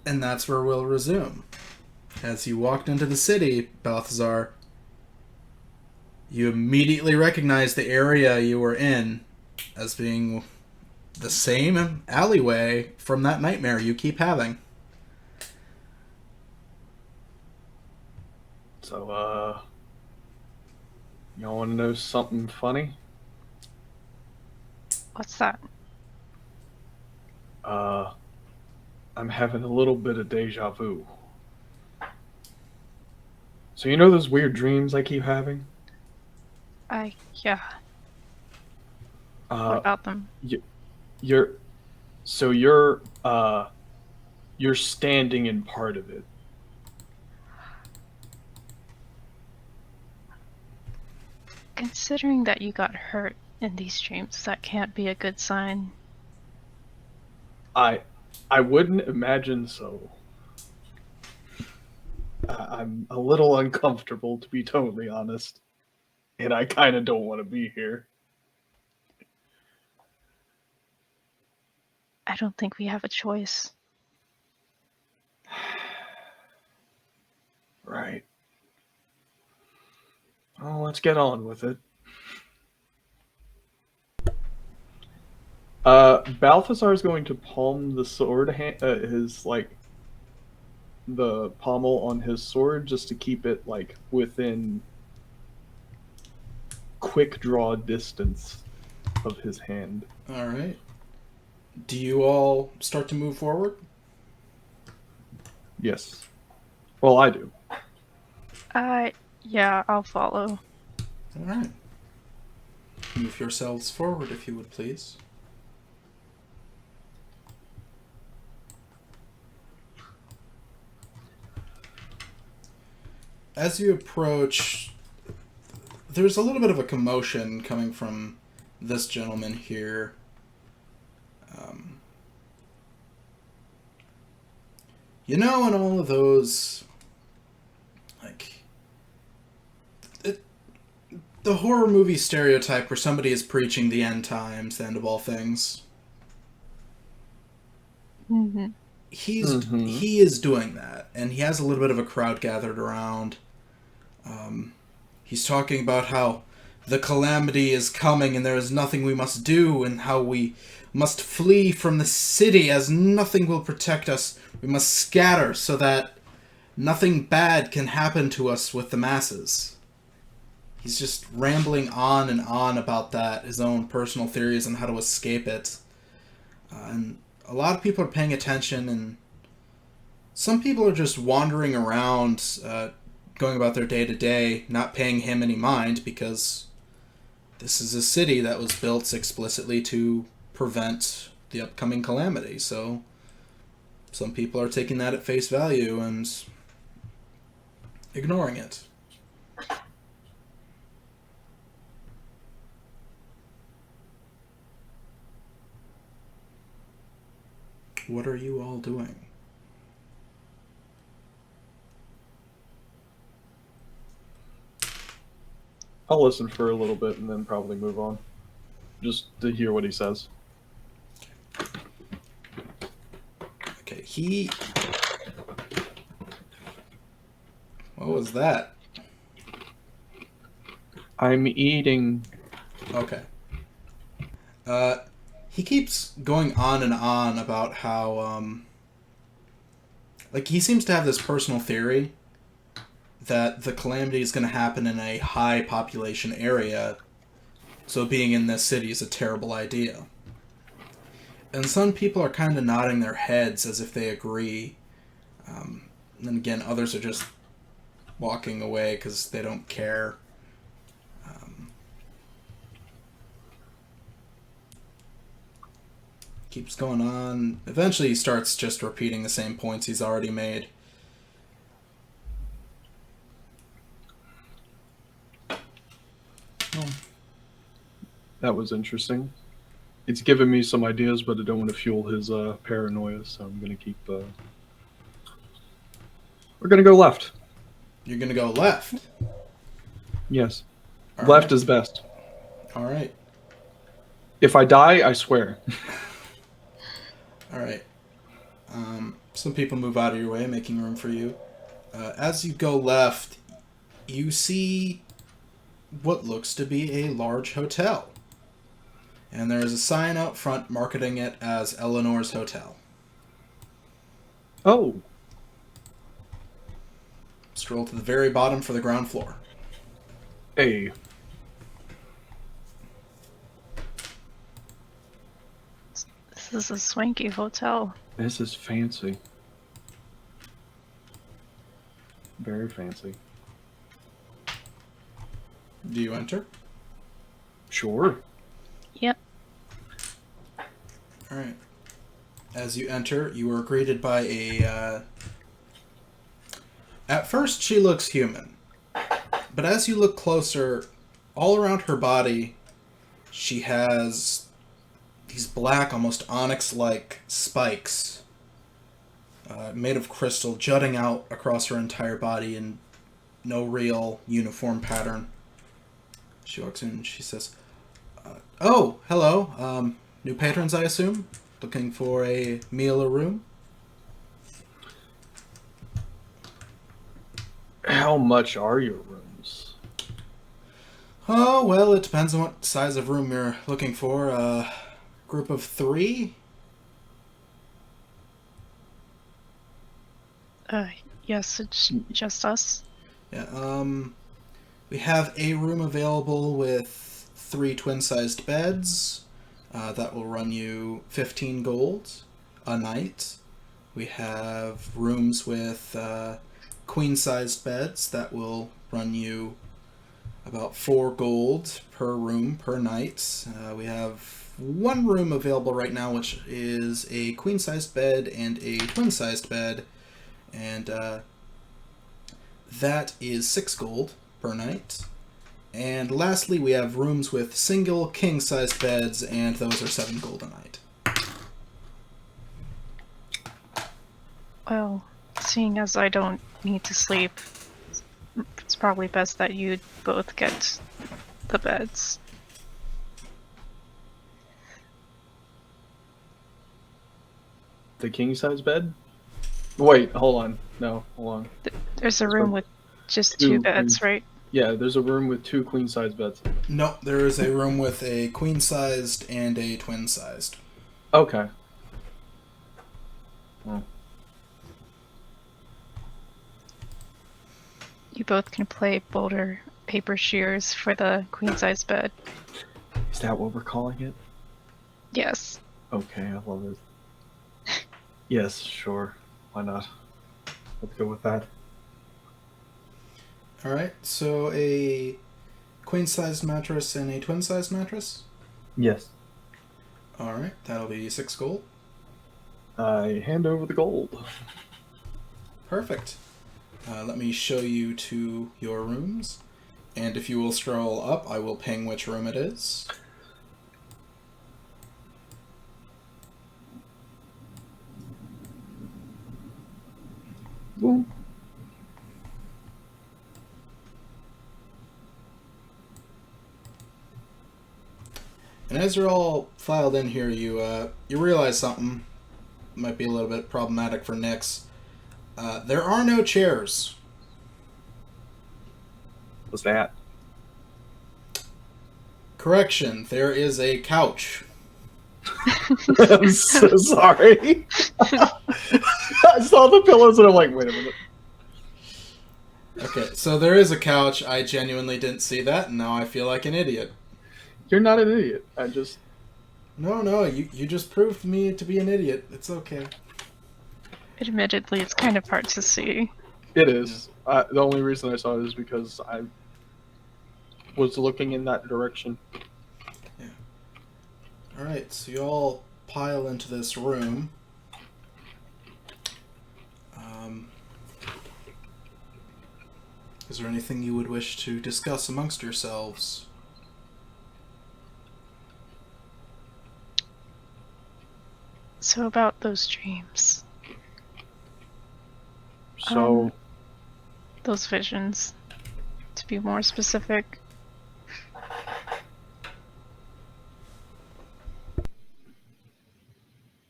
And that's where we'll resume. As you walked into the city, Balthazar, you immediately recognized the area you were in as being the same alleyway from that nightmare you keep having. So, y'all want to know something funny? What's that? Uh, I'm having a little bit of deja vu. So you know those weird dreams I keep having? Yeah. What Uh, about them? y- you're so you're standing in part of it. Considering that you got hurt in these dreams, that can't be a good sign. I wouldn't imagine so. I'm a little uncomfortable, to be totally honest, and I kind of don't want to be here. I don't think we have a choice. Right. Oh, let's get on with it. Balthazar is going to palm the sword, his the pommel on his sword, just to keep it like within quick draw distance of his hand. All right. Do you all start to move forward? Yes. Well, I do. Yeah, I'll follow. All right. Move yourselves forward, if you would please. As you approach, there's a little bit of a commotion coming from this gentleman here. You know, in all of those, like, the horror movie stereotype where somebody is preaching the end times, the end of all things. Mm-hmm. He is doing that, and he has a little bit of a crowd gathered around. He's talking about how the calamity is coming and there is nothing we must do, and how we must flee from the city as nothing will protect us. We must scatter so that nothing bad can happen to us with the masses. He's just rambling on and on about that, his own personal theories on how to escape it. And a lot of people are paying attention, and some people are just wandering around, going about their day to day, not paying him any mind, because this is a city that was built explicitly to prevent the upcoming calamity. So some people are taking that at face value and ignoring it. What are you all doing? I'll listen for a little bit and then probably move on, just to hear what he says. Okay, what was that? I'm eating. Okay. He keeps going on and on about how, like, he seems to have this personal theory that the calamity is going to happen in a high population area, so being in this city is a terrible idea. And some people are kind of nodding their heads as if they agree. And then again, others are just walking away because they don't care. Keeps going on. Eventually, he starts just repeating the same points he's already made. That was interesting. It's given me some ideas, but I don't want to fuel his paranoia, so I'm gonna keep. We're gonna go left. You're gonna go left. Yes, All left right. is best. All right. If I die, I swear. Alright. Some people move out of your way, making room for you. As you go left, you see what looks to be a large hotel. And there is a sign out front marketing it as Eleanor's Hotel. Oh, Scroll to the very bottom for the ground floor. hey. This is a swanky hotel. This is fancy. Very fancy. Do you enter? Sure. Yep. Alright. As you enter, you are greeted by a... At first, she looks human. But as you look closer, all around her body, she has these black, almost onyx-like spikes made of crystal jutting out across her entire body in no real uniform pattern. She walks in and she says, oh, hello. New patrons, I assume? Looking for a meal or room? How much are your rooms? Oh, well, it depends on what size of room you're looking for. Group of 3? Yes, it's just us. Yeah, we have a room available with 3 twin-sized beds. That will run you 15 gold a night. We have rooms with queen-sized beds that will run you about 4 gold per room per night. We have 1 room available right now, which is a queen-sized bed and a twin-sized bed, and that is 6 gold per night. And lastly, we have rooms with single king-sized beds, and those are 7 gold a night. Well, seeing as I don't need to sleep, it's probably best that you both get the beds. The king size bed? Wait, hold on. No, hold on. There's a room with just Two 2 beds, queen- right? Yeah, there's a room with 2 queen size beds. No, there is a room with a queen-sized and a twin-sized. Okay. Oh. You both can play boulder, paper, shears for the queen-size bed. Is that what we're calling it? Yes. Okay, I love it. Yes, sure. Why not? Let's go with that. Alright, so a queen-sized mattress and a twin-sized mattress? Yes. Alright, that'll be 6 gold. I hand over the gold. Perfect. Let me show you to your rooms. And if you will scroll up, I will ping which room it is. Boom. And as you're all filed in here, you realize something might be a little bit problematic for Nyx. There are no chairs. What's that? Correction, there is a couch. I'm so sorry. I saw the pillows and I'm like, wait a minute. Okay, so there is a couch. I genuinely didn't see that, and now I feel like an idiot. You're not an idiot. I just... No, you just proved me to be an idiot. It's okay. Admittedly, it's kind of hard to see. It is. The only reason I saw it is because I was looking in that direction. Yeah. Alright, so you all pile into this room. Is there anything you would wish to discuss amongst yourselves? So about those dreams, So, those visions, to be more specific.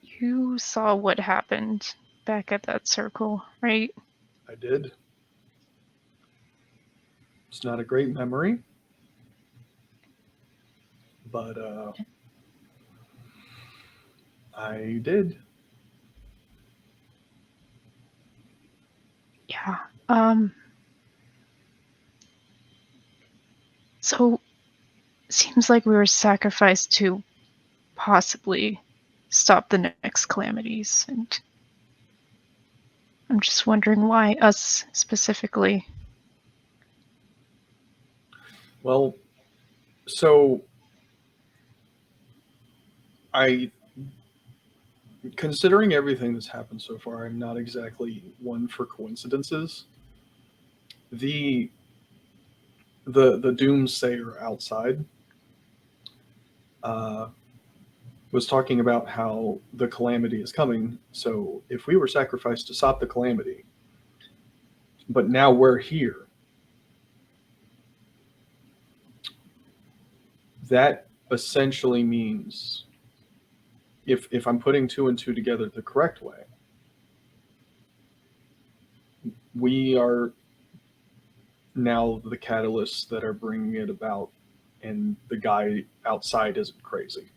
You You saw what happened back at that circle, right? I did. It's not a great memory, but I did. Yeah. So seems like we were sacrificed to possibly stop the next calamities, and I'm just wondering why us specifically. Well, so I, considering everything that's happened so far, I'm not exactly one for coincidences. The the doomsayer outside uh, was talking about how the calamity is coming. So if we were sacrificed to stop the calamity, but now we're here, that essentially means, if I'm putting two and two together the correct way, we are now the catalysts that are bringing it about, and the guy outside isn't crazy.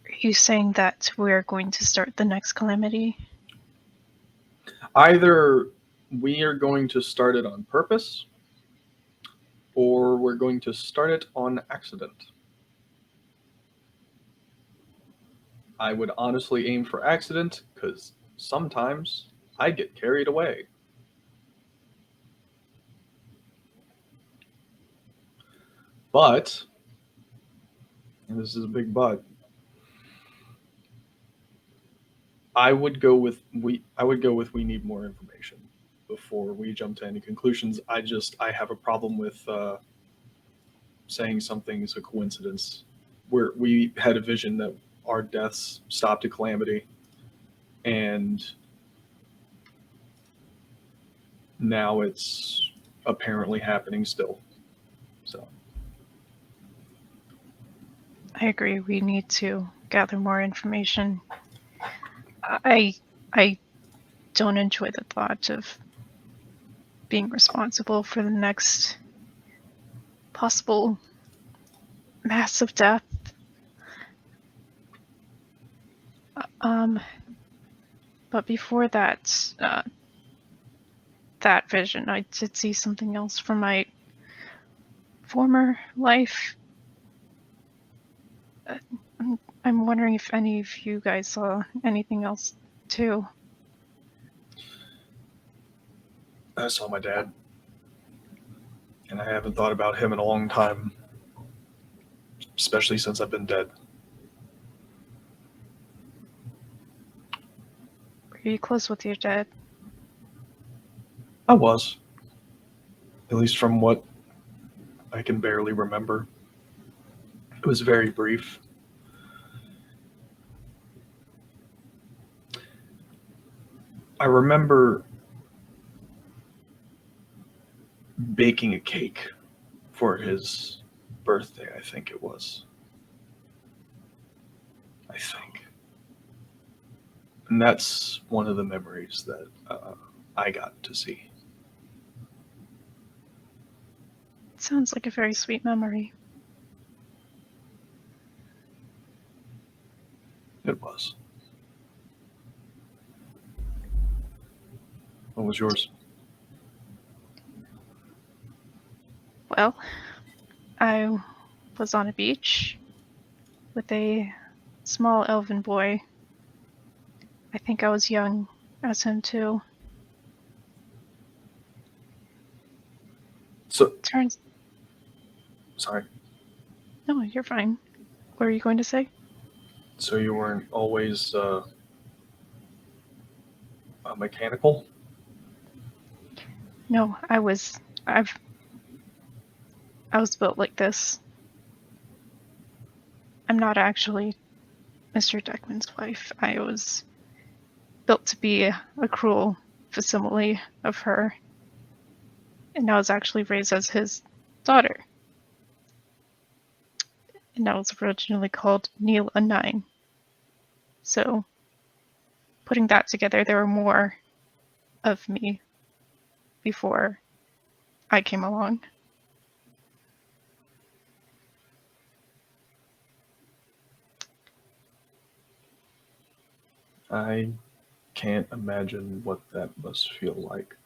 Are you saying that we're going to start the next calamity? Either we are going to start it on purpose, or we're going to start it on accident. I would honestly aim for accident because sometimes I get carried away. But, and this is a big but, I would go with we need more information before we jump to any conclusions. I have a problem with saying something is a coincidence. We had a vision that our deaths stopped a calamity, and now it's apparently happening still. So I agree. We need to gather more information. I don't enjoy the thought of being responsible for the next possible massive death. Um, but before that, that vision, I did see something else from my former life. I'm wondering if any of you guys saw anything else too. I saw my dad, and I haven't thought about him in a long time, especially since I've been dead. Were you close with your dad? I was, at least from what I can barely remember. It was very brief. I remember baking a cake for his birthday, I think it was. I think. And that's one of the memories that I got to see. It sounds like a very sweet memory. It was. What was yours? Well, I was on a beach with a small elven boy. I think I was young as him too. So, Turns. sorry. No, you're fine. What are you going to say? So you weren't always mechanical? No, I was built like this. I'm not actually Mr. Deckman's wife. I was built to be a cruel facsimile of her, and I was actually raised as his daughter. And that was originally called Neil a 9. So, putting that together, there were more of me before I came along. I can't imagine what that must feel like.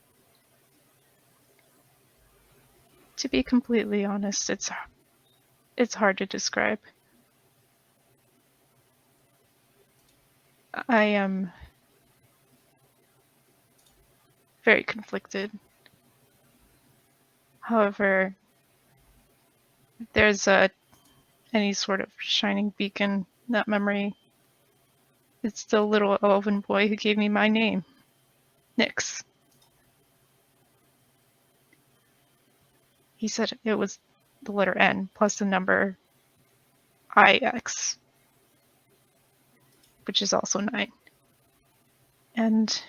To be completely honest, it's hard to describe. I am very conflicted. However, if there's any sort of shining beacon in that memory, it's the little elven boy who gave me my name, Nyx. He said it was the letter N plus the number IX, which is also 9. And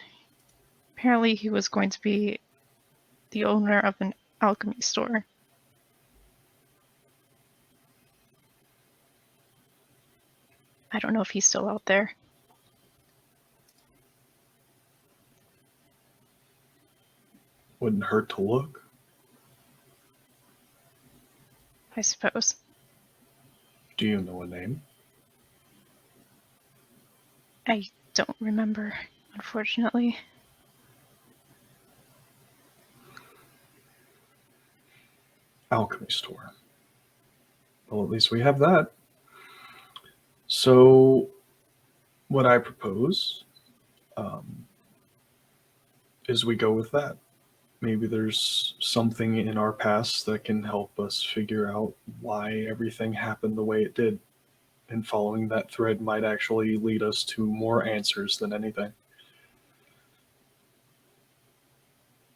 apparently he was going to be the owner of an alchemy store. I don't know if he's still out there. Wouldn't hurt to look. I suppose. Do you know a name? I don't remember, unfortunately. Alchemy store. Well, at least we have that. So, what I propose is we go with that. Maybe there's something in our past that can help us figure out why everything happened the way it did. And following that thread might actually lead us to more answers than anything.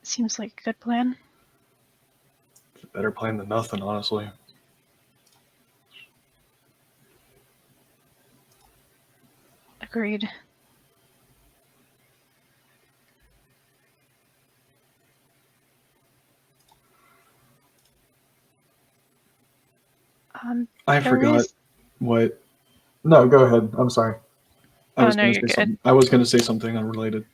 Seems like a good plan. It's a better plan than nothing, honestly. Agreed. I there forgot is- what. No, go ahead. I'm sorry. I Oh, was no, gonna you're say good. something. I was going to say something unrelated.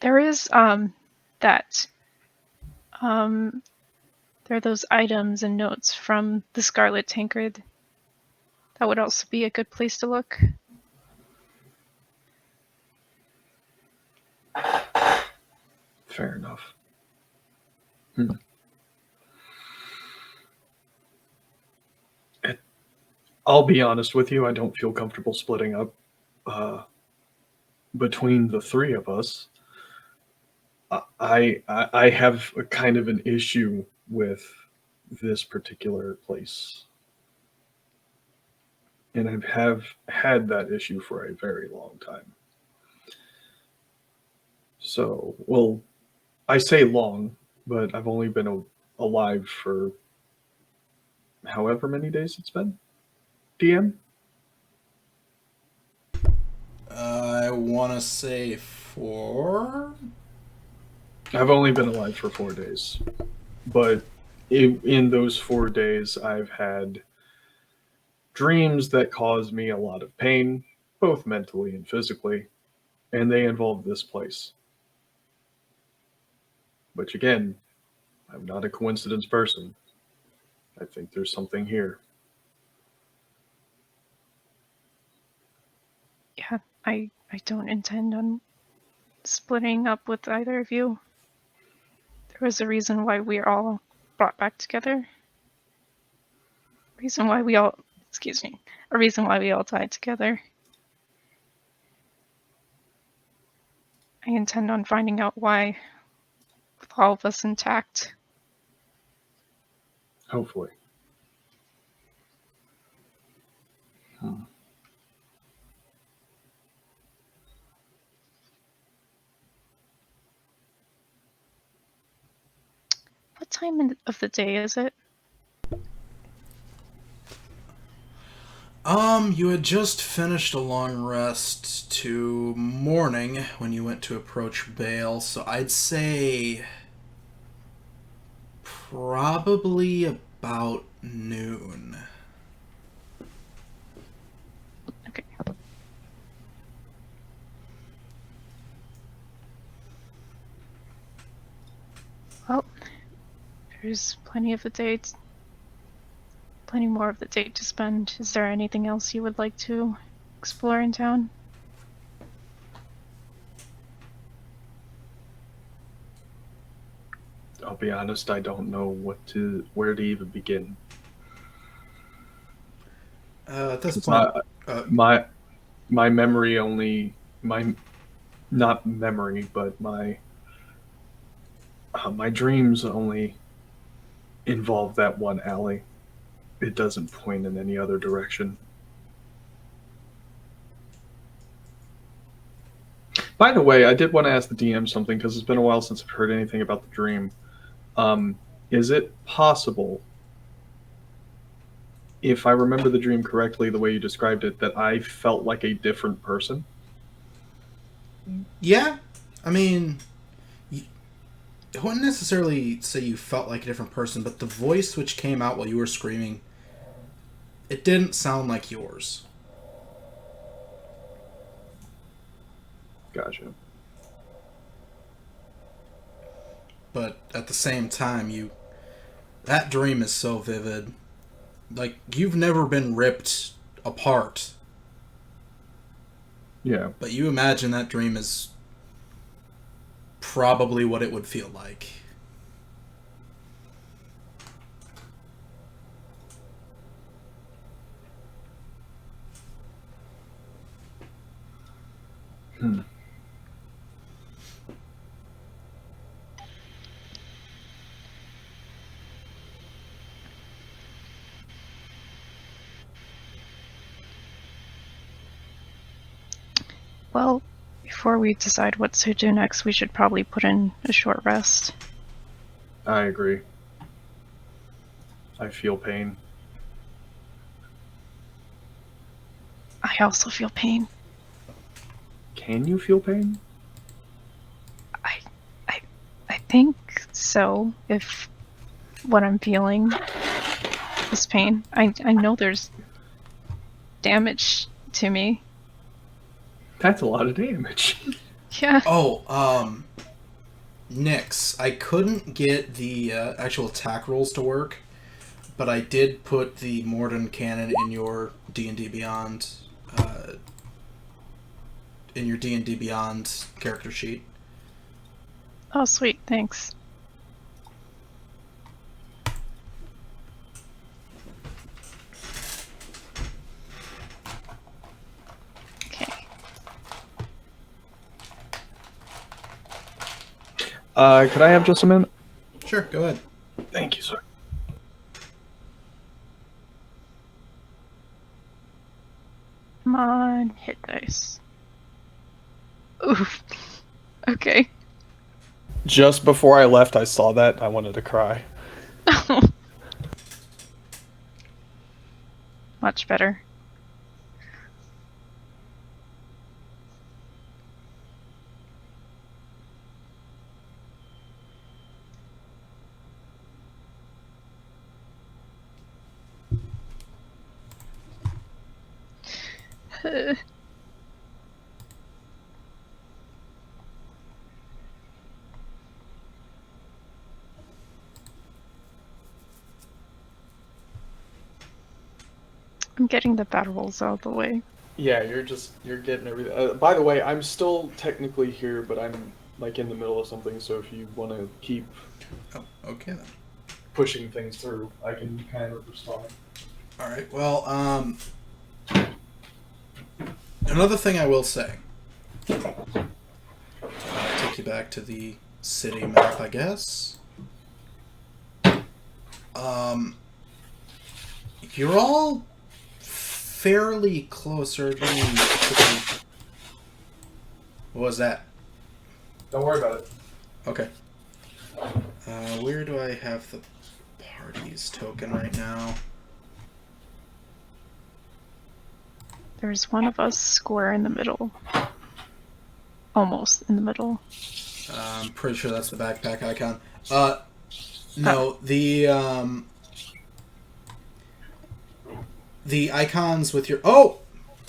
There is that there are those items and notes from the Scarlet Tankard. That would also be a good place to look. Fair enough. I'll be honest with you. I don't feel comfortable splitting up between the three of us. I have a kind of an issue with this particular place, and I have had that issue for a very long time. So, well, I say long, but I've only been alive for however many days it's been. DM? I want to say 4. I've only been alive for 4 days, but in those 4 days, I've had dreams that cause me a lot of pain, both mentally and physically, and they involve this place. Which again, I'm not a coincidence person. I think there's something here. Yeah, I don't intend on splitting up with either of you. There was a reason why we are all brought back together. A reason why we all died together. I intend on finding out why with all of us intact. Hopefully. What time of the day is it? You had just finished a long rest to morning when you went to approach Bale, so I'd say probably about noon. Okay. Well, there's plenty of the day, plenty more of the day to spend. Is there anything else you would like to explore in town? I'll be honest, I don't know where to even begin. At this 'Cause point, my memory only my not memory, but my dreams only involve that one alley. It doesn't point in any other direction. By the way, I did want to ask the DM something because it's been a while since I've heard anything about the dream. Is it possible, if I remember the dream correctly, the way you described it, that I felt like a different person? yeah, I mean, I wouldn't necessarily say you felt like a different person, but the voice which came out while you were screaming, it didn't sound like yours. Gotcha. But at the same time, that dream is so vivid. Like, you've never been ripped apart, Yeah. but you imagine that dream is probably what it would feel like. Hmm. Well, before we decide what to do next, we should probably put in a short rest. I agree. I feel pain. I also feel pain. Can you feel pain? I think so, if what I'm feeling is pain. I know there's damage to me. That's a lot of damage. Yeah. Oh, Nyx, I couldn't get the actual attack rolls to work, but I did put the Morden cannon in your D&D Beyond, character sheet. Oh, sweet. Thanks. Okay. Could I have just a minute? Sure, go ahead. Thank you, sir. Come on, hit dice. Oof. Okay. Just before I left, I saw that. I wanted to cry. Much better. I'm getting the battle rolls out of the way. Yeah, you're getting everything. By the way, I'm still technically here, but I'm like in the middle of something. So if you want to keep Oh, okay then. pushing things through, I can kind of respond. All right. Well, another thing I will say. Take you back to the city map, I guess. You're all fairly close, or let me quickly... What was that? Don't worry about it. Okay. Where do I have the parties token right now? There's one of us square in the middle. Almost in the middle. I'm pretty sure that's the backpack icon. No, the the icons with your... Oh!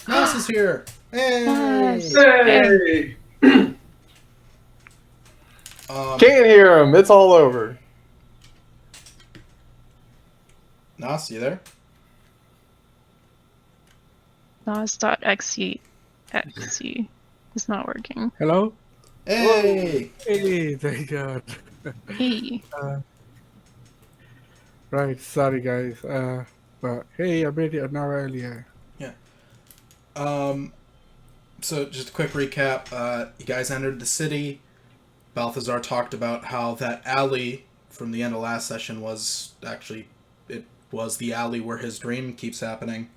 Mouse is here! Hey! Nice. Hey! Um, Can't hear him. It's all over. Nas, you there? Nas.exe is not working. Hello? Hey! Hey, thank God. Hey. Right, sorry guys. But hey, I made it an hour earlier. So just a quick recap. You guys entered the city. Balthazar talked about how that alley from the end of last session was actually... It was the alley where his dream keeps happening.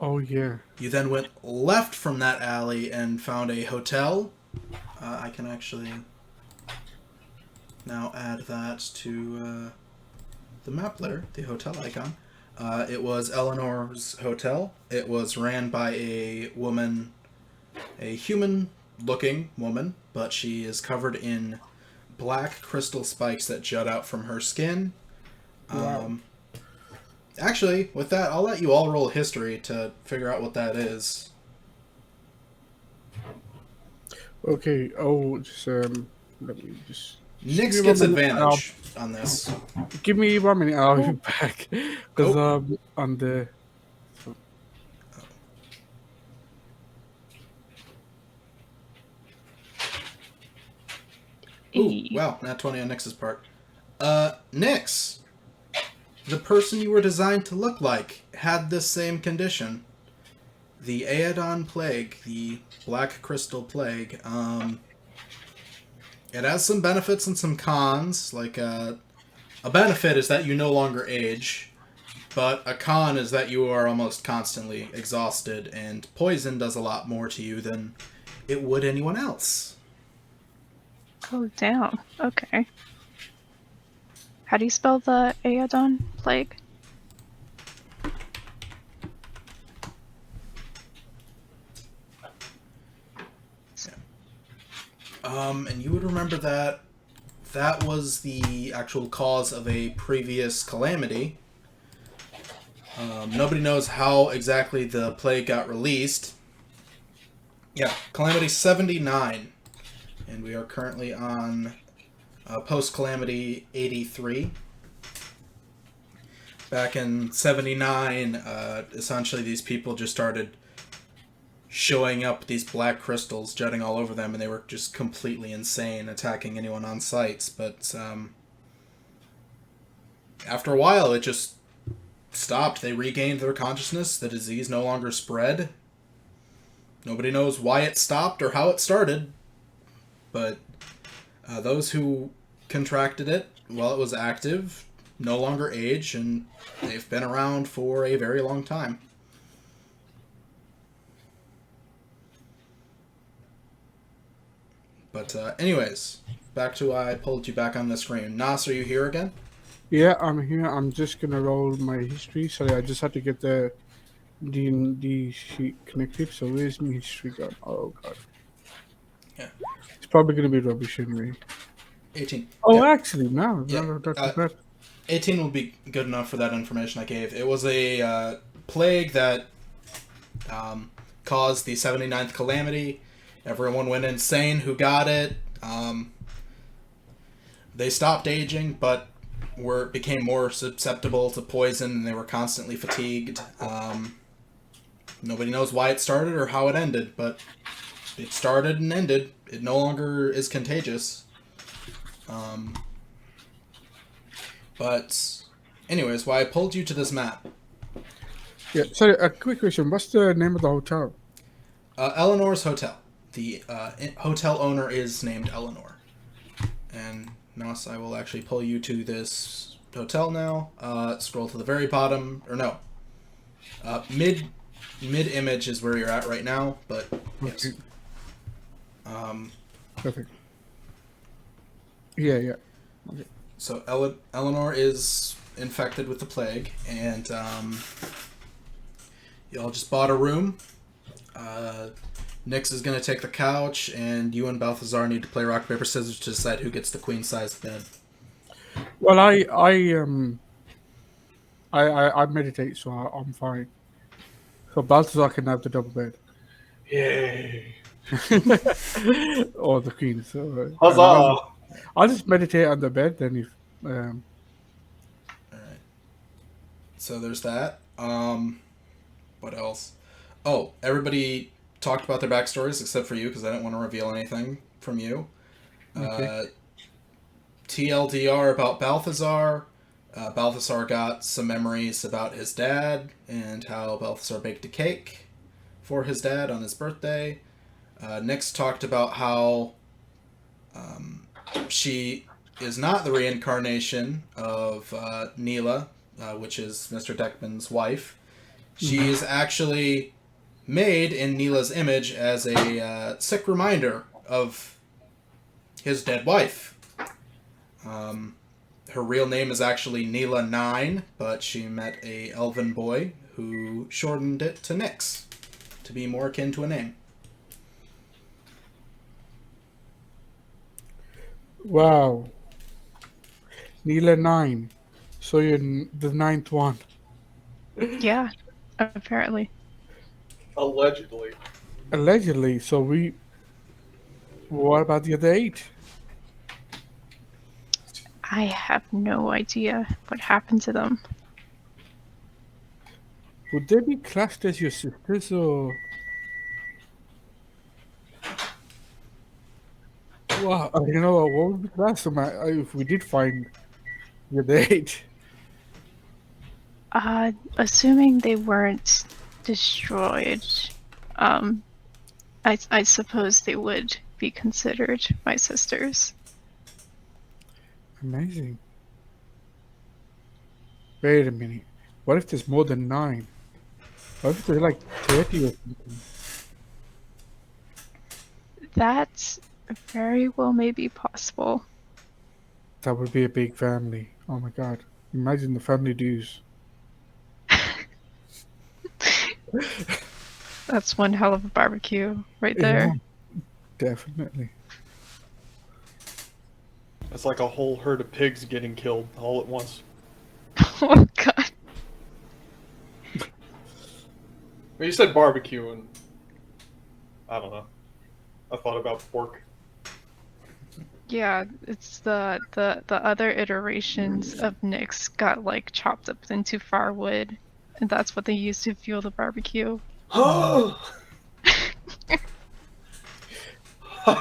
Oh yeah. You then went left from that alley and found a hotel. I can actually now add that to the map layer, the hotel icon. It was Eleanor's hotel. It was ran by a woman, a human-looking woman, but she is covered in black crystal spikes that jut out from her skin. Wow. Actually, with that, I'll let you all roll history to figure out what that is. Okay. Oh, just let me just. Nyx give me gets 1 minute, advantage on this. Give me 1 minute. I'll be back. Because Oh. on the. Ooh, Hey. wow, nat 20 on Nyx's part. Nyx, the person you were designed to look like had this same condition. The Aeodon Plague, the Black Crystal Plague. It has some benefits and some cons. Like, a benefit is that you no longer age, but a con is that you are almost constantly exhausted, and poison does a lot more to you than it would anyone else. Oh, damn. Okay. How do you spell the Aeodon plague? And you would remember that that was the actual cause of a previous calamity. Nobody knows how exactly the plague got released. Yeah, Calamity 79. And we are currently on post-Calamity 83. Back in 79, essentially these people just started showing up these black crystals jutting all over them, and they were just completely insane, attacking anyone on sites. But after a while, it just stopped. They regained their consciousness. The disease no longer spread. Nobody knows why it stopped or how it started, but those who contracted it while it was active no longer age, and they've been around for a very long time. But anyways, back to why I pulled you back on the screen. Nas, are you here again? Yeah, I'm here. I'm just gonna roll my history. Sorry, I just had to get the D&D sheet connected. So where's my history gone? Oh god. Yeah. It's probably gonna be rubbish anyway. 18. Oh, Yeah. actually, no. Yeah, No, that's bad. 18 will be good enough for that information I gave. It was a plague that caused the 79th calamity. Everyone went insane who got it. They stopped aging, but became more susceptible to poison, and they were constantly fatigued. Nobody knows why it started or how it ended, but it started and ended. It no longer is contagious. But anyways, why I pulled you to this map. Yeah, sorry, a quick question. What's the name of the hotel? Eleanor's Hotel. The hotel owner is named Eleanor. And Nos, I will actually pull you to this hotel now. Scroll to the very bottom, or no. Mid image is where you're at right now, but yes. Okay. Perfect. Yeah. Okay. So Eleanor is infected with the plague, and y'all just bought a room. Nyx is going to take the couch, and you and Balthazar need to play rock, paper, scissors to decide who gets the queen-sized bed. Well, I meditate, so I'm fine. So Balthazar can have the double bed. Yay! Or the queen. So Huzzah! I'll just meditate on the bed. Then if um, All right. So there's that. What else? Oh, everybody talked about their backstories except for you because I didn't want to reveal anything from you. okay. TLDR about Balthazar. Balthazar got some memories about his dad and how Balthazar baked a cake for his dad on his birthday. Nyx talked about how she is not the reincarnation of Neela, which is Mr. Deckman's wife. She is actually made in Neela's image as a sick reminder of his dead wife. Her real name is actually Neela 9, but she met a elven boy who shortened it to Nyx to be more akin to a name. Wow. Neela 9. So you're the ninth one. Yeah, apparently. Allegedly. Allegedly. So we. What about the other 8? I have no idea what happened to them. Would they be classed as your sisters or? Wow. You know what would be classed if we did find the other 8? Assuming they weren't destroyed, I suppose they would be considered my sisters. Amazing. Wait a minute. What if there's more than 9? What if there's like 30 or something? That very well may be possible. That would be a big family. Oh my god. Imagine the family dues. That's one hell of a barbecue right Yeah, there. definitely. It's like a whole herd of pigs getting killed all at once. Oh god. Well, you said barbecue, and I don't know. I thought about pork. Yeah, it's the other iterations of Nyx got like chopped up into firewood, and that's what they used to fuel the barbecue. I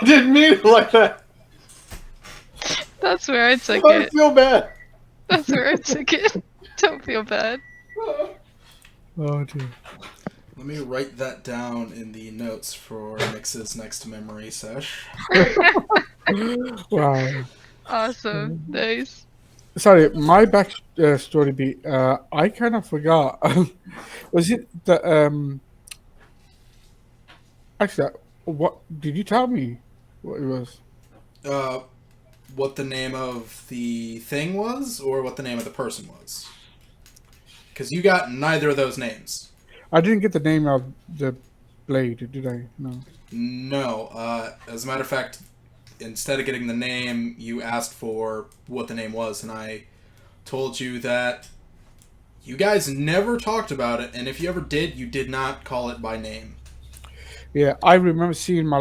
didn't mean it like that. That's where I took I it. feel bad. That's where I took it. Don't feel bad. Oh dear. Let me write that down in the notes for Nyx's next memory sesh. Wow. Awesome. Nice. Sorry, my back story beat. I kind of forgot. Was it the Actually, what did you tell me? What it was? What the name of the thing was, or what the name of the person was? Because you got neither of those names. I didn't get the name of the blade, did I? No. No. As a matter of fact, instead of getting the name, you asked for what the name was, and I told you that you guys never talked about it, and if you ever did, you did not call it by name. Yeah, I remember seeing my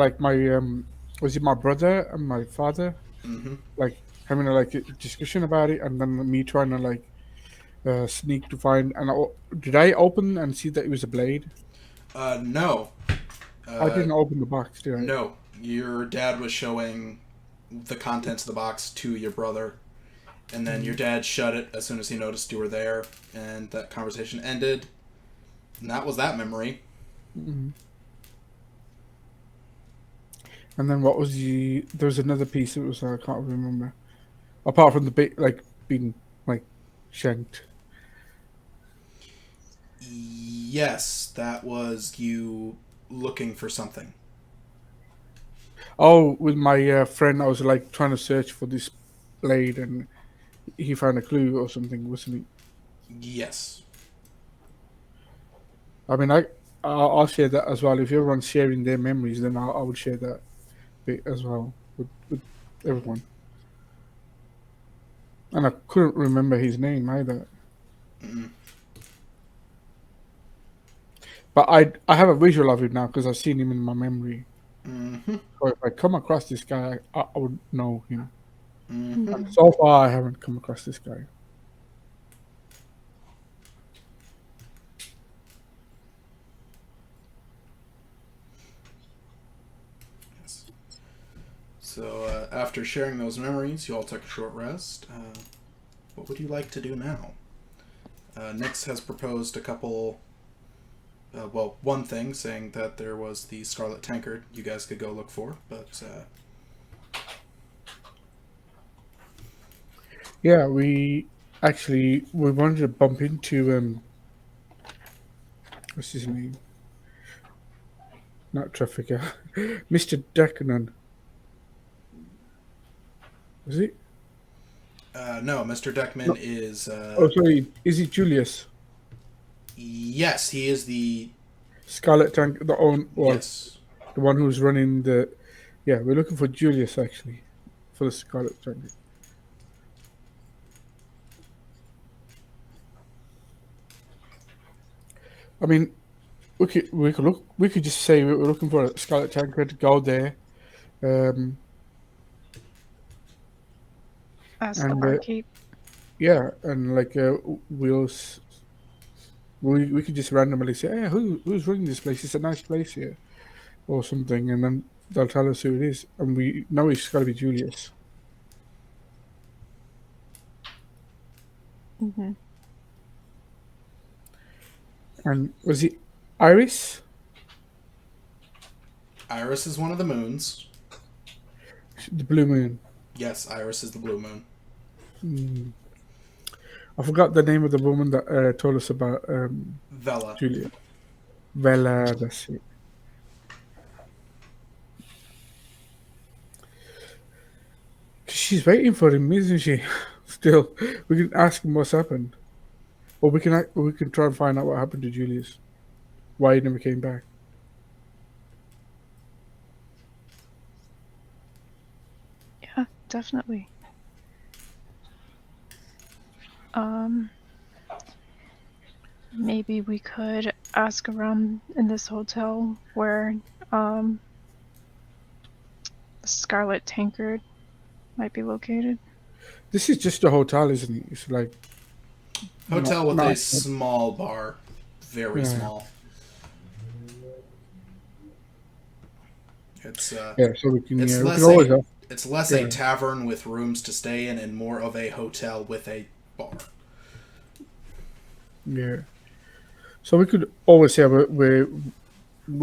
was it my brother and my father Mm-hmm. like having a discussion about it, and then me trying to sneak to find. And did I open and see that it was a blade? No. I didn't open the box, did I? No. Your dad was showing the contents of the box to your brother, and then your dad shut it as soon as he noticed you were there, and that conversation ended. And that was that memory. Mm-hmm. And then what was there was another piece that was I can't remember. Apart from the being shanked. Yes, that was you looking for something. Oh, with my friend, I was trying to search for this blade, and he found a clue or something, wasn't Yes. he? I mean, I'll share that as well. If everyone's sharing their memories, then I would share that bit as well with everyone. And I couldn't remember his name either. Mm. But I have a visual of him now because I've seen him in my memory. Mm-hmm. So if I come across this guy, I would know him. Mm-hmm. And so far, I haven't come across this guy. Yes. So after sharing those memories, you all took a short rest. What would you like to do now? Nyx has proposed a couple. Well, one thing, saying that there was the Scarlet Tankard you guys could go look for, but Yeah, we wanted to bump into what's his name? Not Trafficker, Mr. Deccanon. Was it? no, Mr. Deckman No. is. Oh, sorry. Is it Julius? Yes, he is the. Scarlet Tank, well, Yes. the one who's running the. Yeah, we're looking for Julius actually, for the Scarlet Tank. I mean, we could just say we're looking for a Scarlet Tanker to go there, um, Ask the and barkeep. yeah, and like we could just randomly say, hey, who's running this place? It's a nice place here, or something, and then they'll tell us who it is, and we know it's got to be Julius. Mm-hmm. And was it Iris? Iris is one of the moons. The Blue Moon. Yes, Iris is the blue moon. Hmm. I forgot the name of the woman that told us about Vela. Julia. Vela, that's it. She's waiting for him, isn't she? Still, we can ask him what's happened, or we can try and find out what happened to Julius, why he never came back. Yeah, definitely. Um, maybe we could ask around in this hotel where the Scarlet Tankard might be located. This is just a hotel, isn't it? It's like Hotel with a not small bar. Very yeah, small. It's yeah. So it's we can less always a ask. it's less a Yeah, tavern with rooms to stay in and more of a hotel with a bar. yeah. So we could always say we're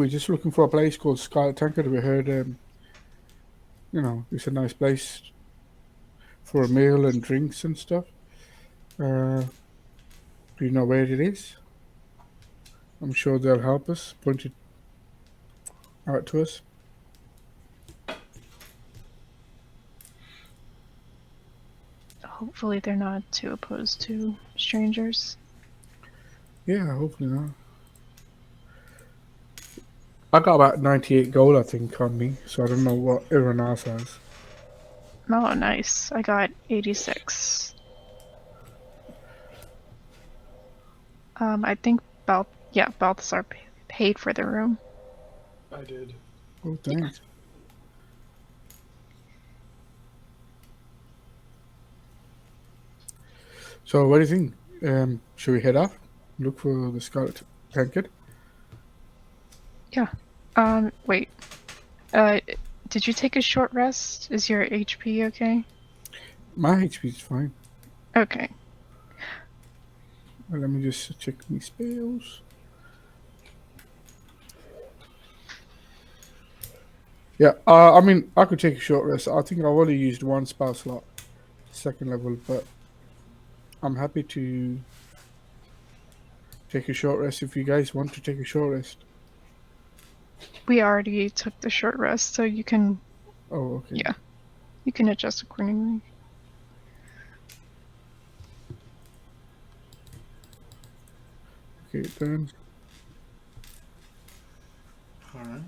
just looking for a place called Scarlet Tankard. We heard it's a nice place for a meal and drinks and stuff. Uh, do you know where it is? I'm sure they'll help us point it out to us. Hopefully, they're not too opposed to strangers. Yeah, hopefully not. I got about 98 gold, I think, on me, so I don't know what everyone else has. Oh, nice. I got 86. I think Balthazar paid for the room. I did. Oh, thanks. So, what do you think? Should we head off? Look for the Scarlet Tankard? Yeah. Wait. Did you take a short rest? Is your HP okay? My HP is fine. Okay. Let me just check my spells. Yeah, I mean, I could take a short rest. I think I've only used one spell slot, second level, but I'm happy to take a short rest if you guys want to take a short rest. We already took the short rest, so you can, Oh, okay. yeah, you can adjust accordingly. Okay, then. All right.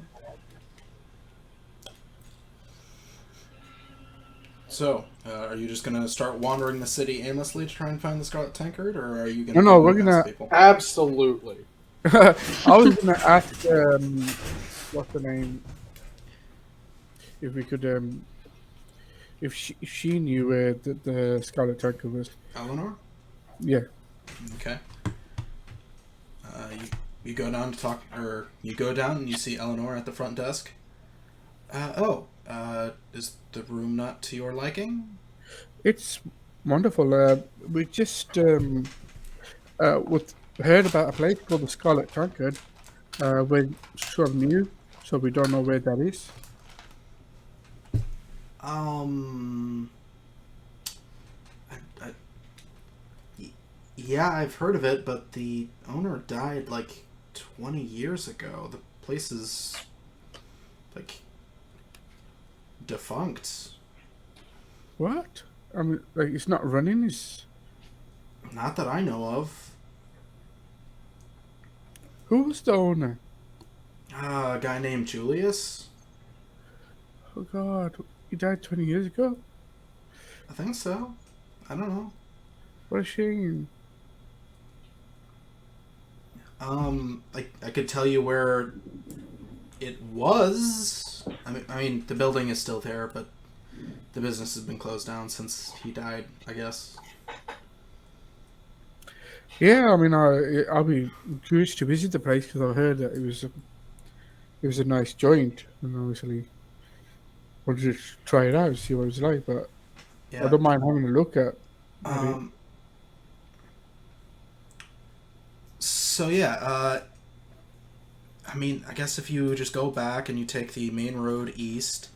So, are you just gonna start wandering the city aimlessly to try and find the Scarlet Tankard, or are you No, gonna no, go we're and ask gonna. people? Absolutely. I was gonna ask, what's the name? If we could, if she knew where the Scarlet Tanker was. Eleanor? Yeah. Okay. You go down to talk, or you go down and you see Eleanor at the front desk. Is the room not to your liking? It's wonderful. We just heard about a place called the Scarlet Tankard. We're sort of new, so we don't know where that is. Um, I, I, yeah, I've heard of it, but the owner died like 20 years ago. The place is like defunct. What? I mean, like it's not running. It's Not that I know of. who was the owner? A guy named Julius? Oh God, he died 20 years ago. I think so. I don't know. What a shame. I could tell you where it was. I mean, the building is still there, but the business has been closed down since he died, I guess. Yeah, I mean, I'll be curious to visit the place because I've heard that it was a nice joint, and obviously wanted to try it out, see what it's like. But I Yeah. don't mind having a look at it. Um. So yeah. I mean, I guess if you just go back and you take the main road east,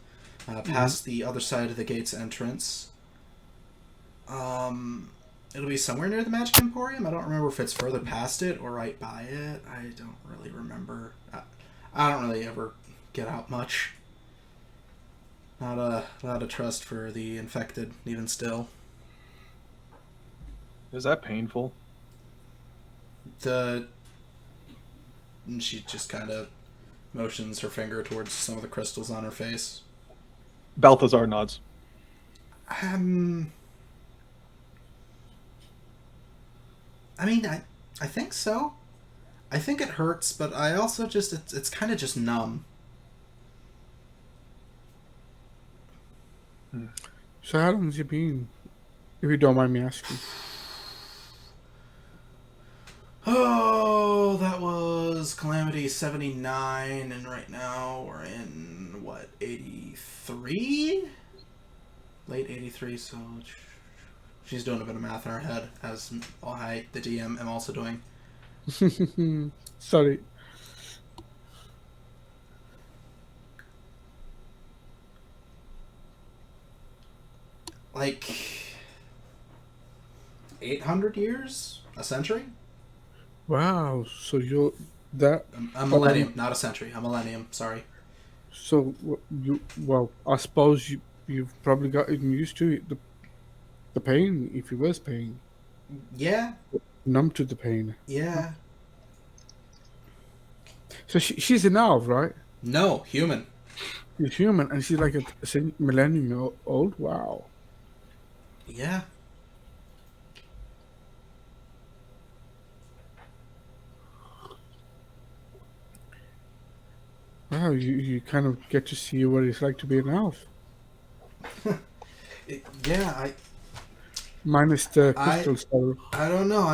past the other side of the gate's entrance. It'll be somewhere near the Magic Emporium. I don't remember if it's further past it or right by it. I don't really remember. I don't really ever get out much. Not a lot of trust for the infected, even still. Is that painful? She just kind of motions her finger towards some of the crystals on her face. Balthazar nods. I mean, I think so. I think it hurts, but I also just it's kind of just numb. So how long has it been, if you don't mind me asking? Oh, that was Calamity 79, and right now we're in, what, 83? Late 83, so she's doing a bit of math in her head, as I, the DM, am also doing. Sorry. Like 800 years? A century? Wow. So you're that. A millennium, not a century. A millennium, sorry. So well, I suppose you've probably gotten used to it, the pain, if you was pain, Yeah, numb to the pain. yeah. So she's an elf, right? No, human. She's human, and she's like a millennium old. Wow. Yeah. Wow, you kind of get to see what it's like to be an elf. Yeah, Minus the crystals, though. I don't know.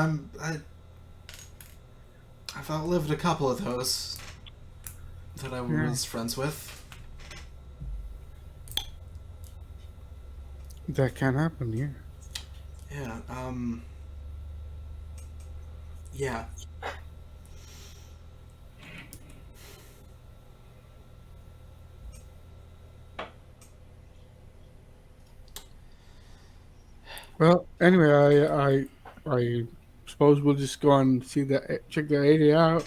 I've outlived a couple of those that I was friends with. That can happen, yeah. Yeah, yeah. Well, anyway, I suppose we'll just go and check the area out.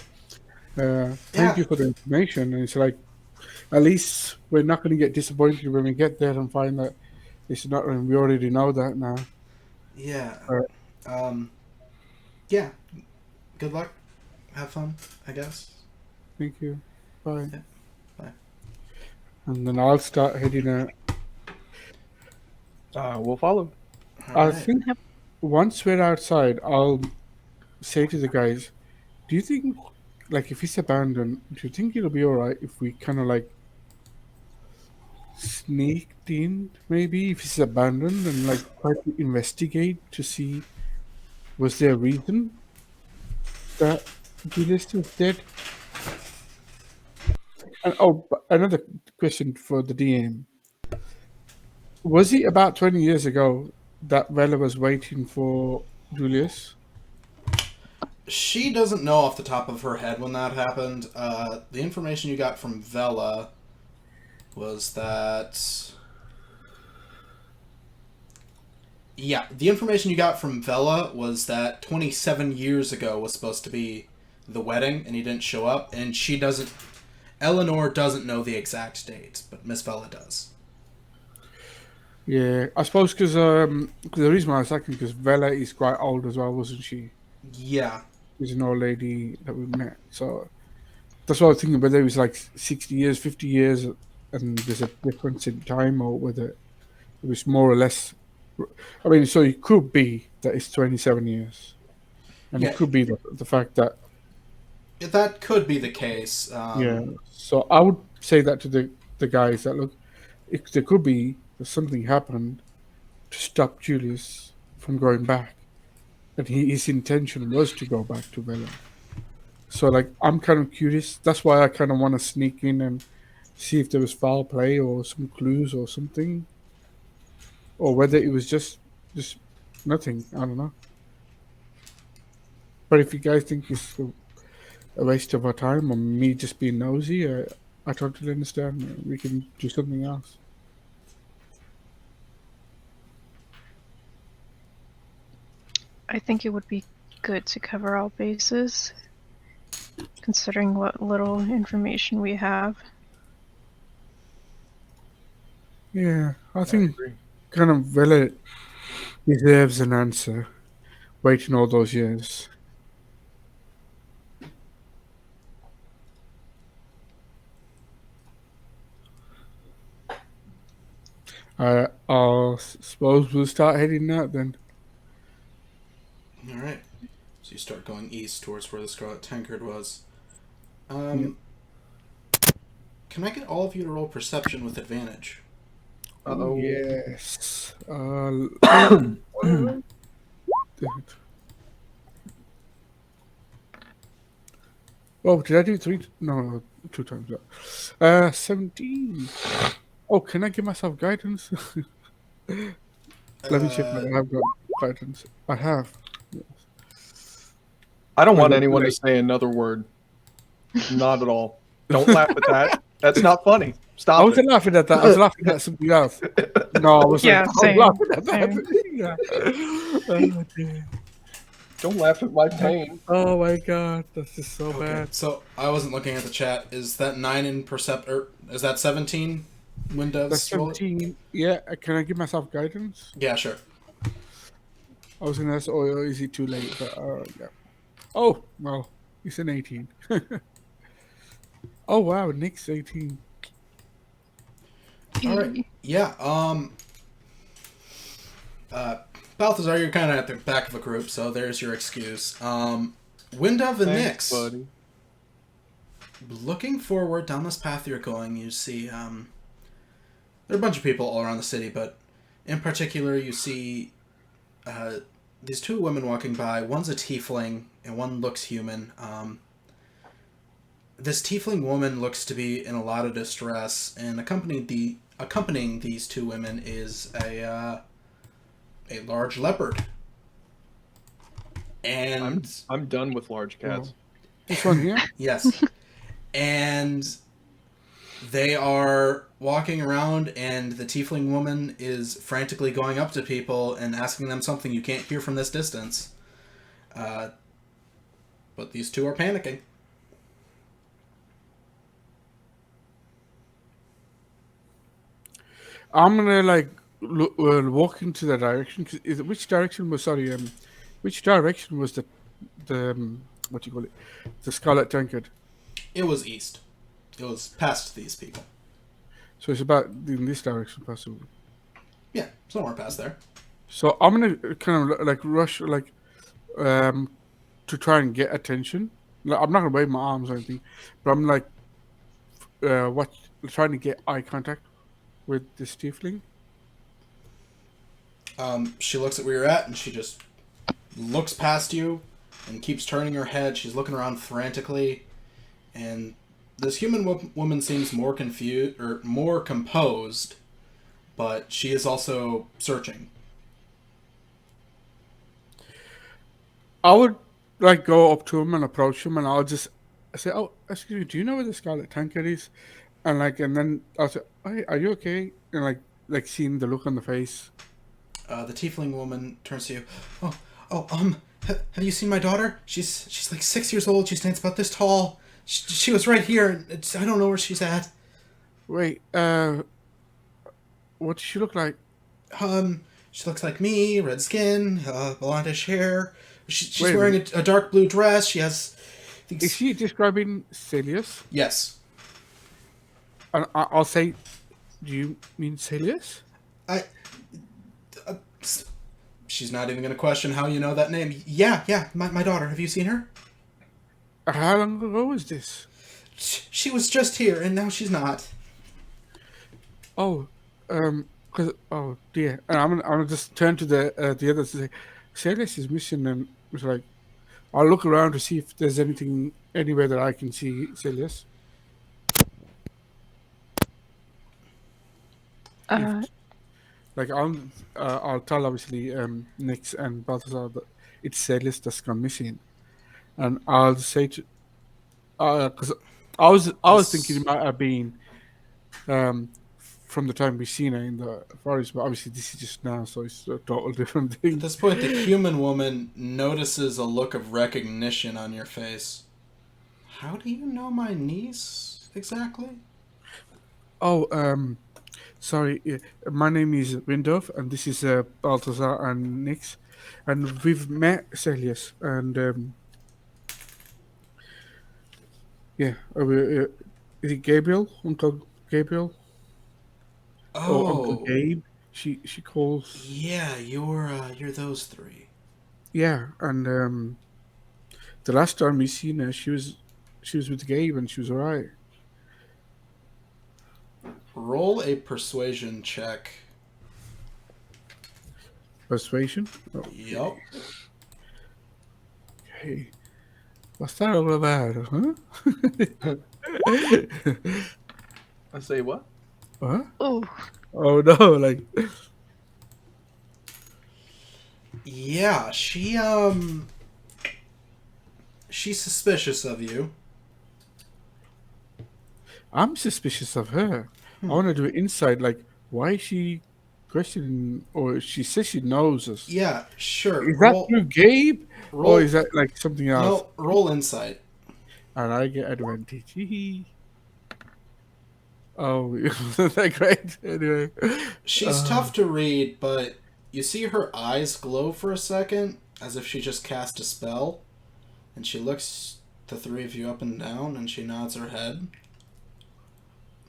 Thank you for the information. And it's like, at least we're not going to get disappointed when we get there and find that it's not. And we already know that now. Yeah. All right. Yeah. Good luck. Have fun, I guess. Thank you. Bye. Yeah. Bye. And then I'll start heading out. We'll follow. All I right. think Yep. once we're outside, I'll say to the guys, do you think, like, if it's abandoned, do you think it'll be alright if we kind of like sneaked in, maybe, if it's abandoned and like try to investigate to see was there a reason that Julius is dead? And oh, but another question for the DM. Was it about 20 years ago that Vela was waiting for Julius? She doesn't know off the top of her head when that happened. The information you got from Vela was that. Yeah, the information you got from Vela was that 27 years ago was supposed to be the wedding, and he didn't show up, and she doesn't. Eleanor doesn't know the exact date, but Miss Vela does. Yeah, I suppose because the reason why I was asking because Vela is quite old as well, wasn't she? Yeah. She's an old lady that we met, so that's what I was thinking. Whether it was like 60 years, 50 years, and there's a difference in time, or whether it was more or less. I mean, so it could be that it's 27 years, and it Yeah, could be the fact that that could be the case. yeah. So I would say that to the guys that look, there could be that something happened to stop Julius from going back, and his intention was to go back to Vela. So like I'm kind of curious. That's why I kind of want to sneak in and see if there was foul play or some clues or something, or whether it was just nothing. I don't know. But if you guys think it's a waste of our time or me just being nosy, I totally understand. We can do something else. I think it would be good to cover all bases, considering what little information we have. Yeah, I I think agree. kind of Vela deserves an answer. Waiting all those years. I suppose we'll start heading out then. All right. So you start going east towards where the Scarlet Tankard was. Yep. Can I get all of you to roll perception with advantage? Uh-oh. Yes. Oh, did I do three? No, two times that. 17. Oh, can I give myself guidance? Let me check whether I have got guidance. I have. I don't Wait, want wait, anyone to wait. say another word. Not at all. Don't laugh at that. That's not funny. I Stop wasn't it. laughing at that. I was laughing at something else. No, I wasn't. Yeah, I was same. laughing at Same. that. Yeah. Oh, dear. Don't laugh at my pain. Oh my god, that's just so Okay. bad. So I wasn't looking at the chat. Is that 9 in percept? Or is that 17? Windows. That's roll it? 17. Yeah, can I give myself guidance? Yeah, sure. I was gonna ask, oh, is it too late? But yeah. Oh, well, it's an 18. Oh wow, Nick's 18. All right. Yeah. Balthazar, you're kind of at the back of a group, so there's your excuse. Windov and Thanks, Nyx. buddy. Looking forward down this path you're going, you see there are a bunch of people all around the city, but in particular you see these two women walking by. One's a tiefling and one looks human. This tiefling woman looks to be in a lot of distress, and accompanying these two women is a large leopard. And I'm done with large cats. This one here? yes. And they are walking around, and the tiefling woman is frantically going up to people and asking them something you can't hear from this distance. But these two are panicking. I'm gonna like walk into the direction. Which direction was which direction was the what do you call it? The Scarlet Tankard. It was east. It was past these people. So it's about in this direction, possibly. Yeah, somewhere past there. So I'm gonna kind of like rush, like, um, to try and get attention. Like, I'm not gonna wave my arms or anything, but I'm like, what, trying to get eye contact with this tiefling. She looks at where you're at, and she just looks past you and keeps turning her head. She's looking around frantically, and this human woman seems more confused or more composed, but she is also searching. I would like go up to him and approach him, and I'll just say, "Oh, excuse me, do you know where the Scarlet Tankard is?" And like, and then I'll say, "Hey, are you okay?" And like seeing the look on the face. The tiefling woman turns to you. Oh, oh, have you seen my daughter? She's like 6 years old. She stands about this tall. She was right here. I don't know where she's at. Wait, what does she look like? She looks like me, red skin, blondish hair. She's Wait a wearing minute. a dark blue dress. She has Is she describing Celius? Yes. And I'll say, do you mean Celius? I. Uh, she's not even going to question how you know that name. Yeah, my daughter. Have you seen her? How long ago was this? She was just here, and now she's not. Oh, cause oh dear, and I'm gonna just turn to the others and say, Celius is missing, and it's like, I'll look around to see if there's anything anywhere that I can see Celius. If, like I'll tell obviously Nix and Balthazar that it's Celius that's gone missing, and I'll say to because I was thinking it might have been from the time we've seen her in the forest, but obviously this is just now, so it's a total different At thing. this point, the human woman notices a look of recognition on your face. How do you know my niece exactly? Oh, sorry. My name is Windorf, and this is Balthazar and Nix, and we've met Celius, and yeah, is it Gabriel, Uncle Gabriel, or Uncle Oh, Gabe? She calls, yeah, you're those three. yeah, and the last time we seen her, she was with Gabe, and she was alright. Roll a persuasion check. Persuasion. Yup. Okay, what's that all about, huh? I say what? What? Oh, Oh no, like. Yeah, she's suspicious of you. I'm suspicious of her. I want to do it inside. Like, why is she questioning, or she says she knows us? Yeah, sure. Is that through Gabe, or Roll. is that like something else? No, roll insight. And I get advantage. Oh, isn't that great? Anyway, She's tough to read, but you see her eyes glow for a second, as if she just cast a spell, and she looks the three of you up and down, and she nods her head.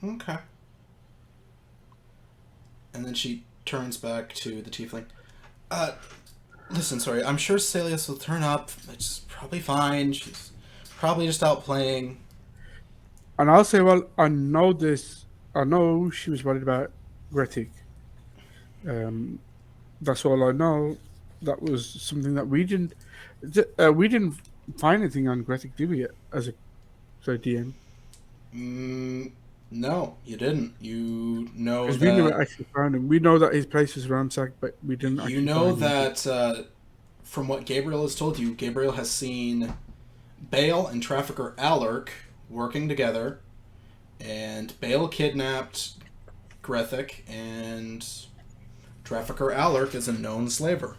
Okay. And then she turns back to the tiefling. Listen, sorry, I'm sure Celius will turn up. It's probably fine. She's probably just out playing. and I'll say, well, I know this. I know she was worried about Gretic. That's all I know. That was something that we didn't find anything on Gretic, did we? As a DM. No, you didn't. You know Because we never that. actually found him. We know that his place was ransacked, but we didn't You actually know find him. that from what Gabriel has told you, Gabriel has seen Bale and trafficker Alark working together, and Bale kidnapped Grethic, and trafficker Alark is a known slaver.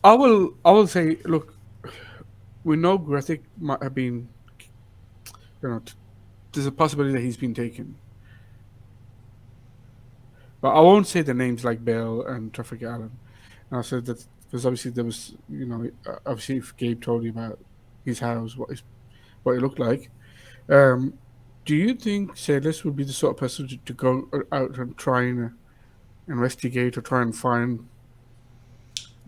I will say, look, we know Gretic might have been, there's a possibility that he's been taken. But I won't say the names like Bell and Traffic Allen. And I said that because obviously there was, obviously if Gabe told you about his house, what it looked like, um, Do you think Sailors would be the sort of person to go out and try and investigate or try and find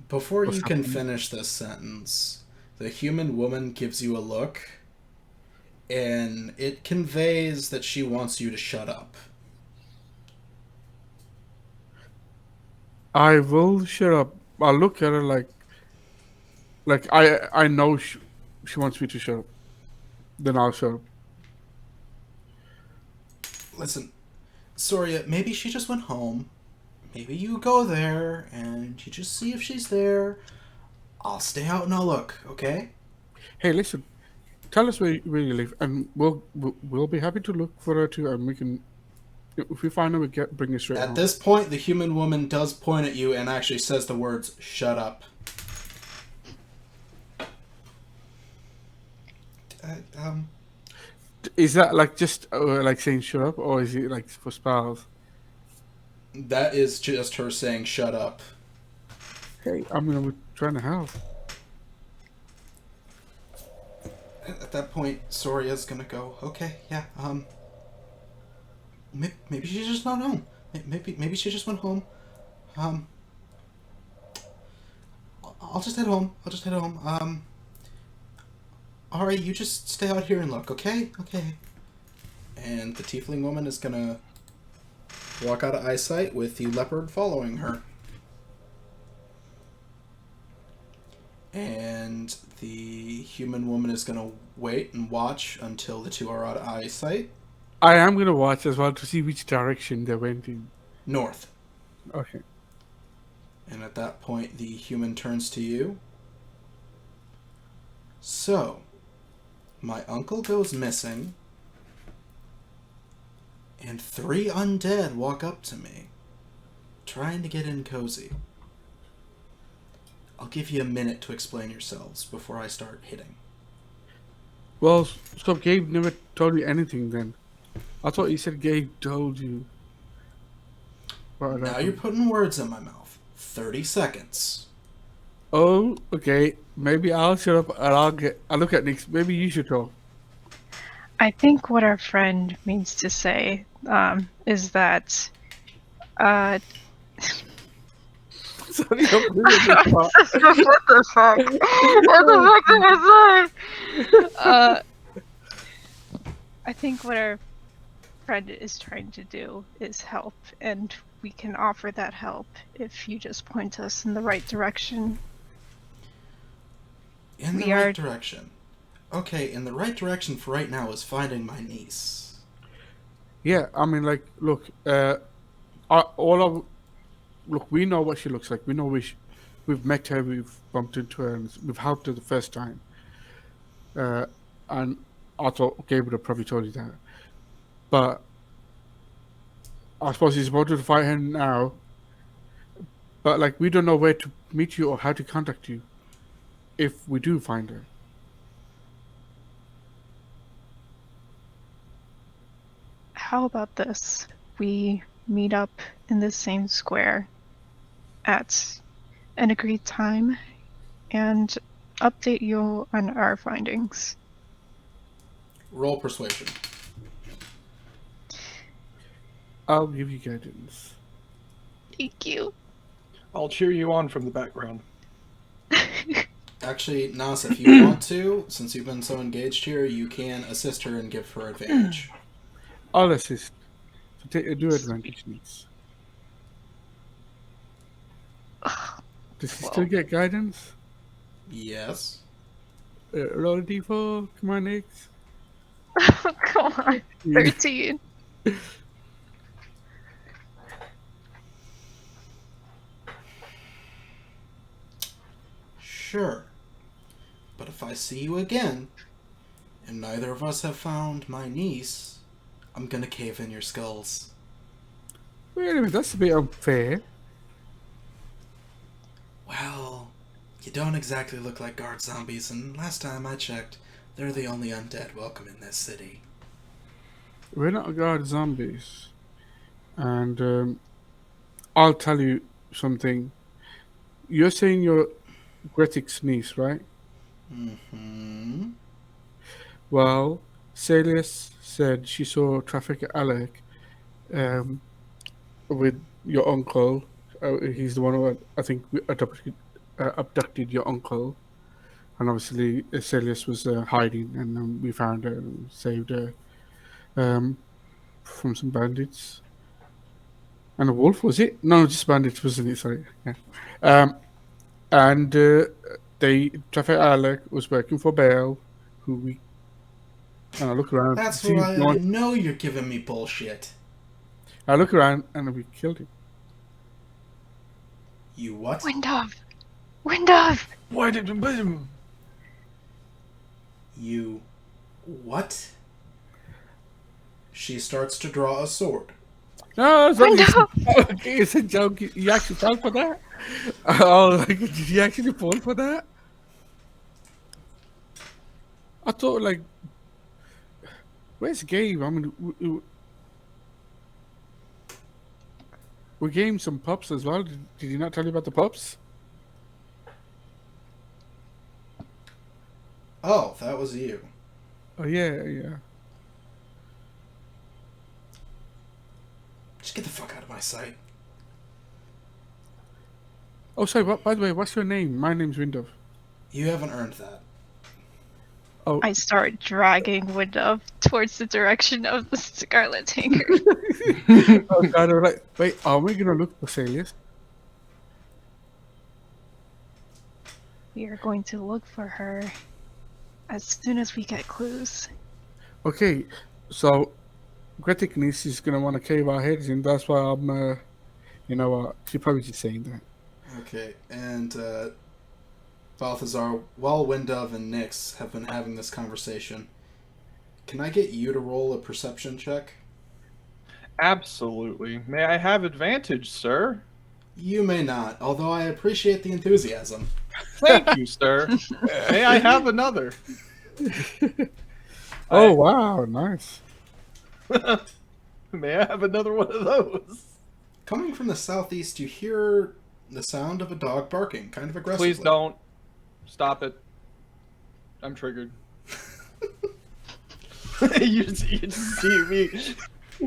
Before what's you can happening? finish this sentence, the human woman gives you a look, and it conveys that she wants you to shut up. I will shut up. I'll look at her like I know she wants me to shut up. Then I'll shut up. Listen, Soria, maybe she just went home. Maybe you go there and you just see if she's there. I'll stay out and I'll look, okay? Hey, listen. Tell us where you live, and we'll be happy to look for her too, and we can. If we find her, bring her straight At home. this point, the human woman does point at you and actually says the words, "Shut up." Um, Is that like just like saying shut up, or is it like for spells? that is just her saying, "Shut up." Hey, I mean, we're trying to help. At that point, Soria's gonna go, "Okay, yeah, maybe she's just not home. Maybe she just went home. Um, I'll just head home. I'll just head home. Alright, you just stay out here and look, okay? Okay." And the tiefling woman is gonna walk out of eyesight with the leopard following her. And the human woman is gonna wait and watch until the two are out of eyesight. I am gonna watch as well to see which direction they went in. North. Okay. And at that point, the human turns to you. "So, my uncle goes missing, and 3 undead walk up to me, trying to get in cozy. I'll give you a minute to explain yourselves before I start hitting." Well, so Gabe never told you anything then. I thought you said Gabe told you. Now you're putting words in my mouth. 30 seconds. Oh, okay. Maybe I'll shut up and I'll look at Nick. Maybe you should talk. I think what our friend means to say is that Sorry, I'm doing this part. what the fuck? What the fuck did I say? I think what our friend is trying to do is help, and we can offer that help if you just point us in the right direction. In the We right are- direction. Okay, in the right direction for right now is finding my niece. Yeah, I mean, like, look, we know what she looks like. We know we've met her, we've bumped into her, and we've helped her the first time. And I thought Gabe would have probably told you that. But I suppose he's about to fight her now. But, like, we don't know where to meet you or how to contact you if we do find her. How about this? We meet up in the same square at an agreed time and update you on our findings. Roll persuasion. I'll give you guidance. Thank you. I'll cheer you on from the background. Actually, Nas, if you want to, since you've been so engaged here, you can assist her and give her advantage. I'll assist. So do advantage needs. Does he still get guidance? Yes. Roll a d4. Come on, Nick. Come on. 13. Sure. But if I see you again, and neither of us have found my niece, I'm gonna cave in your skulls. Wait a minute, that's a bit unfair. Well, you don't exactly look like guard zombies, and last time I checked, they're the only undead welcome in this city. We're not guard zombies. And I'll tell you something. You're saying you're Gretik's niece, right? Mm-hmm. Well, Celius said she saw Traffic Alec with your uncle. He's the one who I think abducted your uncle. And obviously, Celius was hiding, and we found her and saved her from some bandits. And a wolf, was it? No, just bandits, wasn't it? Sorry. Yeah. And Traffic Alec was working for Bale, who we. And I look around. That's See why no I one- know you're giving me bullshit. I look around, and we killed him. You what? Windove! Windove! Why did you? You what? She starts to draw a sword. No, it's only Windove! it's a joke. You actually fell for that? Oh, like, did you actually fall for that? I thought, like, where's Gabe? I mean, we gave him some pups as well. Did he not tell you about the pups? Oh, that was you. Oh, yeah. Just get the fuck out of my sight. Oh, sorry, by the way, what's your name? My name's Windove. You haven't earned that. Oh, I start dragging Windove towards the direction of the Scarlet Tankard. oh God, I was like, wait, are we going to look for Celius? We are going to look for her as soon as we get clues. Okay, so Gretiknis is going to want to cave our heads in. That's why I'm, you know what, she's probably just saying that. Okay, and Balthazar, while Windove and Nyx have been having this conversation, can I get you to roll a perception check? Absolutely. May I have advantage, sir? You may not, although I appreciate the enthusiasm. Thank you, sir. May I have another? Oh, wow, nice. May I have another one of those? Coming from the southeast, you hear the sound of a dog barking, kind of aggressively. Please don't. Stop it. I'm triggered. you just see me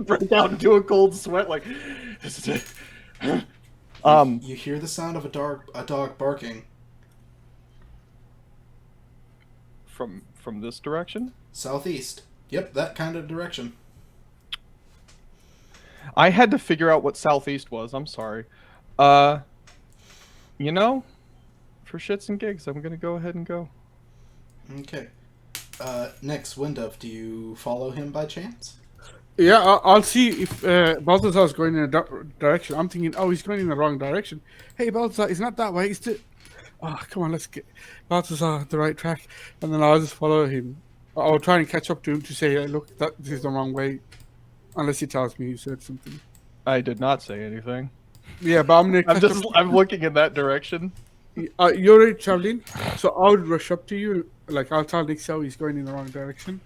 break out into a cold sweat like... You hear the sound of a dog barking. From this direction? Southeast. Yep, that kind of direction. I had to figure out what southeast was. I'm sorry. You know, for shits and gigs, I'm gonna go ahead and go. Okay. Next, Windove, do you follow him by chance? Yeah, I'll see if Balthazar's going in a direction. I'm thinking, oh, he's going in the wrong direction. Hey, Balthazar, it's not that way. It's the... Oh, come on, let's get Balthazar the right track. And then I'll just follow him. I'll try and catch up to him to say, hey, look, this is the wrong way. Unless he tells me he said something. I did not say anything. Yeah, but I'm going to catch up. I'm looking in that direction. You're already traveling, so I'll rush up to you. Like, I'll tell Nick so he's going in the wrong direction.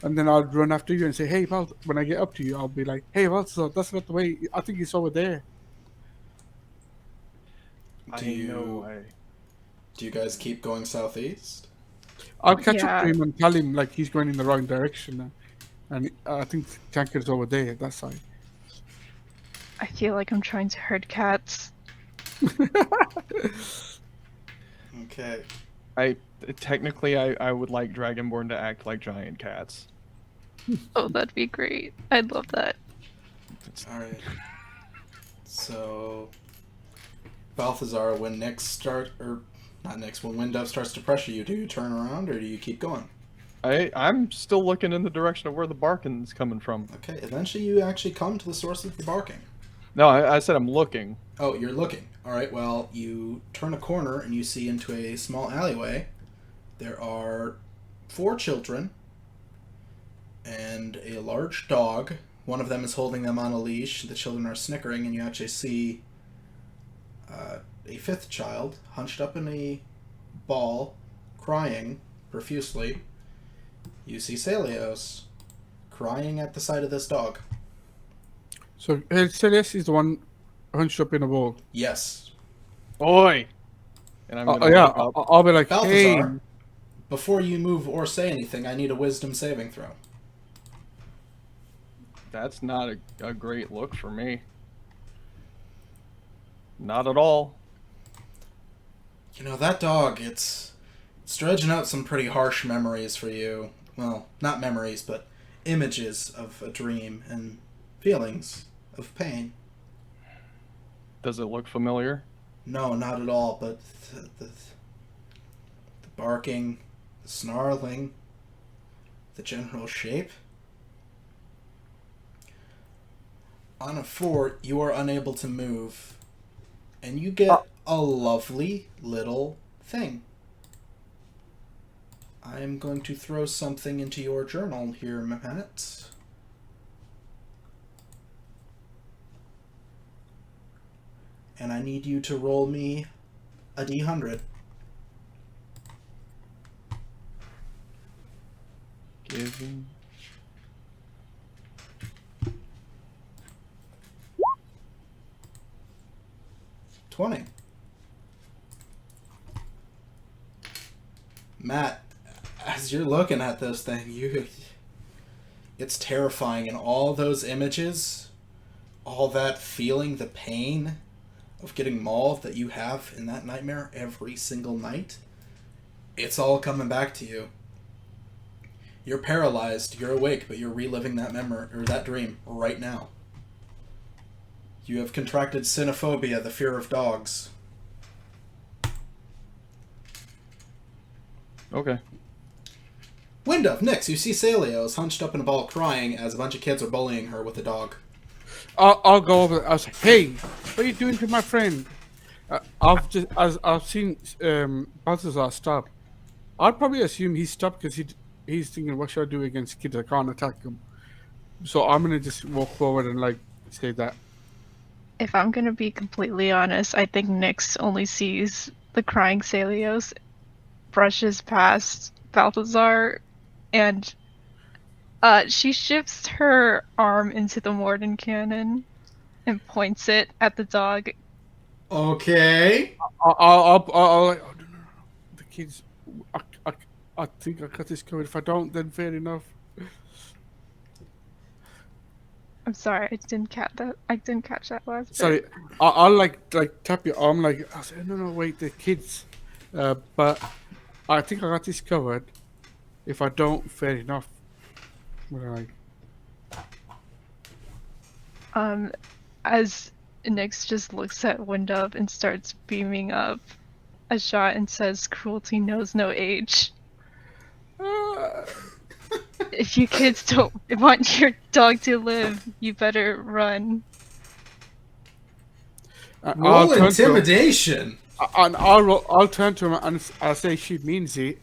And then I'll run after you and say, hey, Balt, when I get up to you, I'll be like, hey, Balthazar, that's not the way. I think he's over there. Do you guys keep going southeast? I'll catch up to Yeah. him and tell him, like, he's going in the wrong direction. And I think Tanker's over there, that side. I feel like I'm trying to herd cats. Okay. Technically, I would like Dragonborn to act like giant cats. Oh, that'd be great. I'd love that. Alright. So, Balthazar, when when Windove starts to pressure you, do you turn around or do you keep going? I'm still looking in the direction of where the barking's coming from. Okay, eventually you actually come to the source of the barking. No, I said I'm looking. Oh, you're looking. Alright, well, you turn a corner and you see into a small alleyway. There are 4 children and a large dog. One of them is holding them on a leash. The children are snickering, and you actually see a 5th child hunched up in a ball, crying profusely. You see Celios crying at the sight of this dog. So, Celius is the one hunched up in a ball. Yes. Oi! And I'm gonna Yeah, look up. I'll be like, Balthazar, hey. before you move or say anything, I need a wisdom saving throw. That's not a great look for me. Not at all. You know, that dog, it's dredging out some pretty harsh memories for you. Well, not memories, but images of a dream and feelings of pain. Does it look familiar? No, not at all, but the barking, the snarling, the general shape. On a fort, you are unable to move, and you get a lovely little thing. I am going to throw something into your journal here, Matt. And I need you to roll me a d100. Giving. $20. Matt, as you're looking at this thing, it's terrifying, and all those images, all that feeling, the pain of getting mauled that you have in that nightmare every single night, it's all coming back to you. You're paralyzed, you're awake, but you're reliving that memory or that dream right now. You have contracted cynophobia, the fear of dogs. Okay. Window, Nix, you see Celios hunched up in a ball crying as a bunch of kids are bullying her with a dog. I'll go over. I'll say, "Hey, what are you doing to my friend?" I've seen Balthazar stop. I'd probably assume he stopped because he's thinking, "What should I do against kids? I can't attack them." So I'm gonna just walk forward and like say that. If I'm gonna be completely honest, I think Nyx only sees the crying Celios, brushes past Balthazar, and she shifts her arm into the Morden cannon and points it at the dog. Okay. I'll like, oh, no, the kids. I think I got this covered. If I don't, then fair enough. I'm sorry, I didn't catch that. I didn't catch that last bit. Sorry, I'll like tap your arm like I say, no, wait, the kids. But I think I got this covered. If I don't, fair enough. Right. As Nyx just looks at Windup and starts beaming up a shot and says, "Cruelty knows no age. If you kids don't want your dog to live, you better run." Roll intimidation. I'll turn to him and I'll say she means it,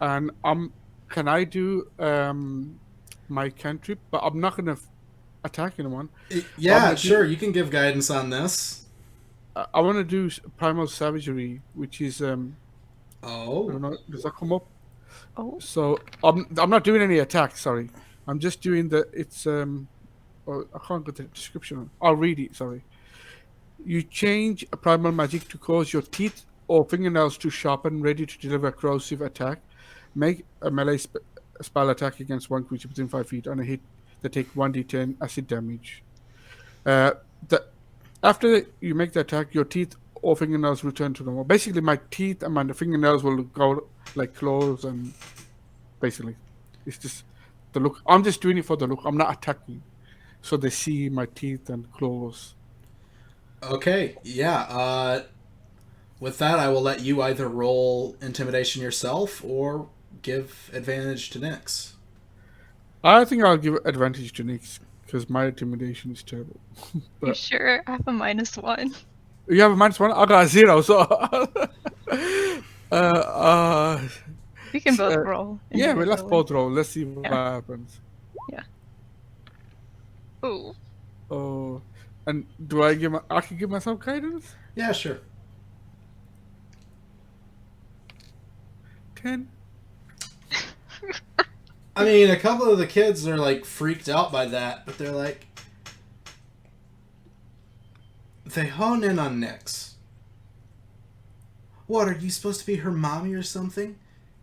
and can I do my cantrip? But I'm not gonna attack anyone. Yeah, sure. You can give guidance on this. I want to do primal savagery, which is I Oh. don't know, does that come up? Oh. So I'm not doing any attacks. Sorry, I'm just doing I can't get the description. I'll read it. Sorry. You change a primal magic to cause your teeth or fingernails to sharpen, ready to deliver a corrosive attack. Make a melee spell attack against one creature within 5 feet on a hit that take 1d10 acid damage. After you make the attack, your teeth or fingernails return to normal. Basically, my teeth and my fingernails will go like claws, and basically, it's just the look. I'm just doing it for the look. I'm not attacking, so they see my teeth and claws. Okay, yeah. With that, I will let you either roll intimidation yourself or give advantage to Nyx. I think I'll give advantage to Nyx because my intimidation is terrible. You sure? I have a -1. You have a -1? I got a 0, so... We can both roll. Yeah, well, let's both roll. Let's see what happens. Yeah. Ooh. Oh, and do I can give myself guidance? Yeah, sure. 10. I mean, a couple of the kids are like freaked out by that, but they're like, they hone in on Nyx. What, are you supposed to be her mommy or something?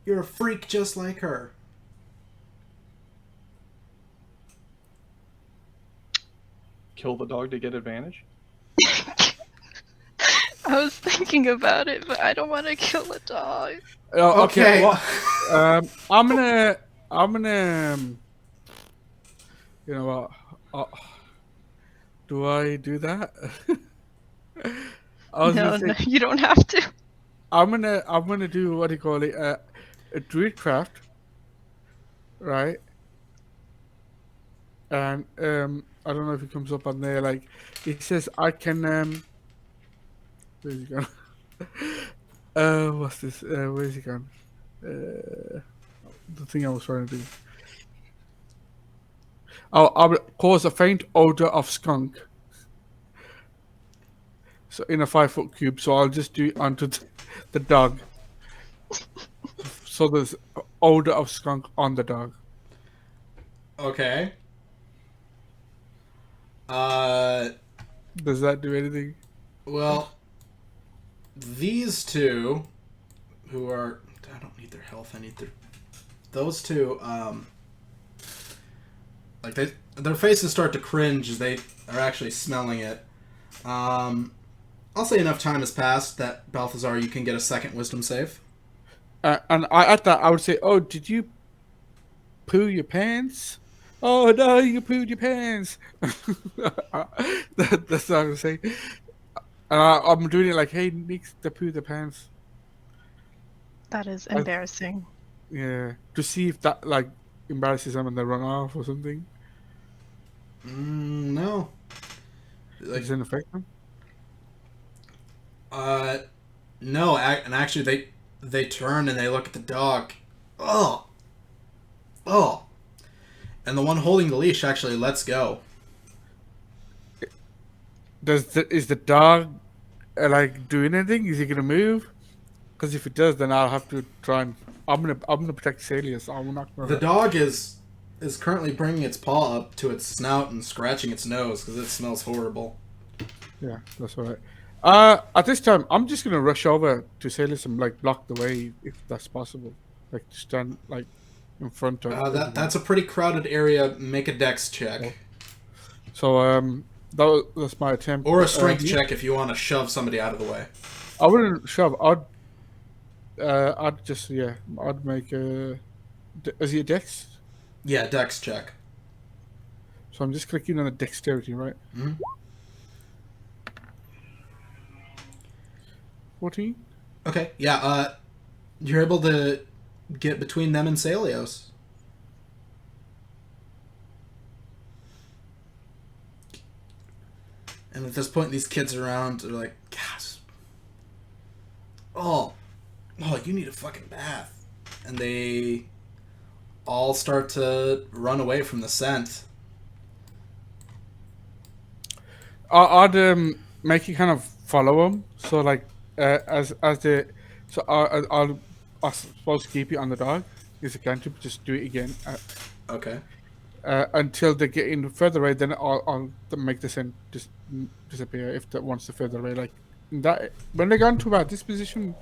You're a freak just like her. kill the dog to get advantage? I was thinking about it, but I don't want to kill a dog. Okay. Okay. Well, I'm gonna. You know what? Do I do that? I was gonna No, say no, you don't have to. I'm gonna do what do you call it? A druidcraft, right? And I don't know if it comes up on there. Like it says, I can where's it gone? What's this? Where's it gone? The thing I was trying to do. Oh, I will cause a faint odor of skunk. So in a 5-foot cube. So I'll just do it onto the dog. So there's odor of skunk on the dog. Okay. Does that do anything? Well, these two, who are, I don't need their health. I need their. Those two, like their faces start to cringe as they are actually smelling it. I'll say enough time has passed that Balthazar, you can get a second wisdom save. And at that, I would say, "Oh, did you poo your pants? Oh no, you pooed your pants." That's what I would say. And I'm doing it like, "Hey, Nick's the poo the pants." That is embarrassing. Yeah, to see if that like embarrasses them and they run off or something. No. It Like, doesn't affect them. no, and actually they turn and they look at the dog. Oh. Oh. And the one holding the leash actually lets go. Is the dog like doing anything? Is he gonna move? Because if it does, then I'll have to try and I'm gonna protect Celius. I'm not gonna. The dog is currently bringing its paw up to its snout and scratching its nose because it smells horrible. Yeah, that's all right. At this time, I'm just gonna rush over to Celius and like block the way if that's possible. Like stand like in front of. That's a pretty crowded area. Make a dex check. So that's my attempt. Or a strength check if you want to shove somebody out of the way. I wouldn't shove. I'd just I'd make a. Is he a dex? Yeah, dex check. So I'm just clicking on the dexterity, right? Mm-hmm. 14. Okay, yeah. You're able to get between them and Celios. And at this point, these kids around are like, "Gosh, oh, you need a fucking bath," and they all start to run away from the scent. I'd make you kind of follow them. So like as the so I suppose keep it on the dog. If you can to just do it again. Okay. Until they get in further away, then I'll make the scent disappear if that wants to further away. Like that when they got to about this position,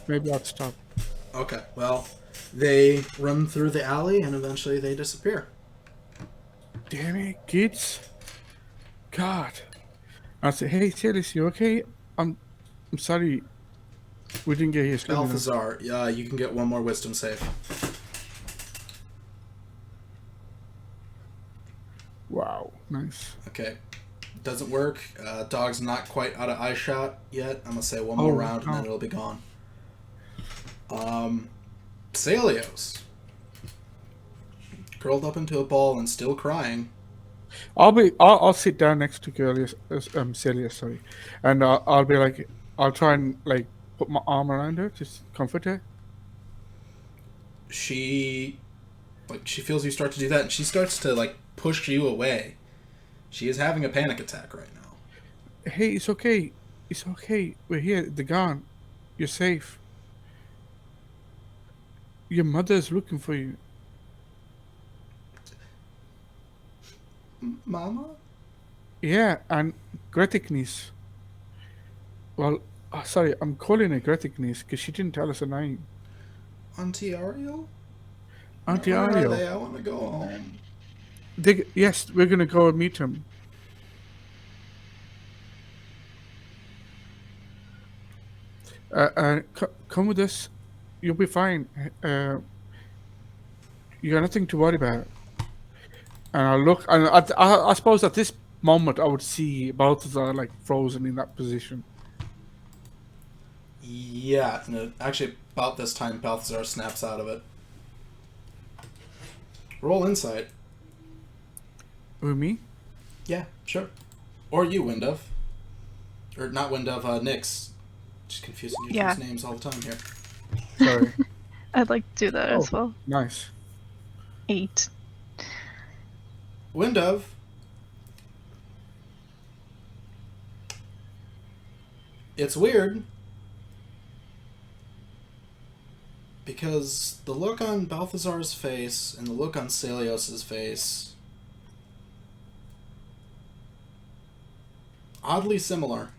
maybe I'd stop. Okay. Well, they run through the alley and eventually they disappear. Damn it, kids! God. I say, hey, Silas, you okay? I'm sorry. We didn't get here soon enough. Balthazar, you can get one more wisdom save. Wow, nice. Okay. Doesn't work. Dog's not quite out of eye shot yet. I'm gonna say one more round and then it'll be gone. Celios. Curled up into a ball and still crying. I'll sit down next to Celia, sorry, and I'll be like, I'll try and like put my arm around her to comfort her. She feels you start to do that and she starts to like push you away. She is having a panic attack right now. Hey, it's okay. It's okay. We're here. They're gone. You're safe. Your mother's looking for you. Mama? Yeah, and Gretiknis. Well, sorry, I'm calling her Gretiknis because she didn't tell us her name. Auntie Ariel? Auntie Where Ariel. are they? I want to go home. Yes, we're gonna go and meet him. Come with us. You'll be fine. You got nothing to worry about. And I look, and I suppose at this moment I would see Balthazar like frozen in that position. Yeah, no, actually, about this time, Balthazar snaps out of it. Roll insight. With me? Yeah, sure. Or you, Windove. Or not Windove, Nyx. Just confusing you Yeah. with names all the time here. Sorry. I'd like to do that Oh. as well. Nice. 8. Windove. It's weird. Because the look on Balthazar's face and the look on Celios's face oddly similar.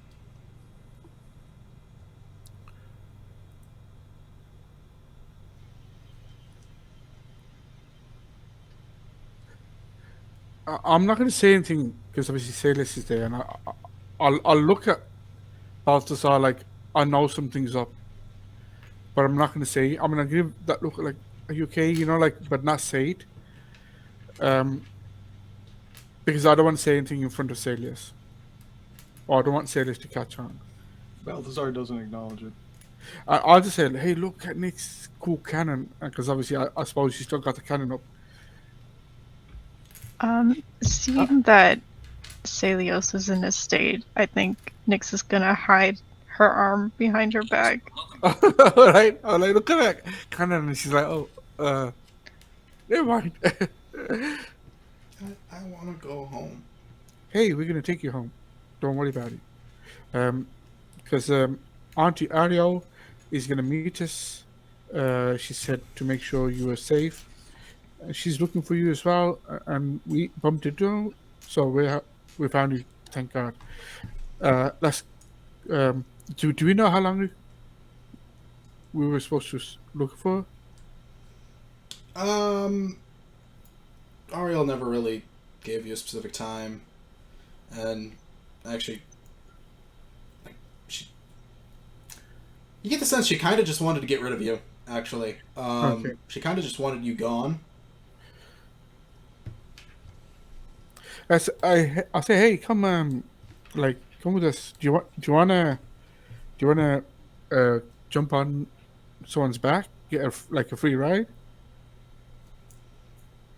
I'm not going to say anything because obviously Salis is there, and I'll look at Balthazar like I know something's up, but I'm not going to say. I'm going to give that look like, "Are you okay?" You know, like, but not say it. Because I don't want to say anything in front of Salis, or I don't want Salis to catch on. Balthazar doesn't acknowledge it. I'll just say, "Hey, look at Nick's cool cannon," because obviously I suppose she still got the cannon up. Seeing that Celios is in a state, I think Nyx is gonna hide her arm behind her back. All right, I'm like, look at that cannon, and she's like, "Oh, never mind." I want to go home. Hey, we're gonna take you home. Don't worry about it. Because Auntie Ariel is gonna meet us. She said to make sure you are safe. She's looking for you as well, and we bumped into her, so we found you. Thank God. Let's. Do we know how long we were supposed to look for? Ariel never really gave you a specific time, and actually, like, you get the sense she kind of just wanted to get rid of you. Actually, Okay. she kind of just wanted you gone. I say, hey, come come with us. Do you wanna jump on someone's back, get like a free ride?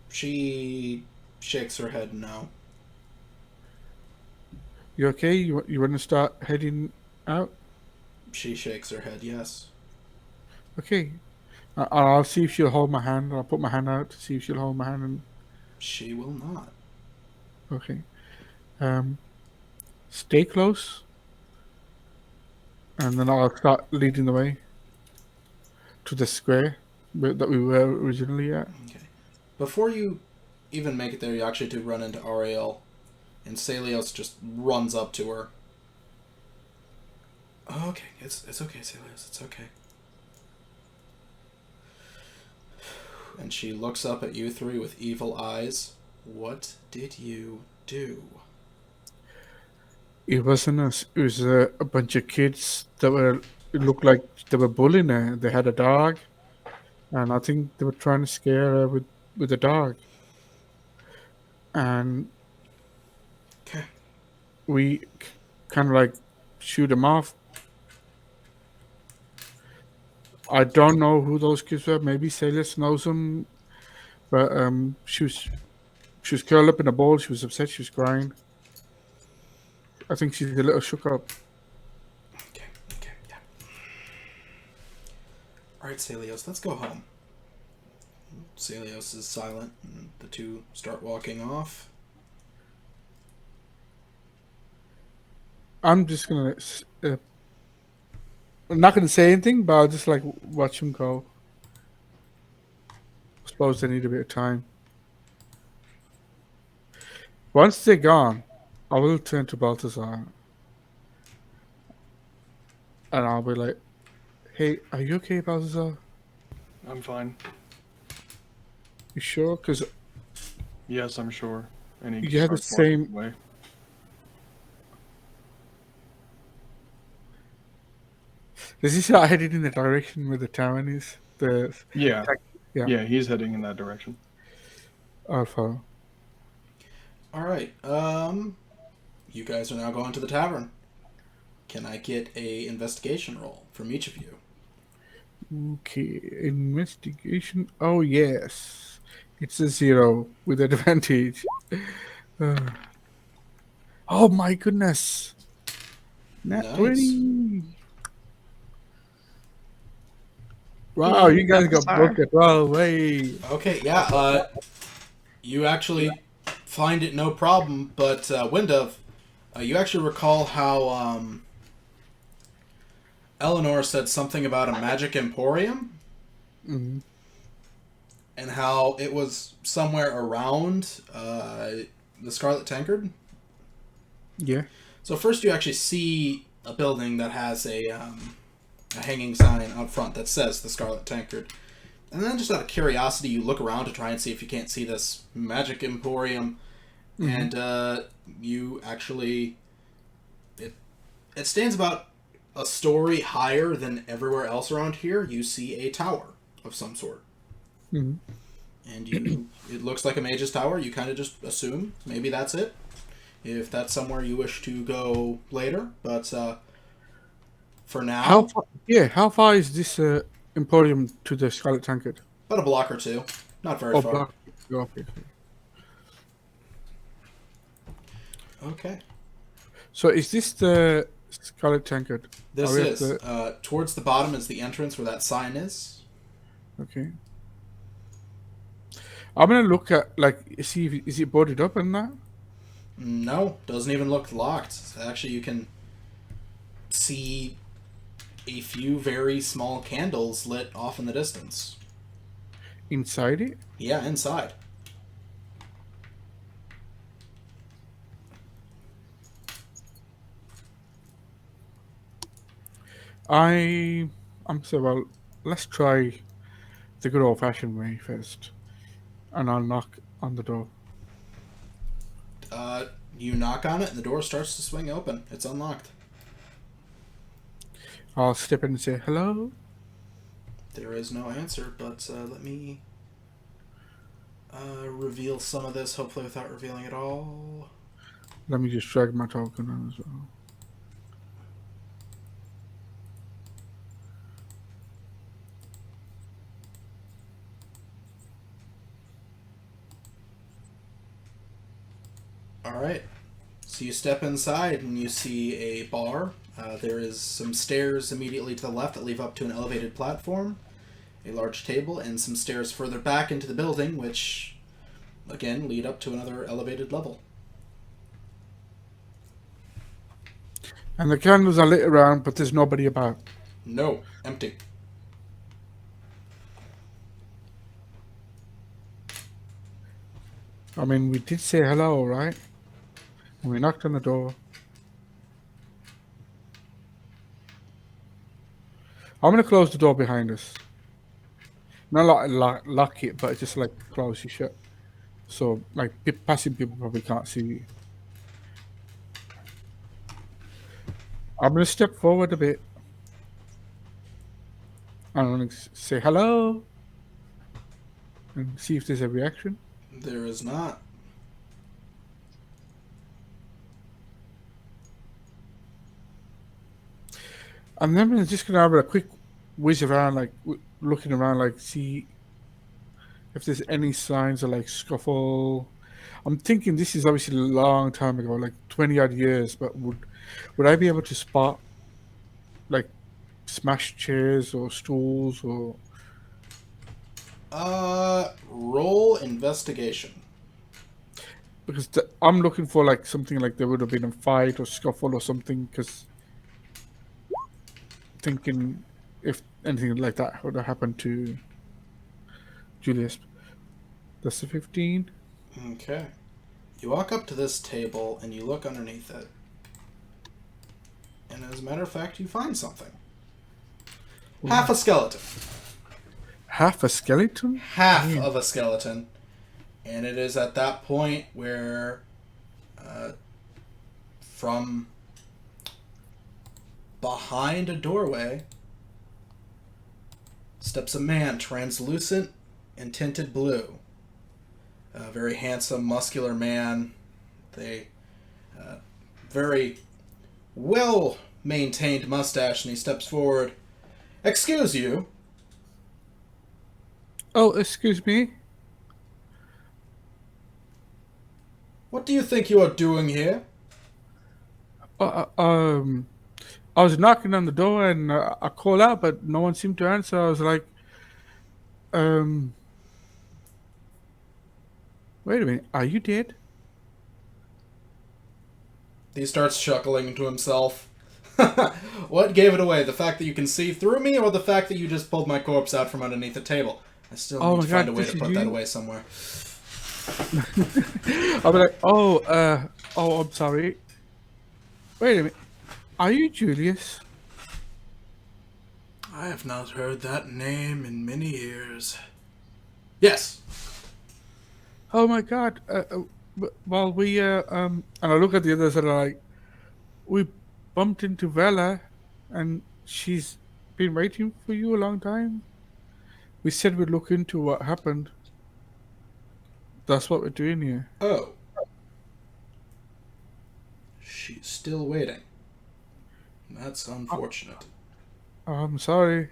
She shakes her head no. You okay? You wanna start heading out? She shakes her head yes. Okay. I'll see if she'll hold my hand. I'll put my hand out to see if she'll hold my hand. And She will not. okay. Stay close, and then I'll start leading the way to the square that we were originally at. Okay. Before you even make it there, you actually do run into Ariel, and Celios just runs up to her. Oh, okay, it's okay, Celios, it's okay. And she looks up at you three with evil eyes. What did you do? It wasn't us. It was a bunch of kids that were. It looked like they were bullying her. They had a dog, and I think they were trying to scare her with the dog. And Okay. we kind of like shoot them off. I don't know who those kids were. Maybe Celis knows them, but she was curled up in a ball. She was upset. She was crying. I think she's a little shook up. Okay, yeah. Alright, Celios, let's go home. Celios is silent, and the two start walking off. I'm just gonna. I'm not gonna say anything, but I'll just like watch them go. I suppose they need a bit of time. Once they're gone, I will turn to Balthazar, and I'll be like, "Hey, are you okay, Balthazar? I'm fine. You sure? Because Yes, I'm sure. And he You had the starts walking same- away. Does he start heading in the direction where the tavern is? Yeah, Yeah, yeah, he's heading in that direction. I'll follow. All right. You guys are now going to the tavern. Can I get a investigation roll from each of you? Okay, investigation. Oh yes, it's a 0 with advantage. Uh, oh my goodness, nat Nice. 20. Wow, Hey, you guys got Balthazar. booked at 12. Hey, Okay, yeah. You actually find it no problem, but Windove, you actually recall how Eleanor said something about a magic emporium Mhm. and how it was somewhere around the Scarlet Tankard. Yeah. So first, you actually see a building that has a hanging sign out front that says the Scarlet Tankard. And then, just out of curiosity, you look around to try and see if you can't see this magic emporium, Mhm. and you actually it stands about a story higher than everywhere else around here. You see a tower of some sort, Mhm. and it looks like a mage's tower. You kind of just assume maybe that's it, if that's somewhere you wish to go later. But for How now, far? Yeah, how far is this emporium to the Scarlet Tankard? about a block or two, not very Oh, far. block. Okay. Okay. So is this the Scarlet Tankard? Are This we at is. the? Towards the bottom is the entrance where that sign is. Okay. I'm gonna look at see if is it boarded up and that. No, doesn't even look locked. Actually, you can see a few very small candles lit off in the distance. Inside it. Yeah, inside. I I'm so well. Let's try the good old fashioned way first, and I'll knock on the door. You knock on it, and the door starts to swing open. It's unlocked. I'll step in and say hello. There is no answer, but let me reveal some of this, hopefully without revealing it all. Let me just drag my token on as well. Alright. So you step inside, and you see a bar. There is some stairs immediately to the left that lead up to an elevated platform, a large table, and some stairs further back into the building, which, again, lead up to another elevated level. And the candles are lit around, but there's nobody about. No, empty. I mean, we did say hello, right? And we knocked on the door. I'm gonna close the door behind us. Not like lock it, but just like close it shut. So like passing people probably can't see you. I'm gonna step forward a bit. I'm gonna say hello and see if there's a reaction. There is not. And then I'm just gonna have a quick whiz around, like looking around, like see if there's any signs of like scuffle. I'm thinking this is obviously a long time ago, like 20 odd years, but would I be able to spot like smashed chairs or stools or Roll investigation. because I'm looking for like something like there would have been a fight or scuffle or something because thinking if anything like that would have happened to Julius. That's the 15. Okay. You walk up to this table and you look underneath it. And as a matter of fact, you find something. Half a skeleton. Half a skeleton? Half of a skeleton. And it is at that point where, from behind a doorway, steps a man, translucent and tinted blue. A very handsome, muscular man. They very well maintained mustache, and he steps forward. Excuse you. Oh, excuse me. What do you think you are doing here? Uh, uh, um, I was knocking on the door and I called out, but no one seemed to answer. I was like, um, wait a minute, are you dead? He starts chuckling to himself. What gave it away? The fact that you can see through me, or the fact that you just pulled my corpse out from underneath the table? I still Oh need my to find God, a way this to is put that you? away somewhere. I'll be like, oh, I'm sorry. Wait a minute, are you Julius? I have not heard that name in many years. Yes. Oh my God. Well, and I look at the others and I'm like, we bumped into Vela and she's been waiting for you a long time. We said we'd look into what happened. That's what we're doing here. Oh. She's still waiting. That's unfortunate. I'm sorry.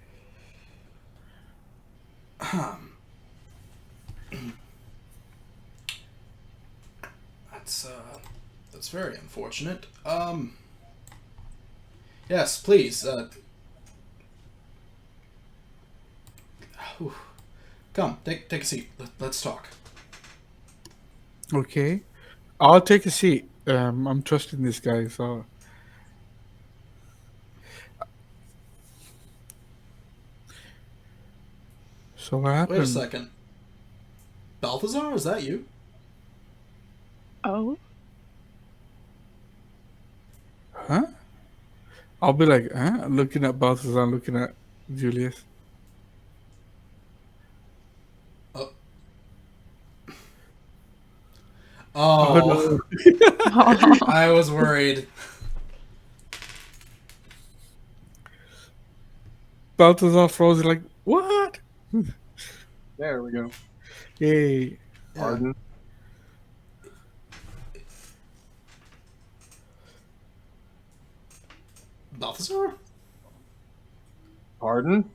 That's that's very unfortunate. Yes, please. Whew. Come, take a seat. Let's talk. Okay. I'll take a seat. I'm trusting this guy, so. So what Wait a happened? second. Balthazar, is that you? Oh, Huh? I'll be like, huh? Looking at Balthazar, looking at Julius. Oh. Oh Oh, no. I was worried. Balthazar froze like, what? There we go. Yay. Yeah. Pardon. Balthazar? Pardon?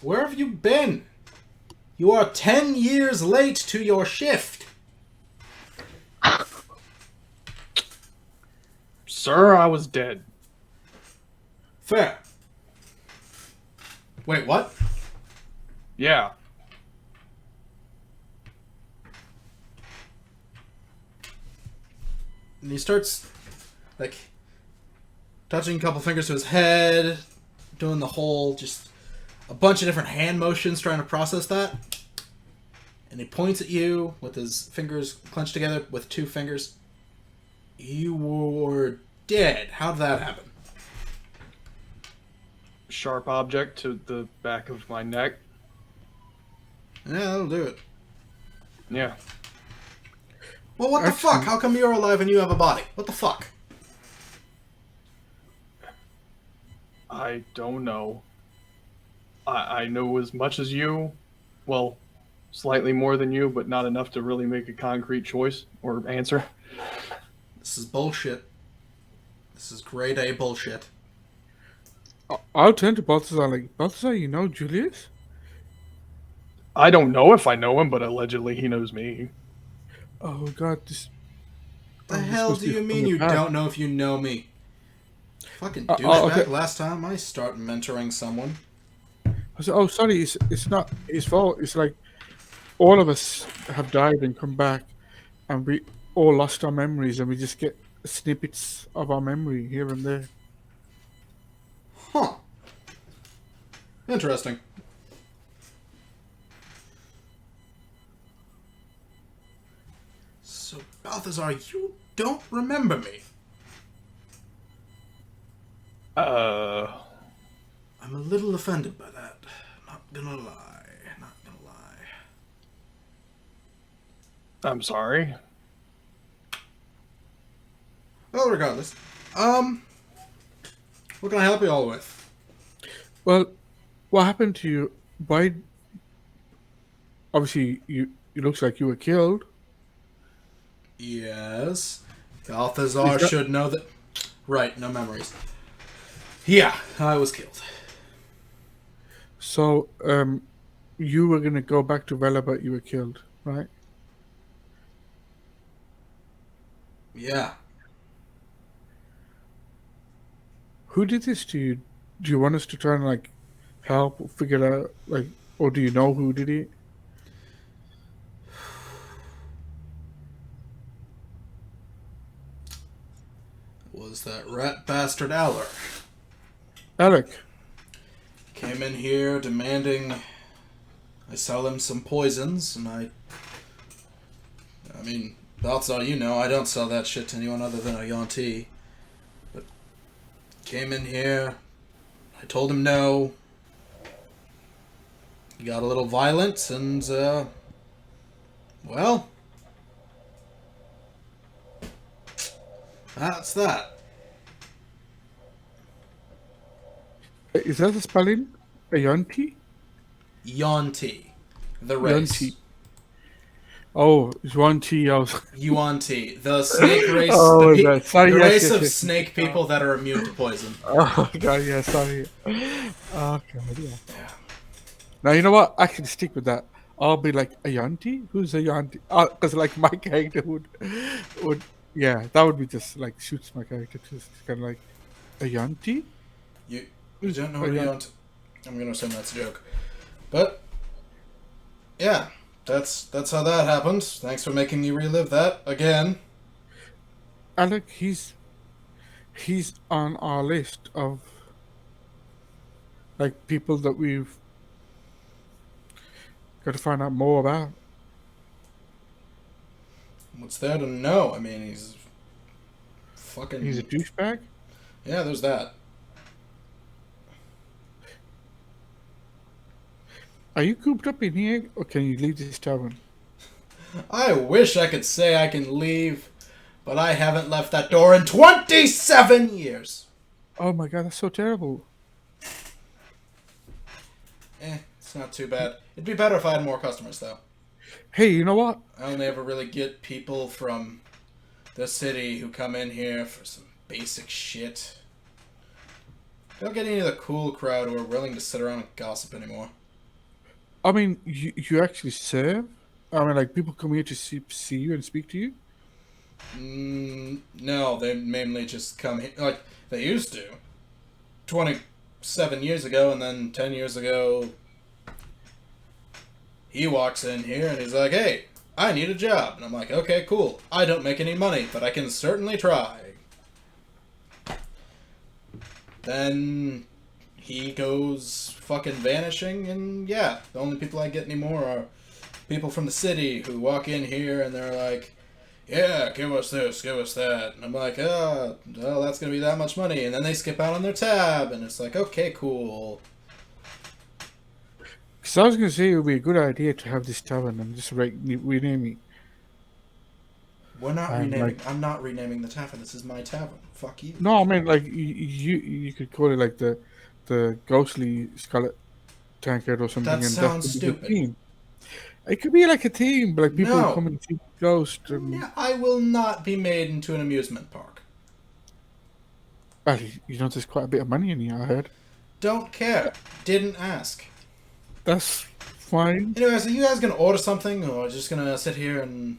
Where have you been? You are 10 years late to your shift. Sir, I was dead. Fair. Wait, what? Yeah. And he starts, like, touching a couple fingers to his head, doing the whole, just a bunch of different hand motions trying to process that. And he points at you with his fingers clenched together with two fingers. You were dead. How did that happen? Sharp object to the back of my neck. Yeah, that'll do it. Yeah. Well, what the fuck? How come you're alive and you have a body? What the fuck? I don't know. I know as much as you. Well, slightly more than you, but not enough to really make a concrete choice or answer. This is bullshit. This is grade A bullshit. I'll turn to Balthazar like, Balthazar, you know Julius? I don't know if I know him, but allegedly he knows me. Oh God, this. The this hell must do be you from mean the you past. don't know if you know me? Fucking oh, douchebag. okay. Last time I start mentoring someone. I said, oh, sorry, it's not his fault. It's like all of us have died and come back, and we all lost our memories, and we just get snippets of our memory here and there. Huh. Interesting. So, Balthazar, you don't remember me. I'm a little offended by that. Not gonna lie. Not gonna lie. I'm sorry. Well, regardless. What can I help you all with? Well, What happened to you? Why? Obviously, you. It looks like you were killed. Yes. Is Balthazar that should know that. Right, no memories. Yeah, I was killed. so? You were gonna go back to Vela, but you were killed, right? Yeah. Who did this to you? Do you want us to try and like help or figure out like, or do you know who did it? Was that rat bastard Aller. Alec. Came in here demanding I sell him some poisons, and I mean, Balthazar, you know, I don't sell that shit to anyone other than a Yonti. But came in here, I told him no. He got a little violent, and, well, that's that. Is that the spelling? A Yonti? Yonti. The race. Yonti. Oh, it's one T. I was. Yuan-Ti. The snake race. Oh the my God. Sorry, the yes, race yes, of yes. snake people that are immune to poison. Oh my God, yeah, sorry. Oh God, yeah. Now you know what? I can stick with that. I'll be like a Yanti. Who's a Yanti? Because like my character would, yeah, that would be just like shoots my character. Just kind of like a Yanti. You Who's don't know a what Yanti? Yuan-Ti... I'm going to assume that's a joke. But, yeah, that's how that happened. Thanks for making me relive that again. Alec, he's on our list of like people that we've got to find out more about. What's there to know? I mean, he's fucking... He's a douchebag. Yeah, there's that. Are you cooped up in here, or can you leave this tavern? I wish I could say I can leave, but I haven't left that door in 27 years. Oh my God, that's so terrible. It's not too bad. It'd be better if I had more customers, though. Hey, you know what? I only ever really get people from the city who come in here for some basic shit. Don't get any of the cool crowd who are willing to sit around and gossip anymore. I mean, you actually serve? I mean, like, people come here to see you and speak to you? No, they mainly just come here, like they used to. 27 years ago, and then 10 years ago, he walks in here and he's like, hey, I need a job. And I'm like, okay, cool. I don't make any money, but I can certainly try. Then he goes fucking vanishing, and yeah, the only people I get anymore are people from the city who walk in here and they're like, yeah, give us this, give us that. And I'm like, oh, well, that's going to be that much money. And then they skip out on their tab, and it's like, okay, cool. Because I was going to say it would be a good idea to have this tavern and just rename it. We're not I'm renaming. like- I'm not renaming the tavern. This is my tavern. Fuck you. No, I mean, like, you could call it like the Ghostly Scarlet Tankard or something. That and sounds that's the stupid. theme. It could be like a theme, but like people No. come and see Ghost. And, Yeah, I will not be made into an amusement park. well, you know, there's quite a bit of money in here, I heard. Don't care. Didn't ask. That's fine. Anyways, are you guys gonna order something, or just gonna sit here and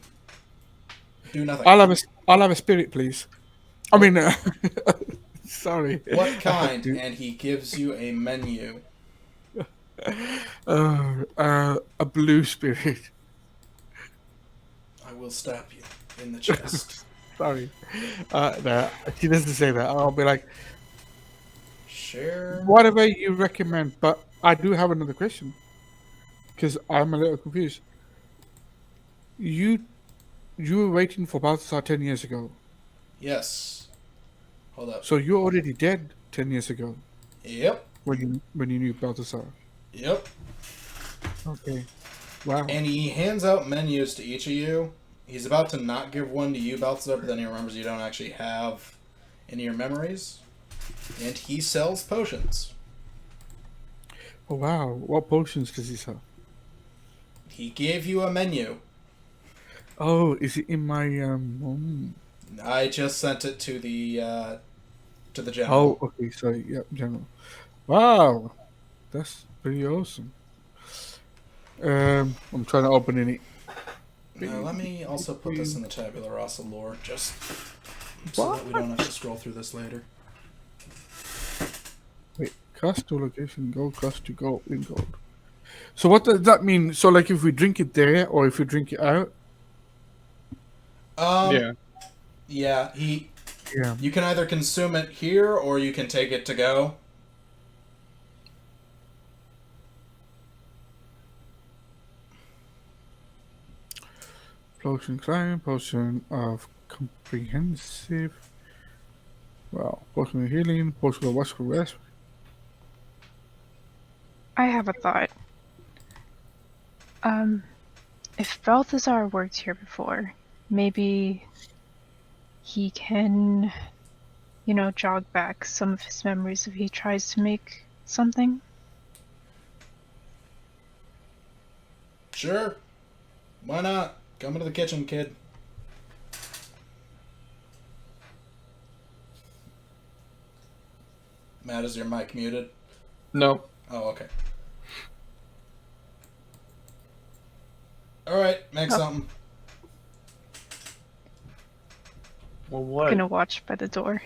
do nothing? I'll have a spirit, please. I mean, sorry. What kind? And he gives you a menu. A blue spirit. I will stab you in the chest. Sorry. No, she doesn't say that. I'll be like, Sure. whatever you recommend. But I do have another question. Because I'm a little confused. You were waiting for Balthazar 10 years ago. Yes. Hold up. So you're already dead 10 years ago Yep. when you knew Balthazar. Yep. Okay. Wow. And he hands out menus to each of you. He's about to not give one to you, Balthazar, but then he remembers you don't actually have any of your memories. And he sells potions. Oh wow, what potions does he have? He gave you a menu. Oh, is it in my I just sent it to the Oh, general. okay, sorry, yep, general. Wow, that's pretty awesome. I'm trying to open it. Let me also put this in the Tabula Rasa lore, just so that we What? don't have to scroll through this later. Wait, cost to location, gold, cost to go in gold. So what does that mean? So like if we drink it there or if we drink it out? Yeah. Yeah, Yeah. you can either consume it here or you can take it to go. Potion climb, potion of comprehensive. Well, potion of healing, potion of watchful rest. I have a thought. If Balthazar worked here before, maybe he can, jog back some of his memories if he tries to make something. Sure. Why not? Come into the kitchen, kid. Matt, is your mic muted? No. Oh, okay. Alright, make something. Well, what? Gonna watch by the door.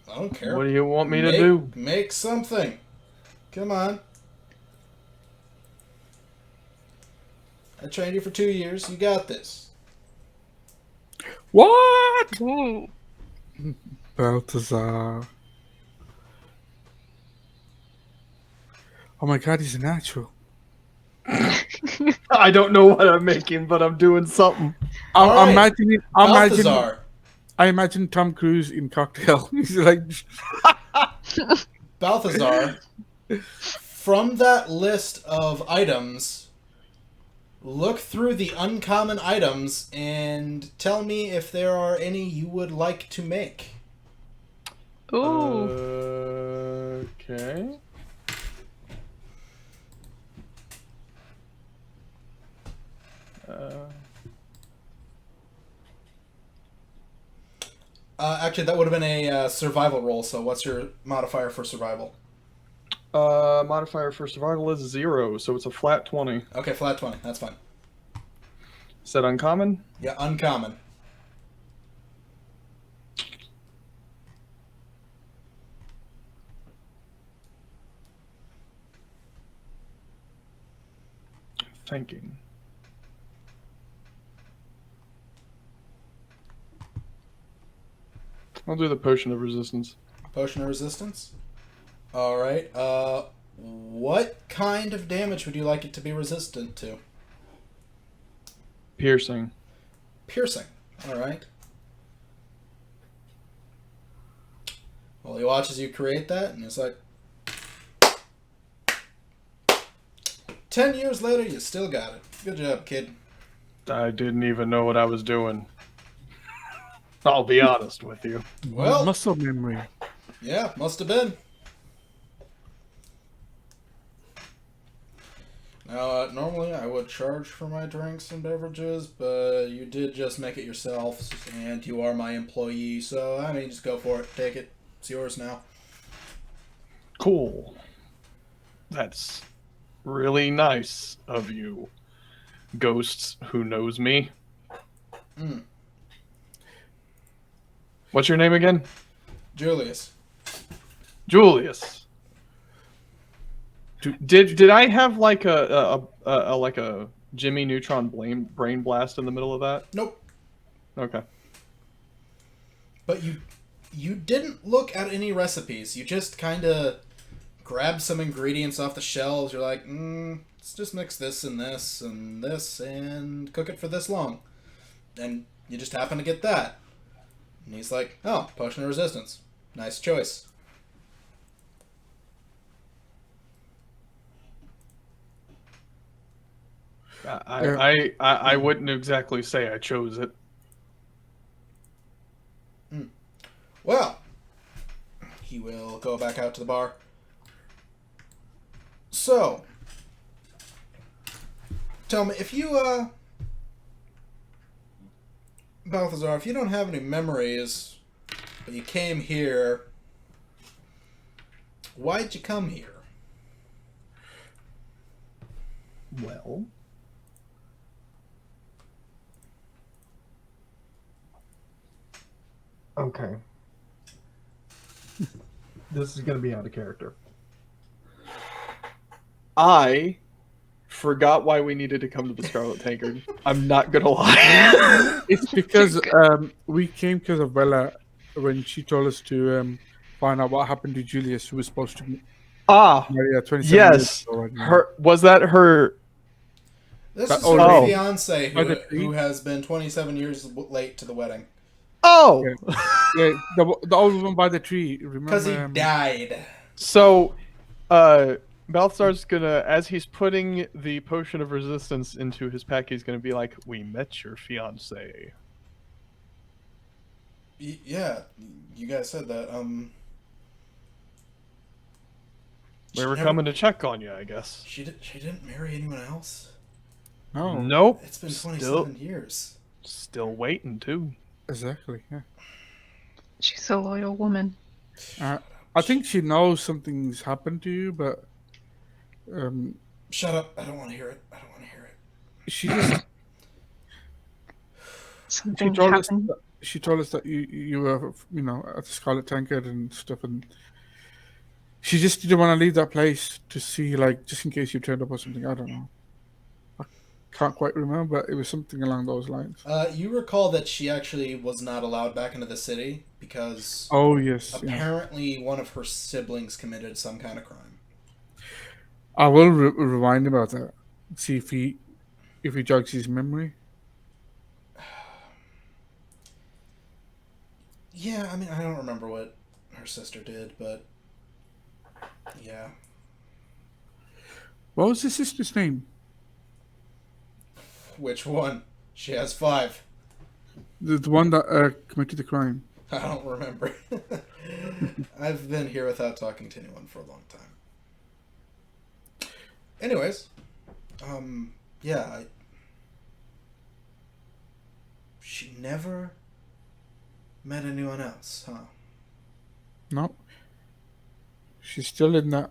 I don't care. What do you want me to do? Make something. Come on. I trained you for 2 years. You got this. What? Whoa. Balthazar. Oh my god, he's a natural. I don't know what I'm making, but I'm doing something. Alright, I Balthazar. imagine Tom Cruise in Cocktail. He's like, Balthazar. From that list of items, look through the uncommon items and tell me if there are any you would like to make. Ooh. Okay. Actually, that would have been a survival roll, so what's your modifier for survival? Modifier for survival is 0, so it's a flat 20. Okay, flat 20. That's fine. Said uncommon? Yeah, uncommon. Thinking. I'll do the potion of resistance. Potion of resistance. Alright, what kind of damage would you like it to be resistant to? Piercing. Piercing. Alright. Well, he watches you create that, and it's like... 10 years later, you still got it. Good job, kid. I didn't even know what I was doing. I'll be honest with you. Well, muscle memory. yeah, must have been. Now, normally I would charge for my drinks and beverages, but you did just make it yourself, and you are my employee, so, I mean, just go for it. Take it. It's yours now. Cool. That's really nice of you, ghosts who knows me. Mm. What's your name again? Julius. Julius. Did I have like a Jimmy Neutron brain blast in the middle of that? Nope. Okay. But you didn't look at any recipes. You just kind of grabbed some ingredients off the shelves. You're like, let's just mix this and this and this and cook it for this long. And you just happen to get that. And he's like, oh, potion of resistance. Nice choice. I wouldn't exactly say I chose it. Well, he will go back out to the bar. So, tell me, if you, Balthazar, if you don't have any memories, but you came here, why'd you come here? Well, okay. This is going to be out of character. I forgot why we needed to come to the Scarlet Tankard. I'm not going to lie. It's because we came because of Bella when she told us to find out what happened to Julius, who was supposed to marry her 27 years Yes. ago. And, Was that her? This That is her old- fiance By the tree? who has been 27 years late to the wedding. Oh! yeah, the old woman by the tree. Remember? Because he died. So, Balthazar's gonna, as he's putting the potion of resistance into his pack, he's gonna be like, "We met your fiance." Yeah, you guys said that. We were coming to check on you, I guess. She didn't marry anyone else? No, Nope. It's been 27 years. Still waiting too. exactly. Yeah. She's a loyal woman. I think she knows something's happened to you, but Shut up. I don't want to hear it. she just Something happened. she told us that you were at the Scarlet Tankard and stuff, and she just didn't want to leave that place to see, like, just in case you turned up or something. I don't know. I can't quite remember, but it was something along those lines. You recall that she actually was not allowed back into the city because Oh yes, yeah. apparently one of her siblings committed some kind of crime. I will remind him about that. See if he jogs his memory. Yeah, I mean, I don't remember what her sister did, but yeah. What was his sister's name? Which one? She has 5. The one that committed the crime. I don't remember. I've been here without talking to anyone for a long time. Anyways, yeah, she never met anyone else, huh? No. She's still in that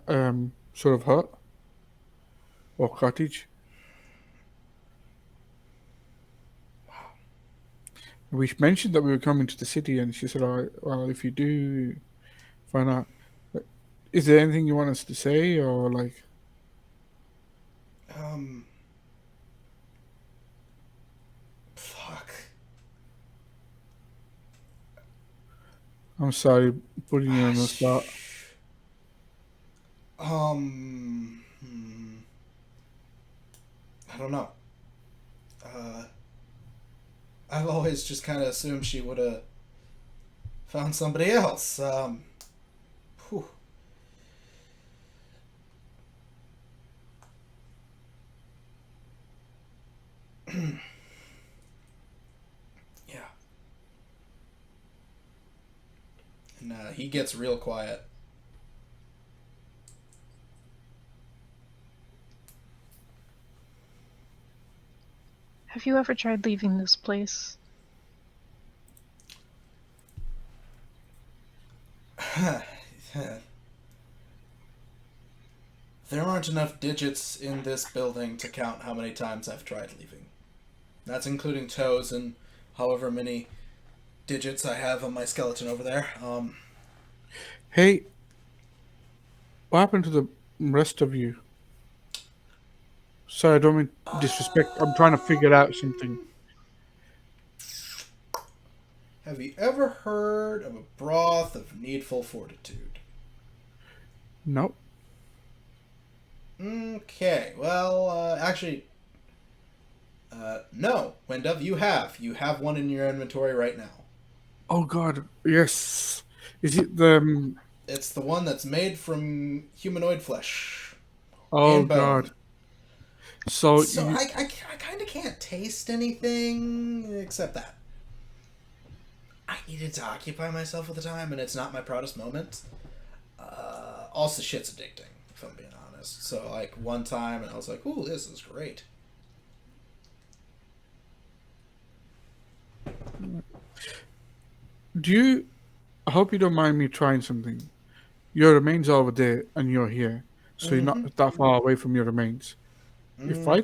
sort of hut or cottage. Wow. We mentioned that we were coming to the city, and she said, "All right, well, if you do find out, is there anything you want us to say, or like?" Fuck. I'm sorry, putting you on the spot. I don't know. I've always just kind of assumed she would have found somebody else. Whew. Yeah. And he gets real quiet. Have you ever tried leaving this place? There aren't enough digits in this building to count how many times I've tried leaving. That's including toes and however many digits I have on my skeleton over there. Hey, what happened to the rest of you? Sorry, I don't mean disrespect. I'm trying to figure out something. Have you ever heard of a broth of needful fortitude? Nope. Okay, well, actually, no, Wendove, you have. You have one in your inventory right now. Oh God, yes. Is it the? It's the one that's made from humanoid flesh. Oh and bone. God. So I kind of can't taste anything except that. I needed to occupy myself at the time, and it's not my proudest moment. Also, shit's addicting, if I'm being honest. So like one time, and I was like, "Ooh, this is great." Do you? I hope you don't mind me trying something. Your remains are over there, and you're here, so you're not that far away from your remains. If I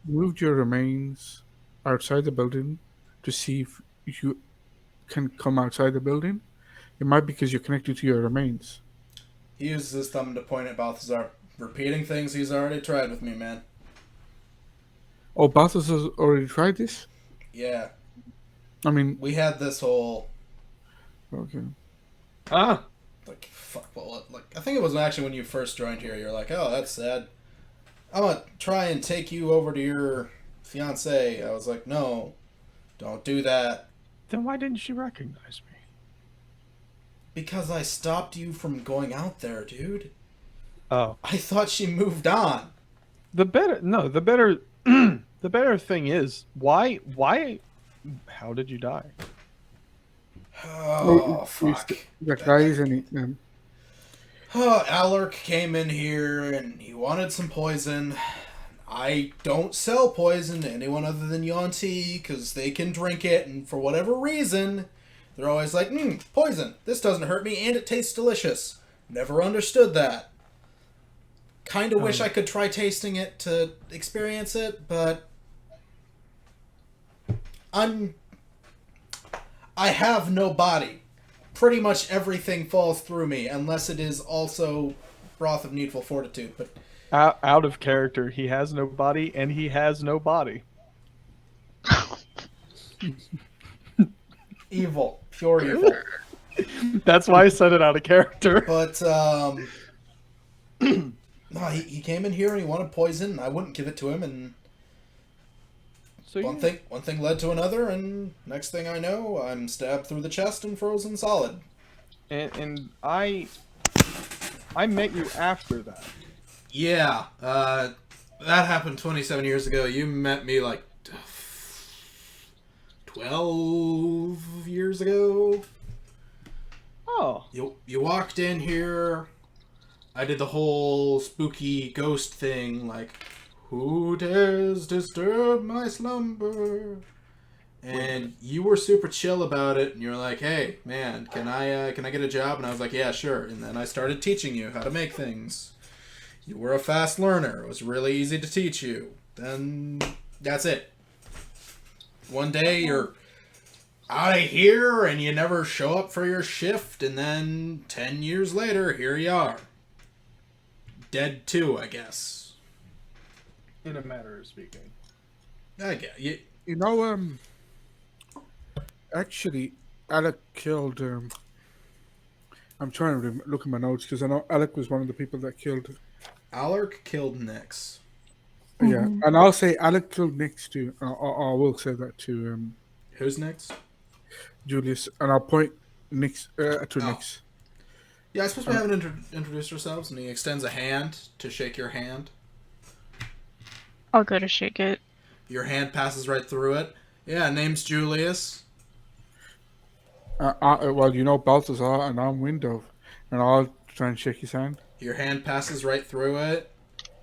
moved your remains outside the building to see if you can come outside the building, it might be because you're connected to your remains. He uses his thumb to point at Balthazar, repeating things he's already tried with me, man. Oh, Balthazar's already tried this? Yeah, I mean, we had this whole okay. like fuck. Well, like I think it was actually when you first joined here. You're like, "Oh, that's sad. I'm gonna try and take you over to your fiance." I was like, "No, don't do that." Then why didn't she recognize me? Because I stopped you from going out there, dude. Oh, I thought she moved on. the better the better thing is why how did you die? Oh, fuck. The guys and Oh, Alaric came in here and he wanted some poison. I don't sell poison to anyone other than Yonti because they can drink it, and for whatever reason, they're always like, poison. This doesn't hurt me and it tastes delicious. Never understood that. Kind of wish I could try tasting it to experience it, but I have no body. Pretty much everything falls through me, unless it is also broth of needful fortitude. But Out of character, he has no body and he has no body. evil, pure evil. That's why I said it out of character. But no, he came in here and he wanted poison, and I wouldn't give it to him, and So one thing led to another, and next thing I know, I'm stabbed through the chest and frozen solid. and I met you after that. Yeah, that happened 27 years ago. You met me like 12 years ago. Oh. You walked in here. I did the whole spooky ghost thing, like, who dares disturb my slumber? And you were super chill about it, and you were like, "Hey, man, can I get a job?" And I was like, "Yeah, sure." And then I started teaching you how to make things. You were a fast learner. It was really easy to teach you. Then that's it. One day you're out of here, and you never show up for your shift, and then 10 years later, here you are. Dead too, I guess. In a matter of speaking. I get you. You know, actually, Alec killed. I'm trying to look at my notes because I know Alec was one of the people that killed. Alaric killed Nyx. Yeah, and I'll say Alec killed Nyx too. I will say that to Who's Nyx? Julius, and I'll point Nyx to Nyx. Yeah, I suppose we haven't introduced ourselves, and he extends a hand to shake your hand. I'll go to shake it. Your hand passes right through it. Yeah, name's Julius. Well, you know Balthazar, and I'm Window, and I'll try and shake his hand. Your hand passes right through it.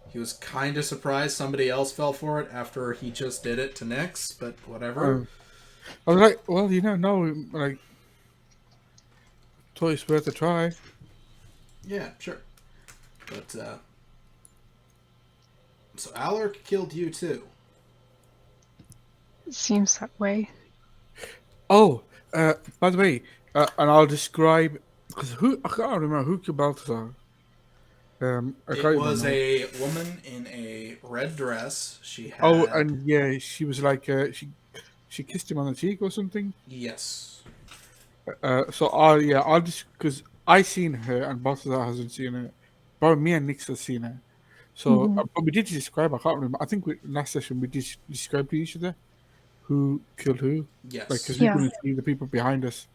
He was kind of surprised somebody else fell for it after he just did it to Nyx, but whatever. I was like, well, you know, no, like, thought it's worth a try. Yeah, sure. But, so Alaric killed you too. It seems that way. Oh, by the way, and I'll describe, because I can't remember who killed Balthazar. It was a woman in a red dress. She had... Oh, and yeah, she was like, she kissed him on the cheek or something. Yes. So I'll just, because I seen her and Balthazar hasn't seen her, but me and Nyx have seen her. So, but we did describe. I can't remember. I think last session we did describe to each other who killed who. Yes. Like, because we couldn't see the people behind us.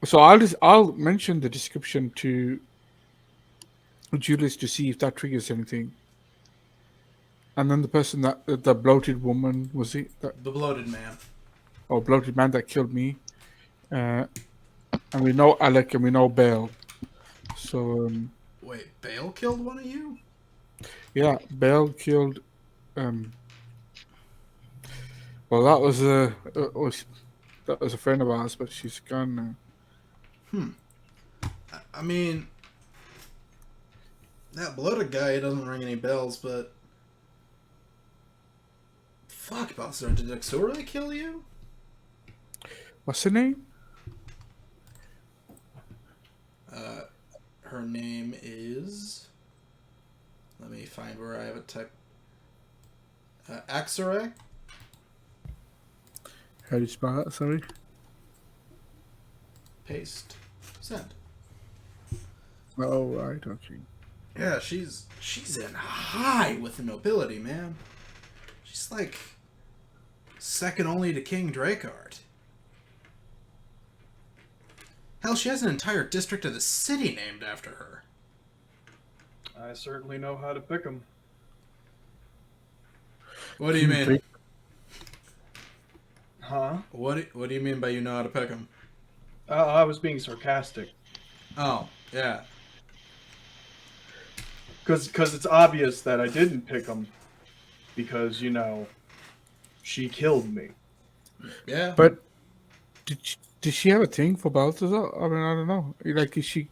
So I'll mention the description to Julius to see if that triggers anything. And then the person the bloated woman, was it? The bloated man. Oh, bloated man that killed me. And we know Alec and we know Bale. So Wait, Bale killed one of you? Yeah, Belle killed. Well, that was a friend of ours, but she's gone now. I mean, that bloated guy doesn't ring any bells, but fuck, Balthazar, did Exora kill you? What's her name? Her name is. Let me find where I have a tech. Axare? How do you spell that? Sorry. Paste. Send. Oh, right, okay. Yeah, she's in high with the nobility, man. She's like second only to King Drakeart. Hell, she has an entire district of the city named after her. I certainly know how to pick them. What do you mean? Huh? What do you mean by you know how to pick them? I was being sarcastic. Oh, yeah. Because it's obvious that I didn't pick them because, she killed me. Yeah. But did she have a thing for Balthazar? I mean, I don't know. Like, is she?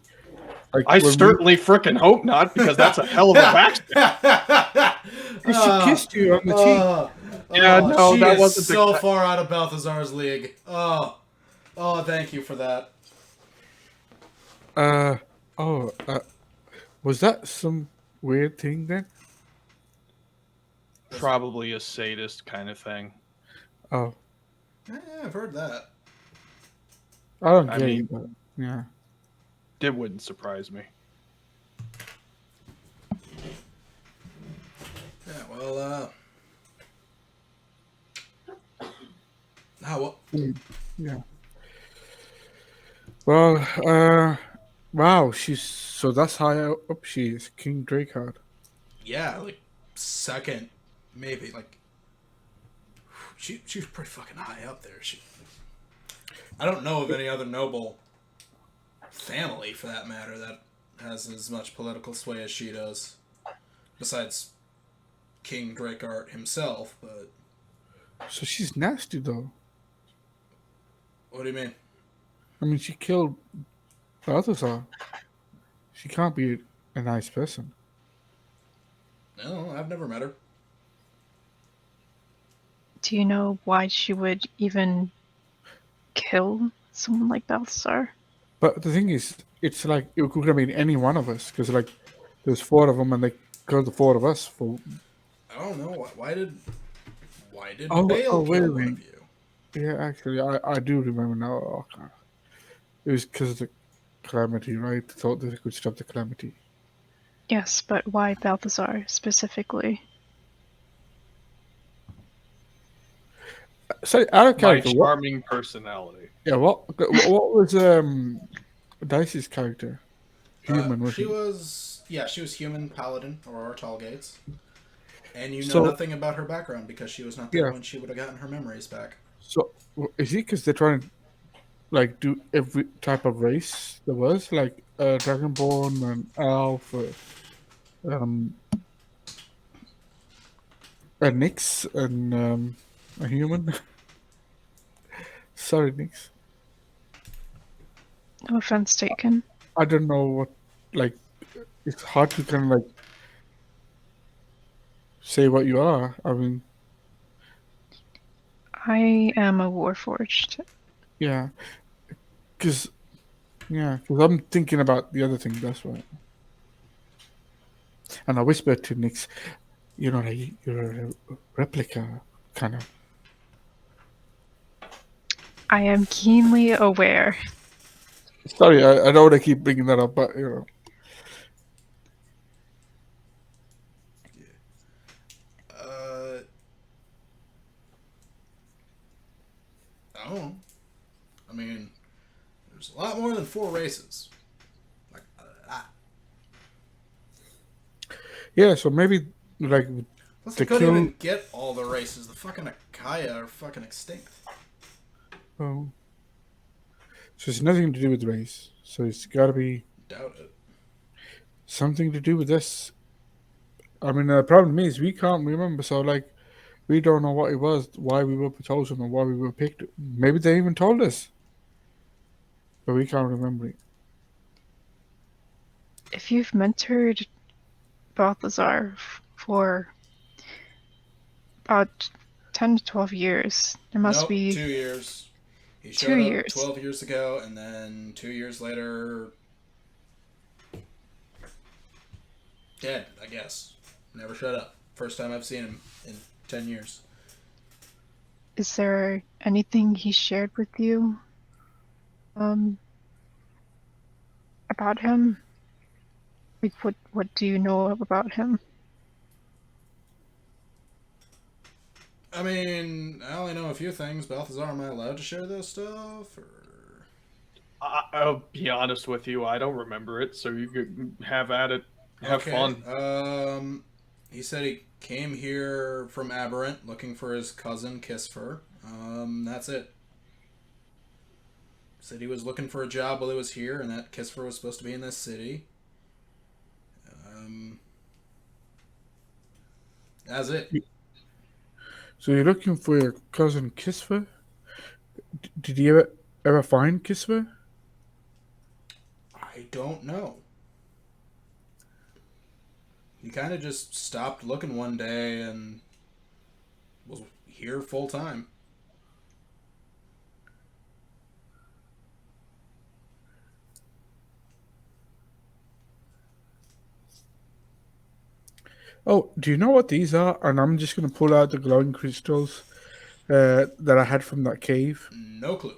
Like, I certainly frickin' hope not, because that's a hell of a backstory. She kissed you on the cheek. Yeah, no, she that is wasn't so far out of Balthazar's league. Oh, thank you for that. Was that some weird thing then? Probably a sadist kind of thing. Oh, Yeah, I've heard that. I don't I get mean- it. But yeah. It wouldn't surprise me. Yeah, well, well, Yeah. Well, wow, so that's how up she is, King Drakeheart. yeah, like second, maybe like she's pretty fucking high up there. I don't know of any other noble family, for that matter, that has as much political sway as she does, besides King Drakeart himself. But So she's nasty though. what do you mean? I mean, she killed Balthazar. She can't be a nice person. No, I've never met her. Do you know why she would even kill someone like Balthazar? But the thing is, it's like it could have been any one of us because like there's 4 of them and they killed the 4 of us for. I don't know why did Oh, Bale oh, wait a kill one minute. of you? Yeah, actually, I do remember now. Oh, God. It was because of the calamity, right? They thought that they could stop the calamity. Yes, but why Balthazar specifically? Sorry, out of My character. charming personality. What was Dice's character? Human, was She he? was human paladin, Aurora Tallgates. And you know So- nothing about her background because she was not there Yeah. when she would have gotten her memories back. So is it because they're trying to like do every type of race there was, like Dragonborn and Elf, a Nyx and a human? Sorry, Nyx. No offense taken. I don't know what, like, it's hard to kind of like say what you are. I mean, I am a Warforged. yeah, because I'm thinking about the other thing. That's why. And I whispered to Nyx, like you're a replica, kind of. I am keenly aware. Sorry, I don't want to keep bringing that up, but I don't know. I mean, there's a lot more than 4 races. Like, yeah. So maybe like plus, the they couldn't kill. even get all the races. The fucking Akaya are fucking extinct. Oh, so it's nothing to do with race. So it's got to be. Doubt it. something to do with this. I mean, the problem is we can't remember. So, like, we don't know what it was, why we were chosen, or why we were picked. Maybe they even told us, but we can't remember it. If you've mentored Balthazar for about 10 to 12 years, there must Nope, be 2 years. He 2 showed up years. 12 years ago, and then 2 years later, dead, I guess. Never showed up. First time I've seen him in 10 years. Is there anything he shared with you about him? Like, what do you know about him? I mean, I only know a few things. Balthazar, am I allowed to share this stuff? Or... I'll be honest with you, I don't remember it, so you could have at it. Have fun. He said he came here from Aberrant looking for his cousin Kisfer. That's it. Said he was looking for a job while he was here, and that Kisfer was supposed to be in this city. That's it. So you're looking for your cousin Kisver? Did you ever find Kisver? I don't know. He kind of just stopped looking one day and was here full time. Oh, do you know what these are? And I'm just going to pull out the glowing crystals that I had from that cave. No clue.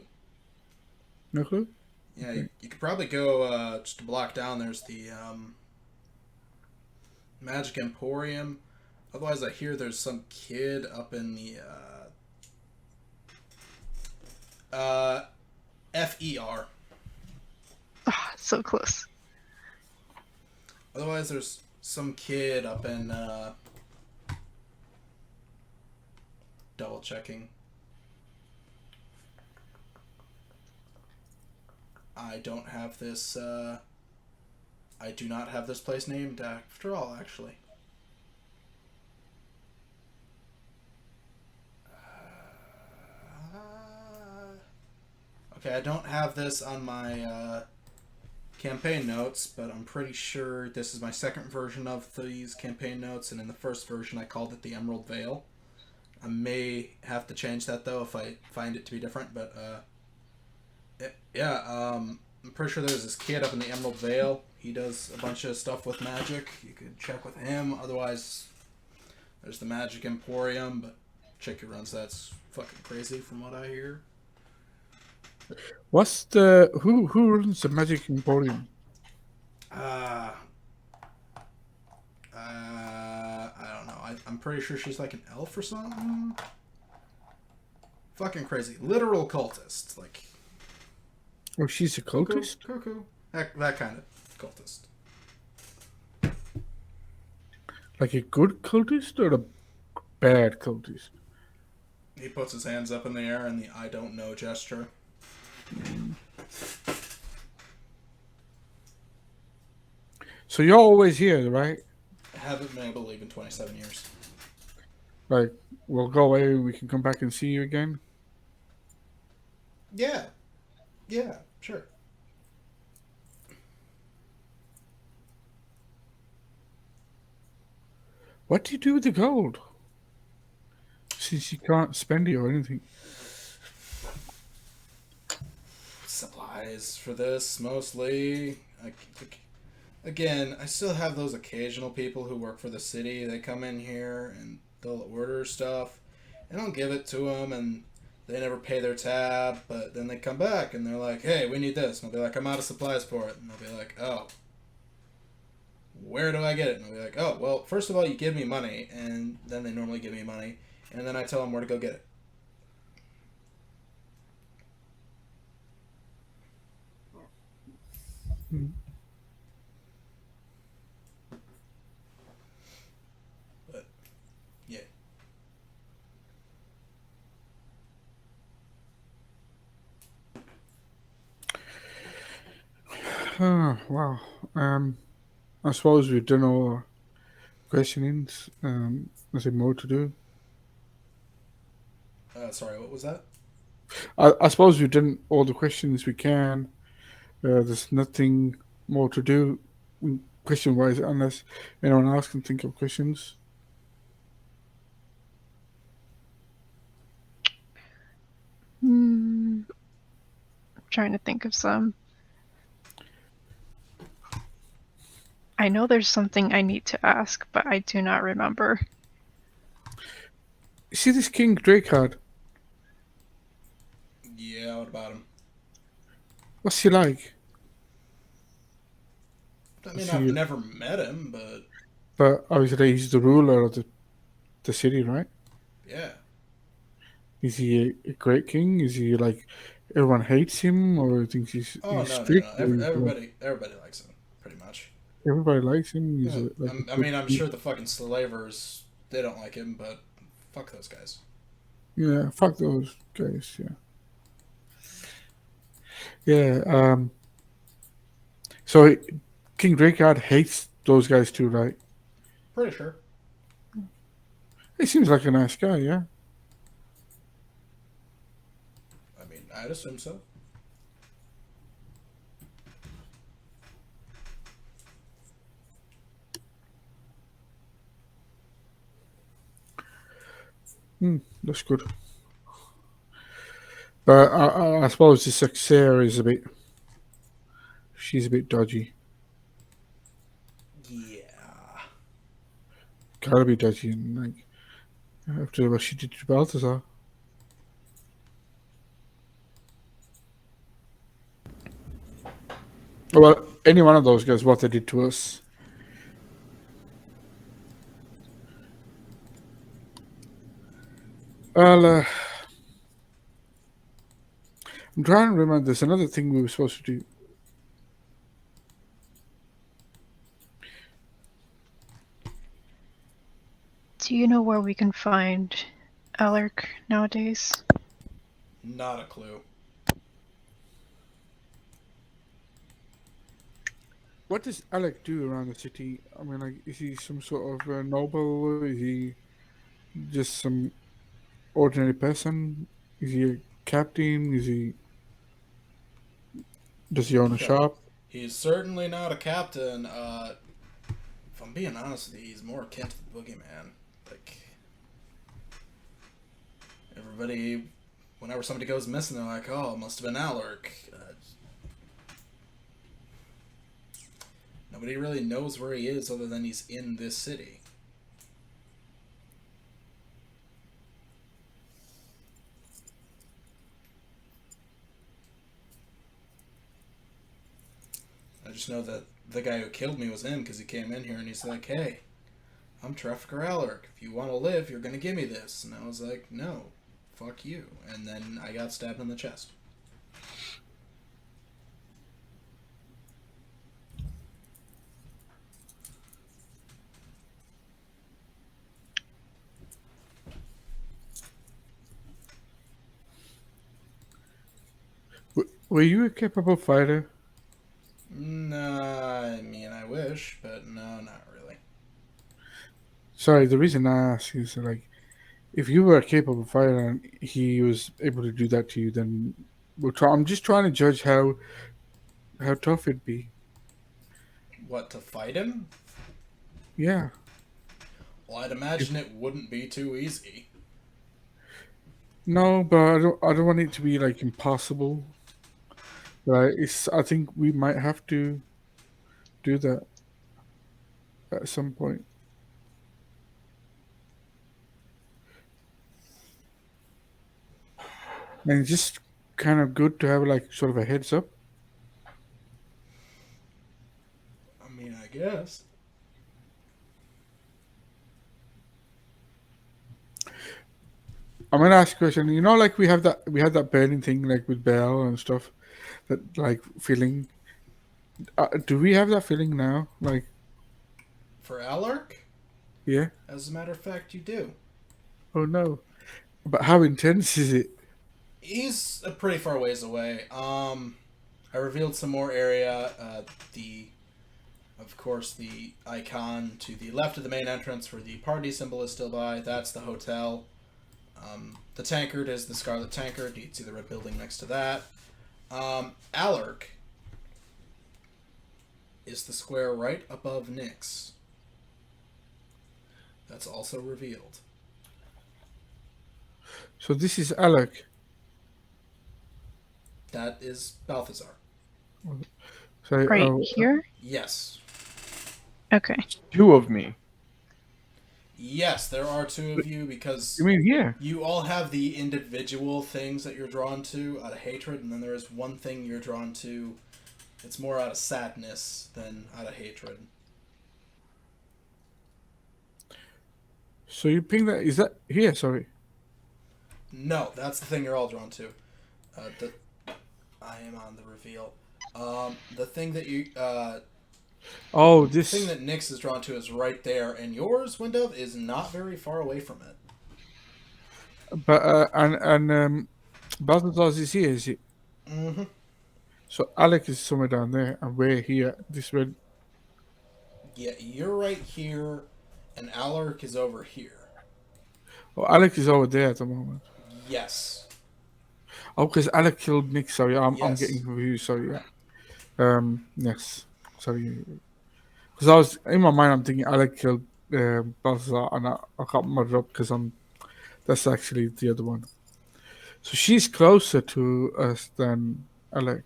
No clue? Yeah, Okay. you could probably go just a block down. There's the Magic Emporium. Otherwise, I hear there's some kid up in the FER. Ah, so close. Otherwise, there's some kid up in double checking. I don't have this. I do not have this place named after all, actually. Okay, I don't have this on my campaign notes, but I'm pretty sure this is my second version of these campaign notes, and in the first version I called it the Emerald Veil. I may have to change that though if I find it to be different, but I'm pretty sure there's this kid up in the Emerald Vale. He does a bunch of stuff with magic. You could check with him. Otherwise, there's the Magic Emporium, but chick who runs that's fucking crazy from what I hear. What's the who runs the Magic Emporium? I don't know. I'm pretty sure she's like an elf or something. Fucking crazy. Literal cultist. Like, Oh, she's a cultist? cuckoo. That kind of cultist. Like a good cultist or a bad cultist? He puts his hands up in the air in the I don't know gesture. So you're always here, right? I haven't been able to leave in 27 years. Like, we'll go away, we can come back and see you again? Yeah. Yeah, sure. What do you do with the gold? Since you can't spend it or anything. Supplies for this, mostly. Again, I still have those occasional people who work for the city. They come in here and they'll order stuff, and I'll give it to them, and they never pay their tab, but then they come back and they're like, hey, we need this. And I'll be like, I'm out of supplies for it. And they'll be like, oh, where do I get it? And I'll be like, oh, well, first of all, you give me money, and then they normally give me money, and then I tell them where to go get it. But, yeah. Oh, wow. I suppose we've done all our questionings. Is there more to do? Sorry, what was that? I suppose we've done all the questions we can. There's nothing more to do question wise unless anyone else can think of questions. I'm trying to think of some. I know there's something I need to ask, but I do not remember. You see this King Drake card? Yeah, what about him? What's he like? I mean, Is I've he, never met him, but but obviously he's the ruler of the city, right? yeah. Is he a great king? Is he like everyone hates him or thinks Oh he's no, no, no. strict? Or he's like, Everybody likes him, pretty much. everybody likes him. He's Yeah, like a I good mean, I'm king. sure the fucking slavers they don't like him, but fuck those guys. Yeah, fuck those guys. Yeah, yeah. So King Drakehard hates those guys too, right? Pretty sure. He seems like a nice guy. Yeah. I mean, I'd assume so. That's good. But I suppose the Sarah is a bit. She's a bit dodgy. Yeah. Gotta be dodgy, and like after what she did to Balthazar. Well, any one of those guys, what they did to us. Well, I'm trying to remember. There's another thing we were supposed to do. Do you know where we can find Alaric nowadays? Not a clue. What does Alec do around the city? I mean, like, is he some sort of noble? Is he just some ordinary person? Is he a captain? Is he? Does he own a shop? He's certainly not a captain. If I'm being honest with you, he's more akin to the boogeyman. Like, everybody, whenever somebody goes missing, they're like, oh, it must have been Alaric. Nobody really knows where he is other than he's in this city. I just know that the guy who killed me was him because he came in here and he's like, hey, I'm Trafficker Alaric. If you want to live, you're going to give me this. And I was like, no, fuck you. And then I got stabbed in the chest. Were you a capable fighter? Nah, I mean, I wish, but no, not really. Sorry, the reason I ask is like, if you were a capable fighter and he was able to do that to you, then we'll try. I'm just trying to judge how tough it'd be. What, to fight him? Yeah. Well, I'd imagine it wouldn't be too easy. No, but I don't want it to be like impossible. But I think we might have to do that at some point. And it's just kind of good to have like sort of a heads up. I mean, I guess. I'm gonna ask a question. You know, like we had that burning thing like with Belle and stuff, that like feeling. Do we have that feeling now? Like, For Alaric? yeah. As a matter of fact, you do. Oh no. But how intense is it? He's a pretty far ways away. I revealed some more area. The Of course, the icon to the left of the main entrance where the party symbol is still by, that's the hotel. The tankard is the Scarlet Tankard. You can see the red building next to that. Alark is the square right above Nyx. That's also revealed. So this is Alec. That is Balthazar. So, Right here? Yes. Okay. Two of me. Yes, there are two of you because you mean here? you all have the individual things that you're drawn to out of hatred, and then there is one thing you're drawn to. It's more out of sadness than out of hatred. So you ping that? Is that here? Sorry. No, that's the thing you're all drawn to. I am on the reveal. The thing that you Oh, the this. thing that Nyx is drawn to is right there, and yours, Windove, is not very far away from it. But and Balthazar is here, is it? Mm-hmm. So Alec is somewhere down there, and we're here. This red. Yeah, you're right here, and Alark is over here. Oh, Alec is over there at the moment. Yes. Oh, because Alec killed Nick. Sorry, I'm Yes. getting confused. Sorry, yeah. Yes. Sorry. Because I was in my mind, I'm thinking Alec killed Balthazar, and I got muddled up because that's actually the other one. So she's closer to us than Alec,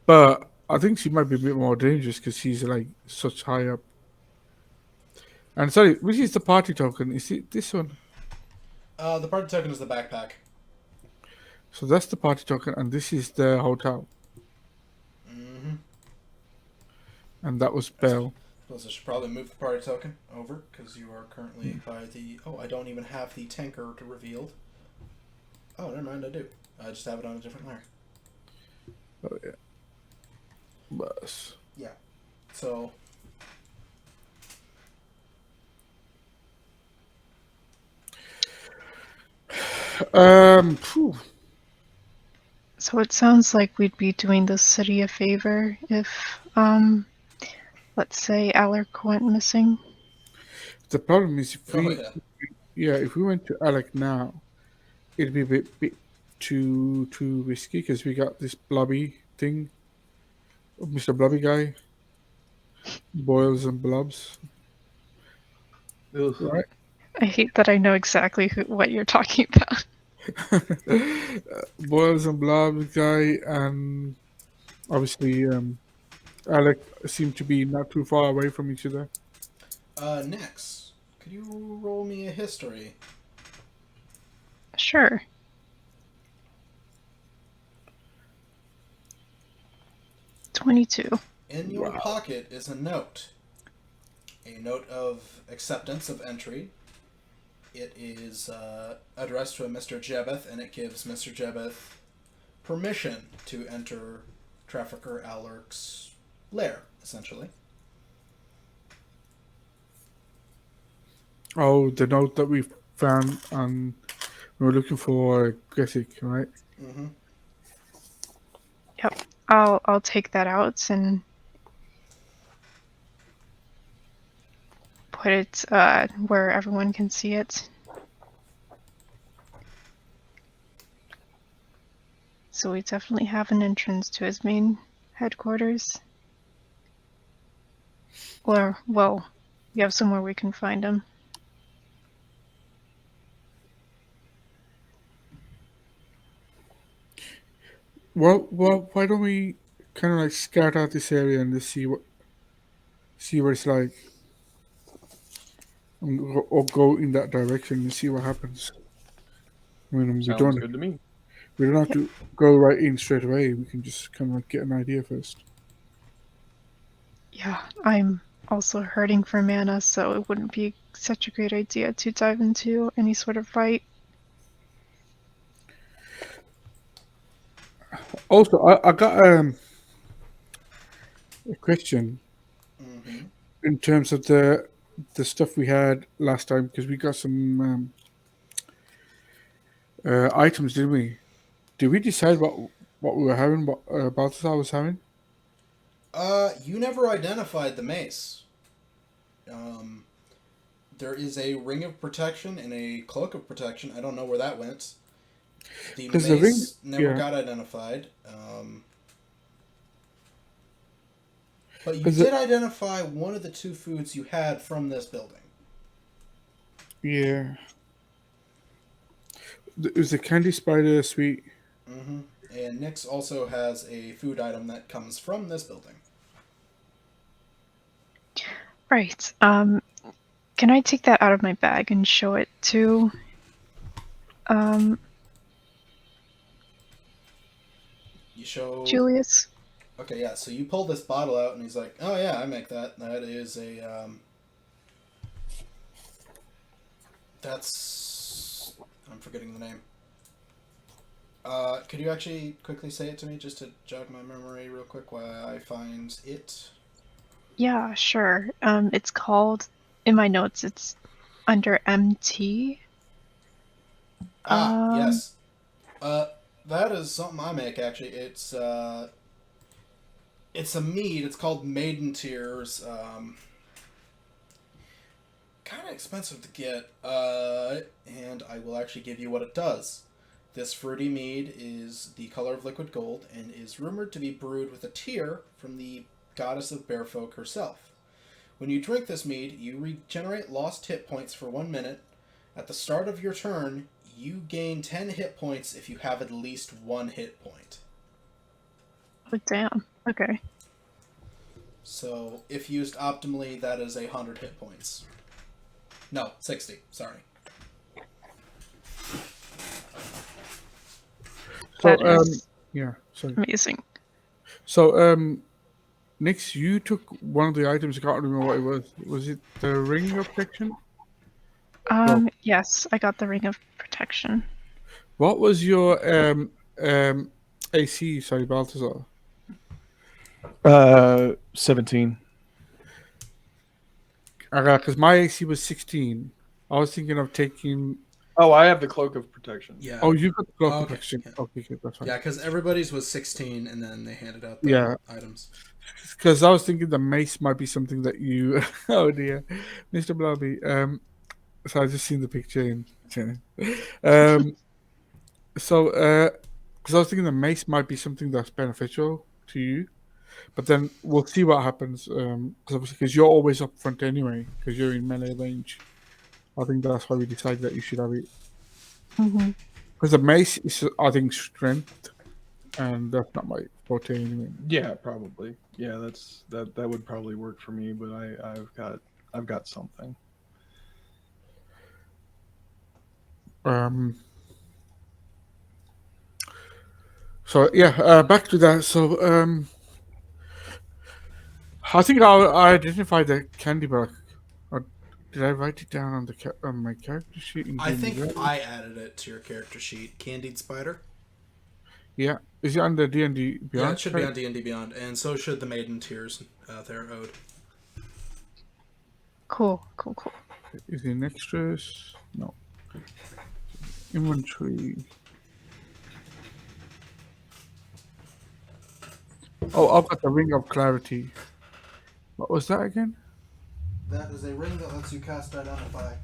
but I think she might be a bit more dangerous because she's like such high up. And sorry, which is the party token? Is it this one? The party token is the backpack. So that's the party token, and this is the hotel, Mm-hmm. and that was Bell. Plus, I should probably move the party token over, because you are currently by the... Oh, I don't even have the tanker revealed. Oh, never mind, I do. I just have it on a different layer. Oh yeah. Bus. Yeah. So... Phew. So it sounds like we'd be doing the city a favor if, let's say Alec went missing. The problem is if we, Oh, yeah. if we went to Alec now, it'd be a bit too risky because we got this blobby thing, Mr. Blobby guy, boils and blobs, Ugh. right? I hate that I know exactly what you're talking about. Boils and blobs guy, and obviously Alec seem to be not too far away from each other. Next, could you roll me a history? Sure. 22. In your pocket is a note of acceptance of entry. It is addressed to a Mr. Jebeth, and it gives Mr. Jebeth permission to enter Trafficker Alark's lair, essentially. Oh, the note that we found on we were looking for Gressic, right? Mm-hmm. Yep. I'll take that out and put it where everyone can see it. So we definitely have an entrance to his main headquarters. Or, well, we have somewhere we can find him. Well, why don't we kind of like scout out this area and just see what it's like, or go in that direction and see what happens. I mean, we Sounds don't good to me. have to go right in straight away. We can just kind of like get an idea first. Yeah, I'm also hurting for mana, so it wouldn't be such a great idea to dive into any sort of fight. Also, I got a question Mm-hmm. in terms of the stuff we had last time because we got some items, didn't we? Did we decide what we were having? What Balthazar was having? You never identified the mace. There is a ring of protection and a cloak of protection. I don't know where that went. The Because the ring, mace never yeah, got identified. But you because did identify one of the two foods you had from this building. yeah, it was the candy spider sweet. Mm-hmm. And Nyx also has a food item that comes from this building. Right. Can I take that out of my bag and show it to um You show. Julius? Okay, yeah. So you pull this bottle out, and he's like, "Oh yeah, I make that. That is a that's I'm forgetting the name. Could you actually quickly say it to me just to jog my memory real quick while I find it? Yeah, sure. It's called in my notes. It's under MT. Ah, Um, yes. Uh, that is something I make actually. It's a mead. It's called Maiden Tears. Kind of expensive to get. And I will actually give you what it does. This fruity mead is the color of liquid gold and is rumored to be brewed with a tear from the goddess of bearfolk herself. When you drink this mead, you regenerate lost hit points for 1 minute. At the start of your turn, you gain 10 hit points if you have at least one hit point. oh damn. Okay. So, if used optimally, that is 100 hit points. No, 60, sorry. So That is yeah, sorry. amazing. So Nix, you took one of the items. I can't remember what it was. Was it the ring of protection? No. Yes, I got the ring of protection. What was your AC? Sorry, Balthazar. 17. Because my AC was 16. I was thinking of taking. Oh, I have the cloak of protection. Yeah. Oh, you got the cloak Oh, of okay. protection. Yeah. Okay, good, that's fine. Yeah, because everybody's was 16, and then they handed out the Yeah. items. Because I was thinking the mace might be something that you. Oh dear, Mr. Blobby. So I just seen the picture in. So because I was thinking the mace might be something that's beneficial to you, but then we'll see what happens. Because you're always up front anyway, because you're in melee range. I think that's why we decided that you should have it. Mm-hmm. Because the mace is, I think, strength, and that's not my forte anyway. Yeah, probably. Yeah, that would probably work for me, but I've got something. So yeah, back to that. So I think I identified the candy bar. Or did I write it down on the on my character sheet? I think I added it to your character sheet. Candied Spider? Yeah, is it under D&D Beyond? Yeah, it should be on D&D Beyond, and so should the Maiden Tears there, Ode. Cool. Is it in extras? No. Inventory. Oh, I've got the Ring of Clarity. What was that again? That is a ring that lets you cast Identify.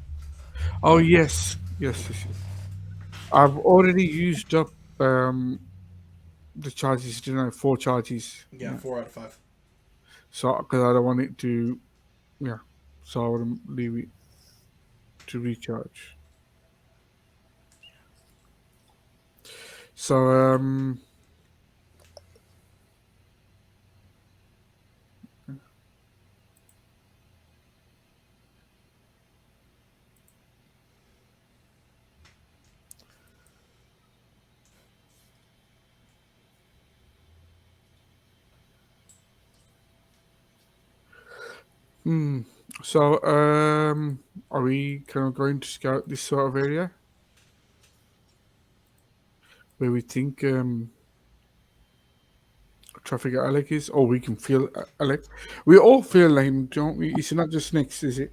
Oh, yes. Yes. I've already used up the charges, didn't I? 4 charges. Yeah, 4 out of 5. So, because I don't want it to, yeah. So I would leave it to recharge. So, So, are we kind of going to scout this sort of area where we think traffic Alec is, or we can feel Alec? We all feel him, don't we? It's not just Nyx, is it?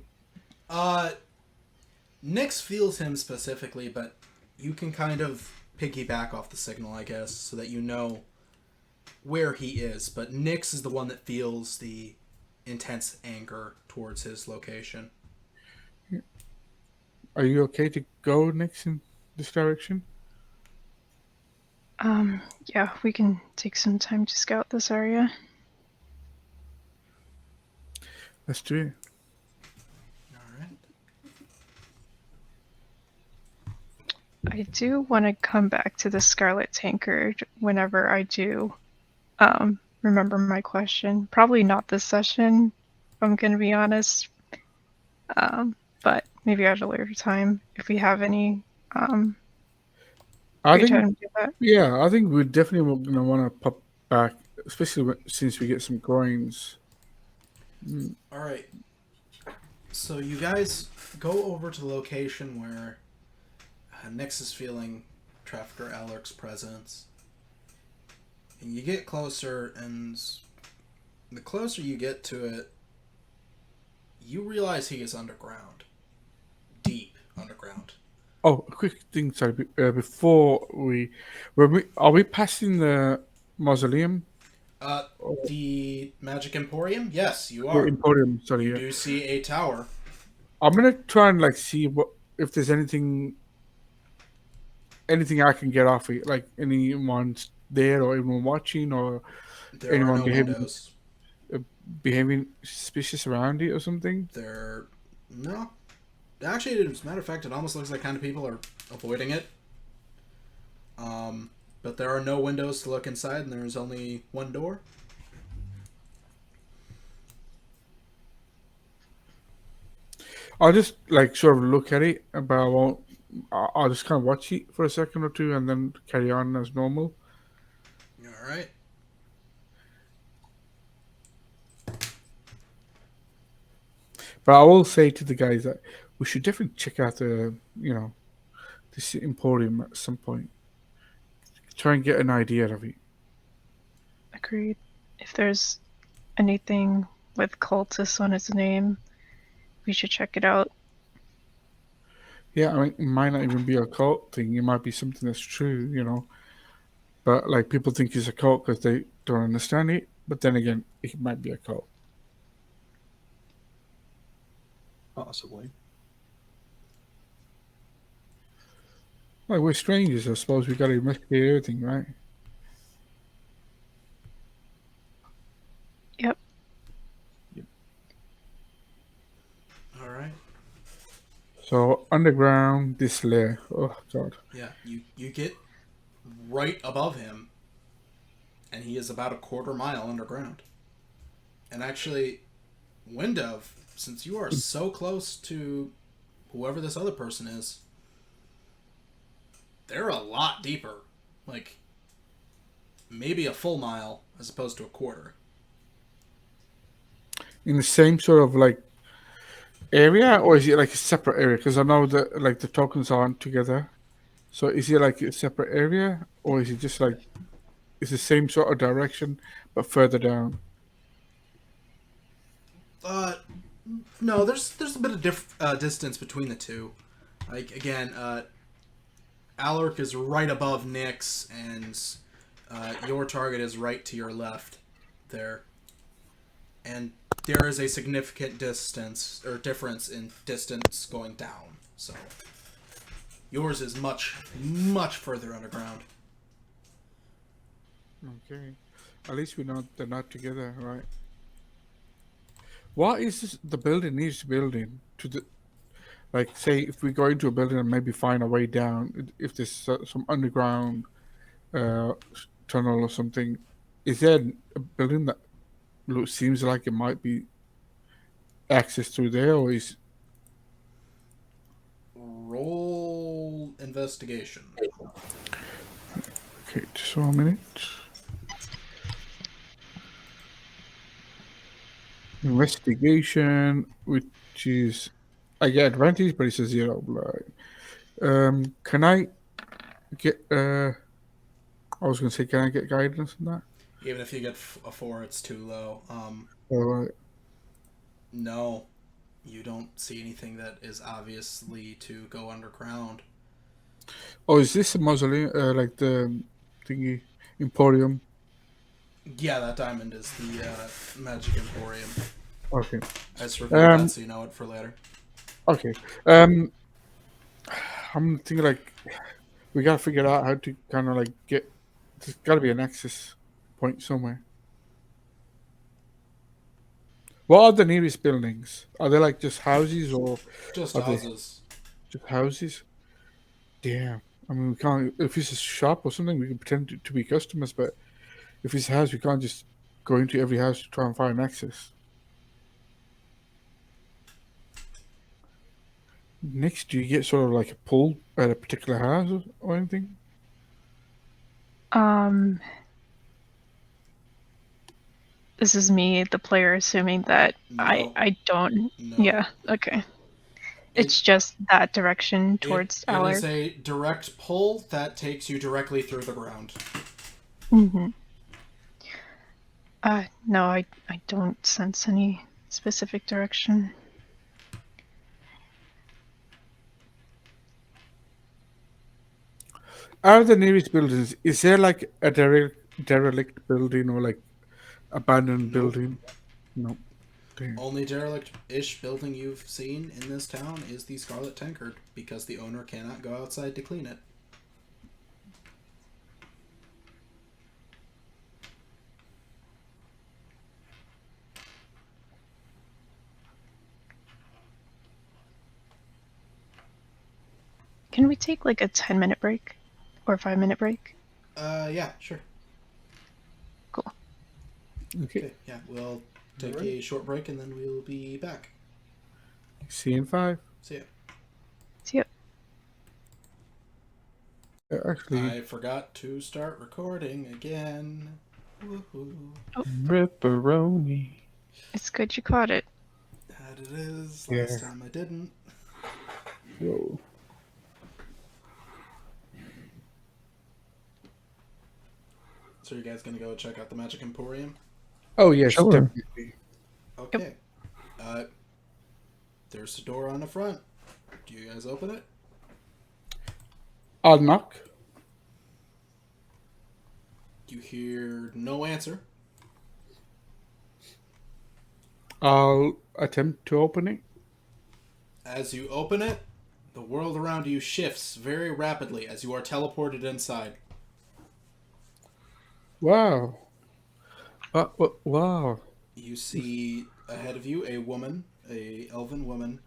Nyx feels him specifically, but you can kind of piggyback off the signal, I guess, so that you know where he is, but Nyx is the one that feels the intense anger towards his location. Are you okay to go next in this direction? Yeah, we can take some time to scout this area. Let's do it. All right. I do want to come back to the Scarlet Tankard whenever I do remember my question. Probably not this session, if I'm going to be honest. But maybe at a later time if we have any I free think, time to do that. yeah, I think we're definitely gonna want to pop back, especially since we get some coins. All right. So you guys go over to the location where Nyx is feeling Trafficker Alaric's presence. And you get closer, and the closer you get to it, you realize he is underground. Deep underground. Oh, a quick thing, sorry. Before are we passing the mausoleum? The Magic Emporium? Yes, you The are. Emporium, sorry. You Yeah. do see a tower. I'm gonna try and like see what if there's anything I can get off it, like anyone's there or anyone watching or There are anyone no windows. behaving suspicious around it or something. There... No. Actually, as a matter of fact, it almost looks like kind of people are avoiding it. But there are no windows to look inside, and there's only one door. I'll just like sort of look at it, but I won't. I'll just kind of watch it for a second or two and then carry on as normal. All right. But I will say to the guys that we should definitely check out this Emporium at some point. Try and get an idea of it. Agreed. If there's anything with cultists on its name, we should check it out. Yeah, I mean, it might not even be a cult thing. It might be something that's true. But like people think it's a cult because they don't understand it. But then again, it might be a cult. Possibly. Like we're strangers, I suppose we got to investigate everything, right? Yep. All right. So underground, this layer. Oh god. Yeah, you get right above him, and he is about a quarter mile underground. And actually, Windove, since you are so close to whoever this other person is, they're a lot deeper. Like, maybe a full mile as opposed to a quarter. In the same sort of like area, or is it like a separate area? Because I know that like the tokens aren't together. So is it like a separate area, or is it just like it's the same sort of direction but further down? No, there's a bit of distance between the two. Like again, Alaric is right above Nyx, and your target is right to your left, there, and there is a significant distance or difference in distance going down. So yours is much further underground. Okay, at least we know they're not together, right? What is the building needs building to the like? Say if we go into a building and maybe find a way down, if there's some underground uh, tunnel or something, is there a building that seems like it might be access through there, or is Roll investigation. okay? Just 1 minute. Investigation, which is I get advantage, but it's a 0. Can I get? I was gonna say, can I get guidance on that? Even if you get a 4, it's too low. Or No, you don't see anything that is obviously to go underground. oh, is this a mausoleum? Like the thingy Emporium? Yeah, that diamond is the Magic Emporium. Okay. I just revealed Um. that so you know it for later. Okay. I'm thinking like we gotta figure out how to kind of like get. There's gotta be an access point somewhere. What are the nearest buildings? Are they like just houses or Just are they houses. just houses? Damn. I mean, we can't. If it's a shop or something, we can pretend to be customers. But if it's a house, we can't just go into every house to try and find access. Next, do you get sort of like a pull at a particular house or anything? Um, this is me, the player, assuming that No, I don't. no. Yeah, okay. It It's just that direction it towards it is Allard. a direct pull that takes you directly through the ground. Mm-hmm. No, I don't sense any specific direction. Out of the nearest buildings, is there like a derelict building or like abandoned Nope. building? No. Damn. Only derelict-ish building you've seen in this town is the Scarlet Tankard, because the owner cannot go outside to clean it. Can we take like a 10-minute break? Or a 5-minute break? Yeah, sure. Cool. Okay. Okay, yeah, we'll take Alright. a short break and then we'll be back. See you in 5. See ya. See ya. Actually, I forgot to start recording again. Woohoo. Ripperoni. It's good you caught it. That it is. Yeah. Last time I didn't. whoa. So you guys gonna go check out the Magic Emporium? Oh yes, Sure. definitely. Okay. There's a door on the front. Do you guys open it? I'll knock. You hear no answer. I'll attempt to open it. As you open it, the world around you shifts very rapidly as you are teleported inside. Wow. Wow. You see ahead of you a woman, a elven woman,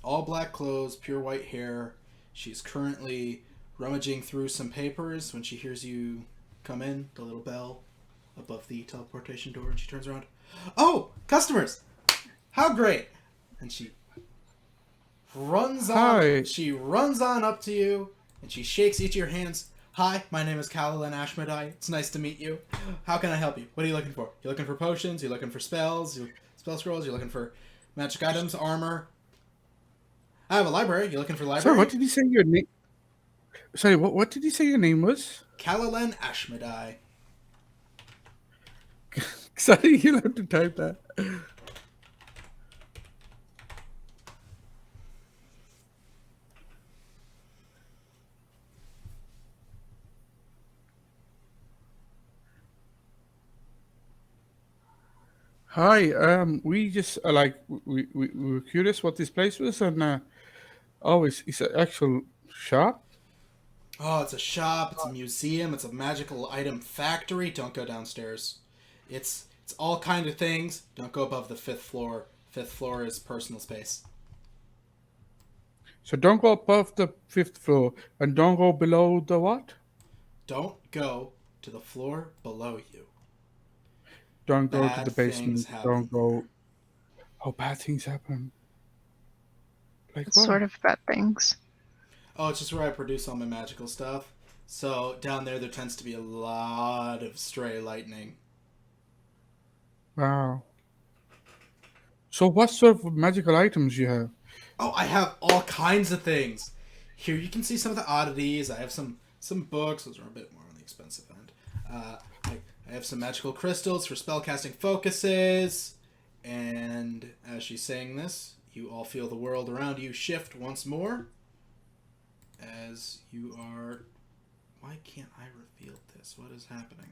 all black clothes, pure white hair. She's currently rummaging through some papers when she hears you come in, the little bell above the teleportation door, and she turns around. Oh, customers! How great! And she runs on. Hi. She runs on up to you, and she shakes each of your hands. Hi, my name is Kalalan Ashmedai. It's nice to meet you. How can I help you? What are you looking for? You looking for potions? You looking for spells? Spell scrolls? You looking for magic items, armor? I have a library. You looking for library? Sorry, what did you say your name? Sorry, what did you say your name was? Kalalan Ashmedai. Sorry, you'll have to type that. Hi, we just like we were curious what this place was, and oh, it's an actual shop. Oh, it's a shop. It's a museum. It's a magical item factory. Don't go downstairs. It's all kind of things. Don't go above the 5th floor. 5th floor is personal space. So don't go above the 5th floor, and don't go below the what? Don't go to the floor below you. Don't go to Bad the things basement. happen Don't go. Oh, bad things happen. Like It's what? sort of bad things. Oh, it's just where I produce all my magical stuff. So down there tends to be a lot of stray lightning. Wow. So what sort of magical items you have? Oh, I have all kinds of things. Here you can see some of the oddities. I have some books. Those are a bit more on the expensive end. I have some magical crystals for spellcasting focuses. And as she's saying this, you all feel the world around you shift once more. As you are... Why can't I reveal this? What is happening?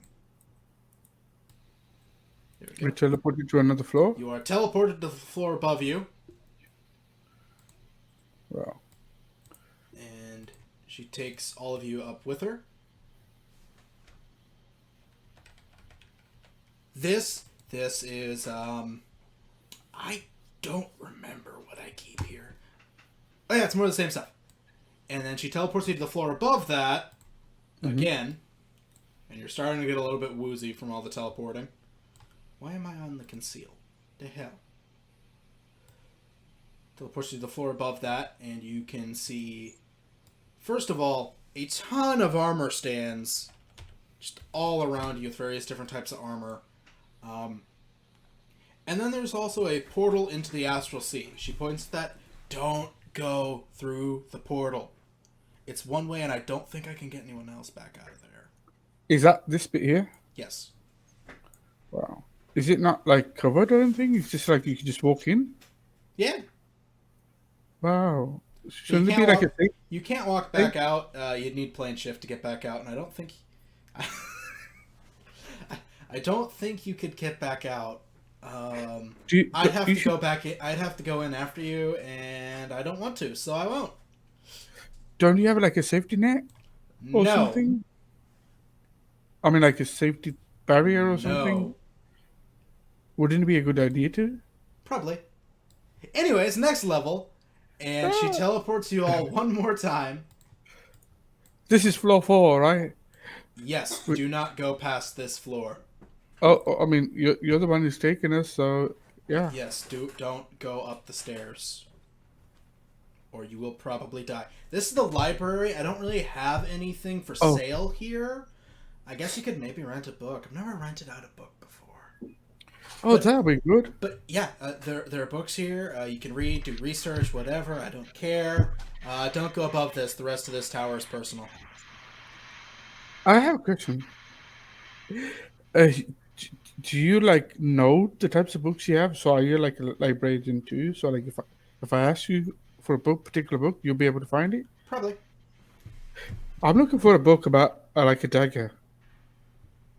There we We go. teleported to another floor. You are teleported to the floor above you, Wow. and she takes all of you up with her. This is I don't remember what I keep here. Oh yeah, it's more of the same stuff. And then she teleports you to the floor above that again, and you're starting to get a little bit woozy from all the teleporting. Why am I on the conceal? The hell. Teleports you to the floor above that, and you can see, first of all, a ton of armor stands just all around you with various different types of armor. And then there's also a portal into the astral sea. She points to that. Don't go through the portal. It's one way, and I don't think I can get anyone else back out of there. Is that this bit here? Yes. Wow. Is it not like covered or anything? It's just like you can just walk in? Yeah. Wow. Shouldn't it be like a thing? You can't walk back out. You'd need plane shift to get back out, and I don't think... I don't think you could get back out. I'd have to go back in. I'd have to go in after you, and I don't want to, so I won't. Don't you have like a safety net or No. something? I mean, like a safety barrier or something? No. Wouldn't it be a good idea to? Probably. Anyways, next level, and she teleports you all one more time. This is floor 4, right? Yes, do not go past this floor. Oh, I mean, you're the one who's taking us, so yeah. Yes, don't go up the stairs, or you will probably die. This is the library. I don't really have anything for sale here. I guess you could maybe rent a book. I've never rented out a book before. Oh, that'll be good. But yeah, there are books here. You can read, do research, whatever. I don't care. Don't go above this. The rest of this tower is personal. I have a question. Do you like know the types of books you have? So are you like a librarian too? So like if I ask you for a particular book, you'll be able to find it? Probably. I'm looking for a book about like a dagger.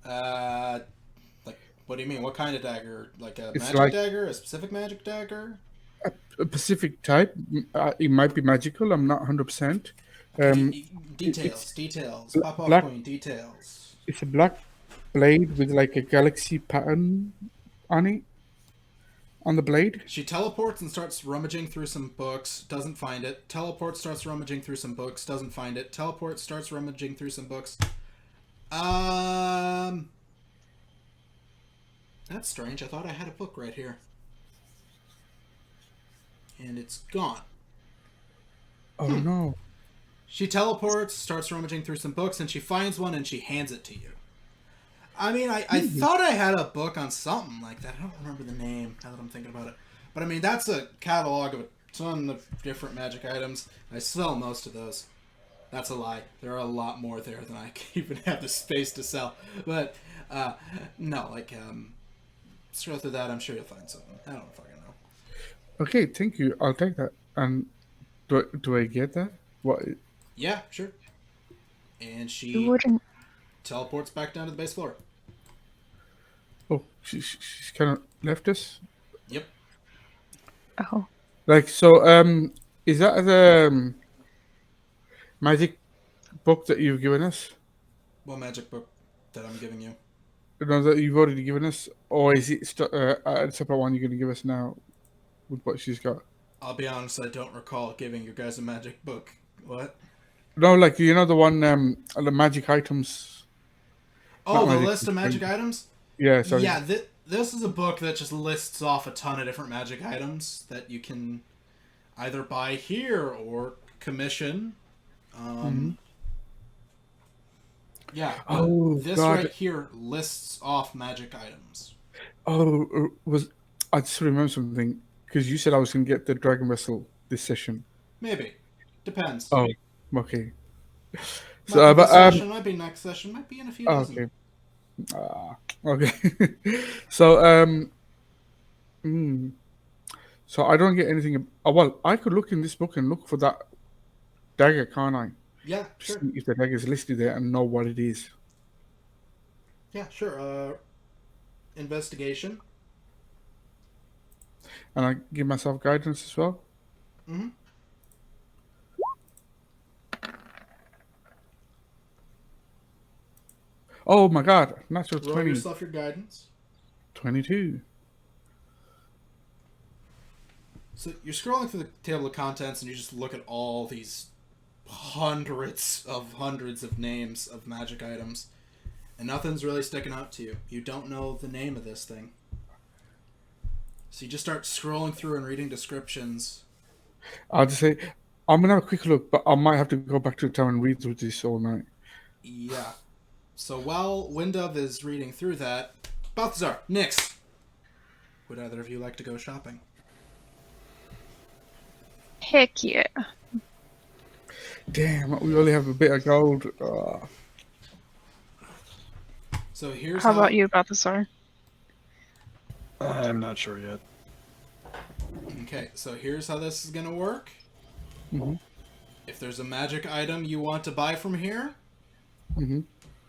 Like, what do you mean? What kind of dagger? Like a It's magic like- dagger? A specific magic dagger? A specific type. It might be magical. I'm not 100%. Details. Pop off black- queen. Details. It's a black blade with like a galaxy pattern on it. On the blade. She teleports and starts rummaging through some books. Doesn't find it. Teleports, starts rummaging through some books. Doesn't find it. Teleports, starts rummaging through some books. That's strange. I thought I had a book right here. And it's gone. Oh no. She teleports, starts rummaging through some books, and she finds one and she hands it to you. I mean, I thought I had a book on something like that. I don't remember the name now that I'm thinking about it. But I mean, that's a catalog of a ton of different magic items. I sell most of those. That's a lie. There are a lot more there than I even have the space to sell. But, no, like, scroll through that, I'm sure you'll find something. I don't fucking know. Okay, thank you. I'll take that. And do I get that? What? Yeah, sure. And You she wouldn't. teleports back down to the base floor. Oh, she's kind of left us. Yep. Oh, Like so. Is that the magic book that you've given us? What magic book that I'm giving you? No, that you've already given us, or is it a separate one you're going to give us now with what she's got? I'll be honest, I don't recall giving you guys a magic book. What? No, like you know the one, the magic items. Oh, the magic, list of magic items? Yeah, sorry. Yeah, this is a book that just lists off a ton of different magic items that you can either buy here or commission. Yeah, Oh, this God. right here lists off magic items. Oh, I just remember something because you said I was going to get the dragon vessel this session. Maybe. Depends. Oh, okay. Might be this session, might be next session, might be in a few dozen. Okay. Okay. So so I don't get anything. Well, I could look in this book and look for that dagger, can't I? Yeah, sure. See if the dagger is listed there and know what it is. Yeah, sure. investigation. And I give myself guidance as well. Mm-hmm. Oh my god, natural Roll 20. yourself your guidance. 22. So you're scrolling through the table of contents and you just look at all these hundreds of names of magic items, and nothing's really sticking out to you. You don't know the name of this thing. So you just start scrolling through and reading descriptions. I'll just say, I'm gonna have a quick look, but I might have to go back to the town and read through this all night. Yeah. So while Windove is reading through that, Balthazar, Nyx, would either of you like to go shopping? Heck yeah. Damn, we only have a bit of gold. So here's How about you, Balthazar? I'm not sure yet. Okay, so here's how this is gonna work. Mhm. If there's a magic item you want to buy from here, Mhm.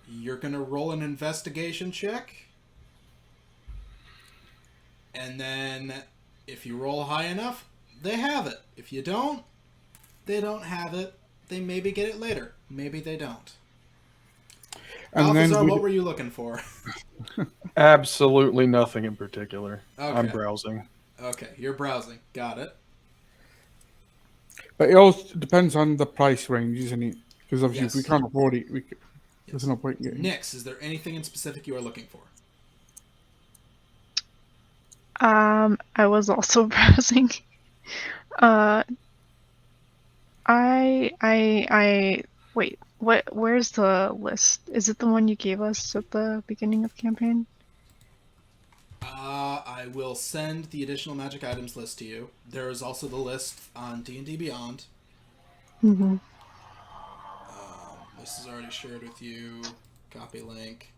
you're gonna roll an investigation check. And then if you roll high enough, they have it. If you don't, they don't have it. They maybe get it later. Maybe they don't. And Balthazar, then what were you looking for? Absolutely nothing in particular. Okay. I'm browsing. Okay, you're browsing. Got it. but it also depends on the price range, isn't it? Because obviously, if we Yes. can't afford it, Yes. there's no point getting. Nyx, is there anything in specific you are looking for? I was also browsing. Uh, wait, where's the list? Is it the one you gave us at the beginning of the campaign? I will send the additional magic items list to you. There is also the list on D&D Beyond. Mm-hmm. This is already shared with you. Copy link.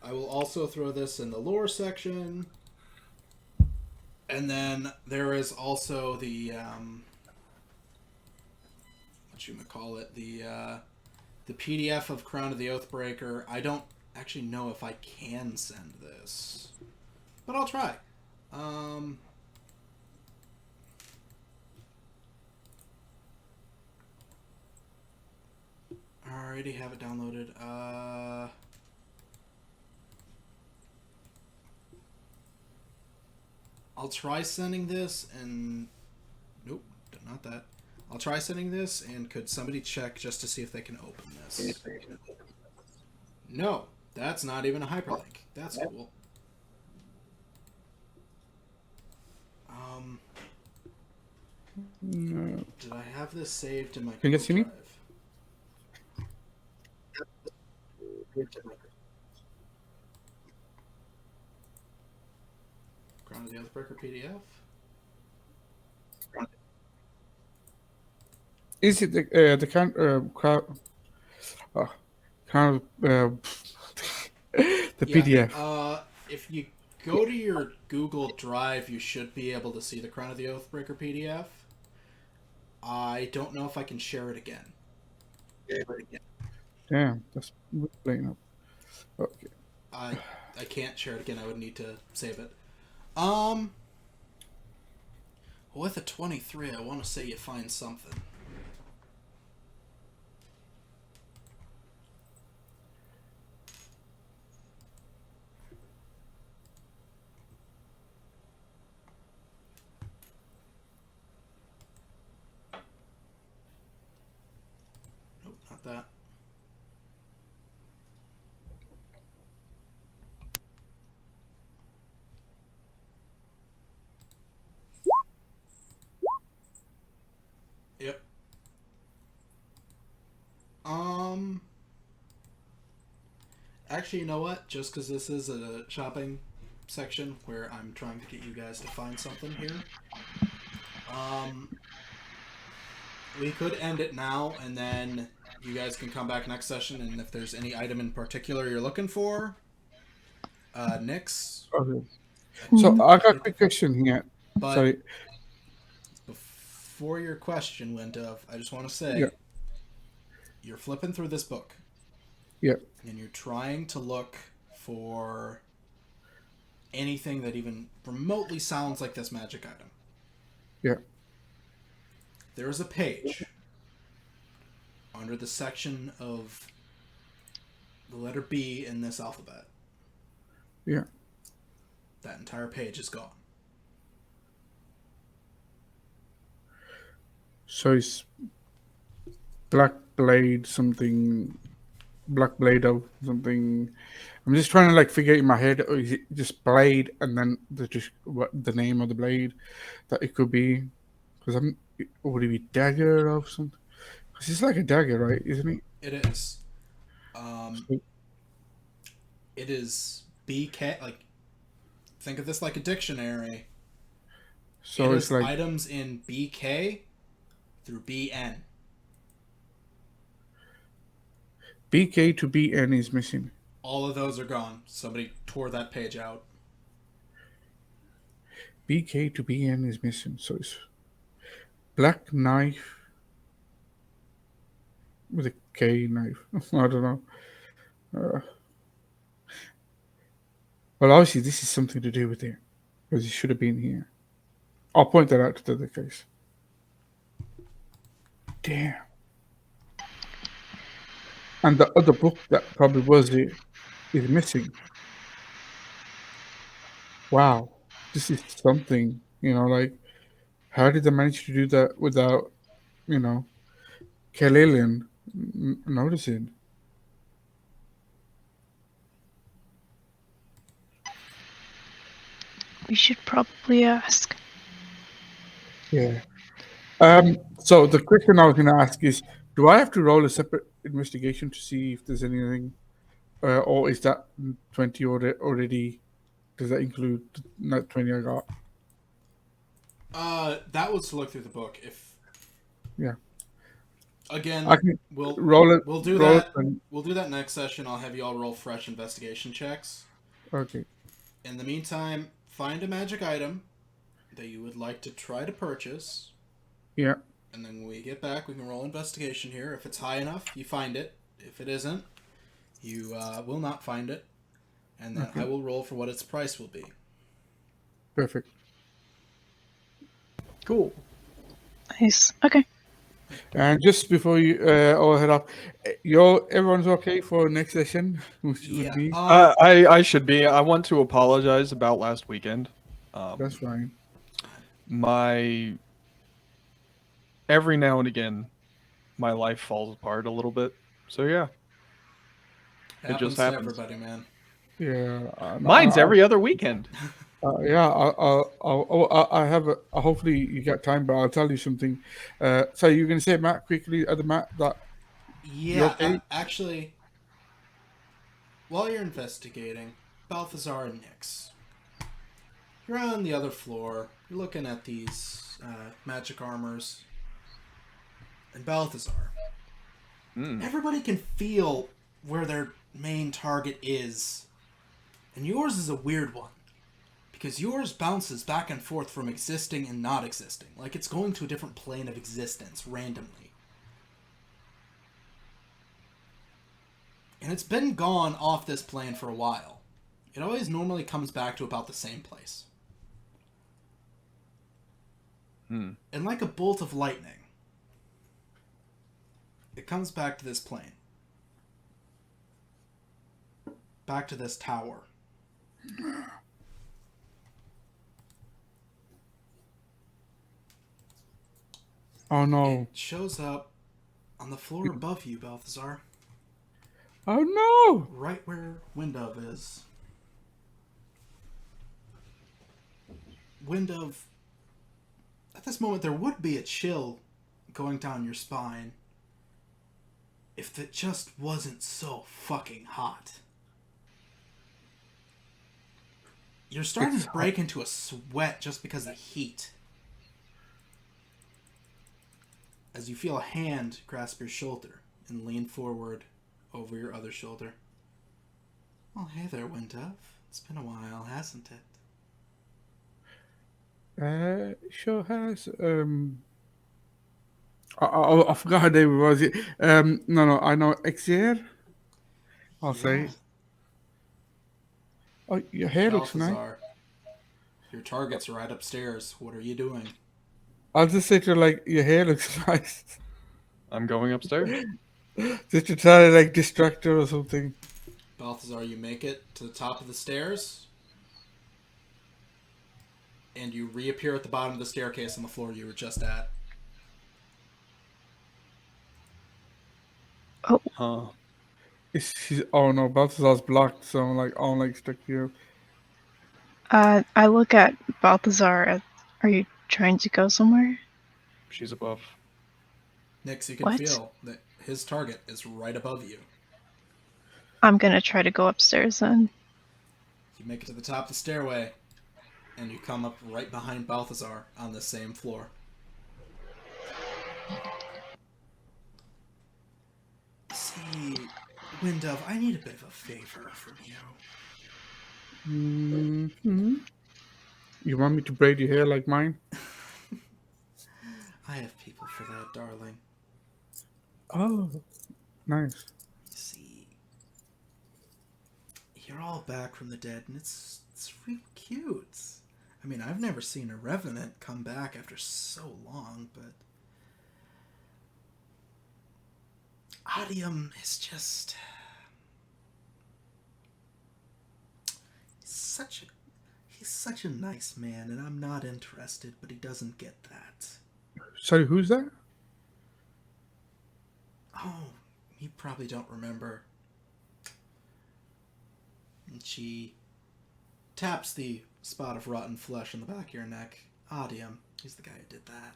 I will also throw this in the lore section. And then there is also the the PDF of Crown of the Oathbreaker. I don't actually know if I can send this, but I'll try. I already have it downloaded. I'll try sending this and... Nope, not that. I'll try sending this, and could somebody check just to see if they can open this? No, that's not even a hyperlink. That's cool. No. Did I have this saved in my Can you Google see me? Drive? Crown of the Oathbreaker PDF? Is it the kind kind of the PDF? If you go to your Google Drive, you should be able to see the Crown of the Oathbreaker PDF. I don't know if I can share it again. Damn, that's playing up. Okay. I can't share it again. I would need to save it. With a 23, I want to say you find something. Nope, not that. Yep. Actually, you know what? Just because this is a shopping section where I'm trying to get you guys to find something here, we could end it now, and then you guys can come back next session, and if there's any item in particular you're looking for, Nyx. Okay. So I got a quick question here. But Sorry. before your question, Windove, I just want to say, Yeah. you're flipping through this book. Yeah. And you're trying to look for anything that even remotely sounds like this magic item. Yeah. There is a page under the section of the letter B in this alphabet. Yeah. That entire page is gone. So it's Black Blade something, Black Blade of something. I'm just trying to like figure it in my head. Or is it just blade and then just what the name of the blade that it could be? Because would it be dagger of something? Because it's like a dagger, right? Isn't it? It is. So, It is BK. Like, think of this like a dictionary. so It it's is like items in BK through BN. BK to BN is missing. All of those are gone. Somebody tore that page out. BK to BN is missing. So it's black knife with a K knife. I don't know. Well, obviously this is something to do with it, because it should have been here. I'll point that out to the other case. Damn. And the other book that probably was it is missing. Wow. This is something, like, how did they manage to do that without, Kalilian noticing? We should probably ask. Yeah. So the question I was going to ask is, do I have to roll a separate investigation to see if there's anything, or is that 20 already? Does that include that 20 I got? That was to look through the book. If Yeah. again, I can we'll roll it. we'll do roll that. it and- We'll do that next session. I'll have you all roll fresh investigation checks. okay. In the meantime, find a magic item that you would like to try to purchase. Yeah. And then when we get back, we can roll investigation here. If it's high enough, you find it. If it isn't, you will not find it. And then Okay. I will roll for what its price will be. Perfect. Cool. Nice. Okay. And just before you all head off, everyone's okay for next session with me? I should be. I want to apologize about last weekend. That's fine. Every now and again, my life falls apart a little bit. So yeah, it just to happens. everybody, man. Yeah. Mine's every other weekend. Yeah. I have a. Hopefully you got time, but I'll tell you something. So you're gonna say, Matt, quickly, other Matt, that Yeah, okay? actually, while you're investigating, Balthazar and Nyx, you're on the other floor. You're looking at these magic armors. And Balthazar, everybody can feel where their main target is. And yours is a weird one. Because yours bounces back and forth from existing and not existing. Like it's going to a different plane of existence randomly. And it's been gone off this plane for a while. It always normally comes back to about the same place. And like a bolt of lightning, it comes back to this plane. Back to this tower. Oh no! It shows up on the floor above you, Balthazar. Oh no! Right where Windove is. Windove... At this moment, there would be a chill going down your spine if it just wasn't so fucking hot. You're starting to break into a sweat just because of the heat. As you feel a hand grasp your shoulder and lean forward over your other shoulder. Well, hey there, Windove. It's been a while, hasn't it? Sure has. I forgot her name. Was it? No, I know Exer. I'll say. Oh, your hair looks nice. Balthazar, your target's right upstairs. What are you doing? I'll just say to her, like, your hair looks nice. I'm going upstairs. Just to try to, like, distract her or something. Balthazar, you make it to the top of the stairs, and you reappear at the bottom of the staircase on the floor you were just at. Oh, Huh. She's, oh no, Balthazar's blocked, so I'm like, oh, like, stuck here. I look at Balthazar. Are you trying to go somewhere? She's above. Nix, you can What? feel that his target is right above you. I'm gonna try to go upstairs then. You make it to the top of the stairway, and you come up right behind Balthazar on the same floor. See, Windove, I need a bit of a favor from you. Mm-hmm. You want me to braid your hair like mine? I have people for that, darling. Oh, nice. You see, you're all back from the dead, and it's really cute. I mean, I've never seen a revenant come back after so long, but Adium is just he's such a nice man, and I'm not interested, but he doesn't get that. Sorry, who's that? Oh, you probably don't remember. And she taps the spot of rotten flesh on the back of your neck. Adium, he's the guy who did that.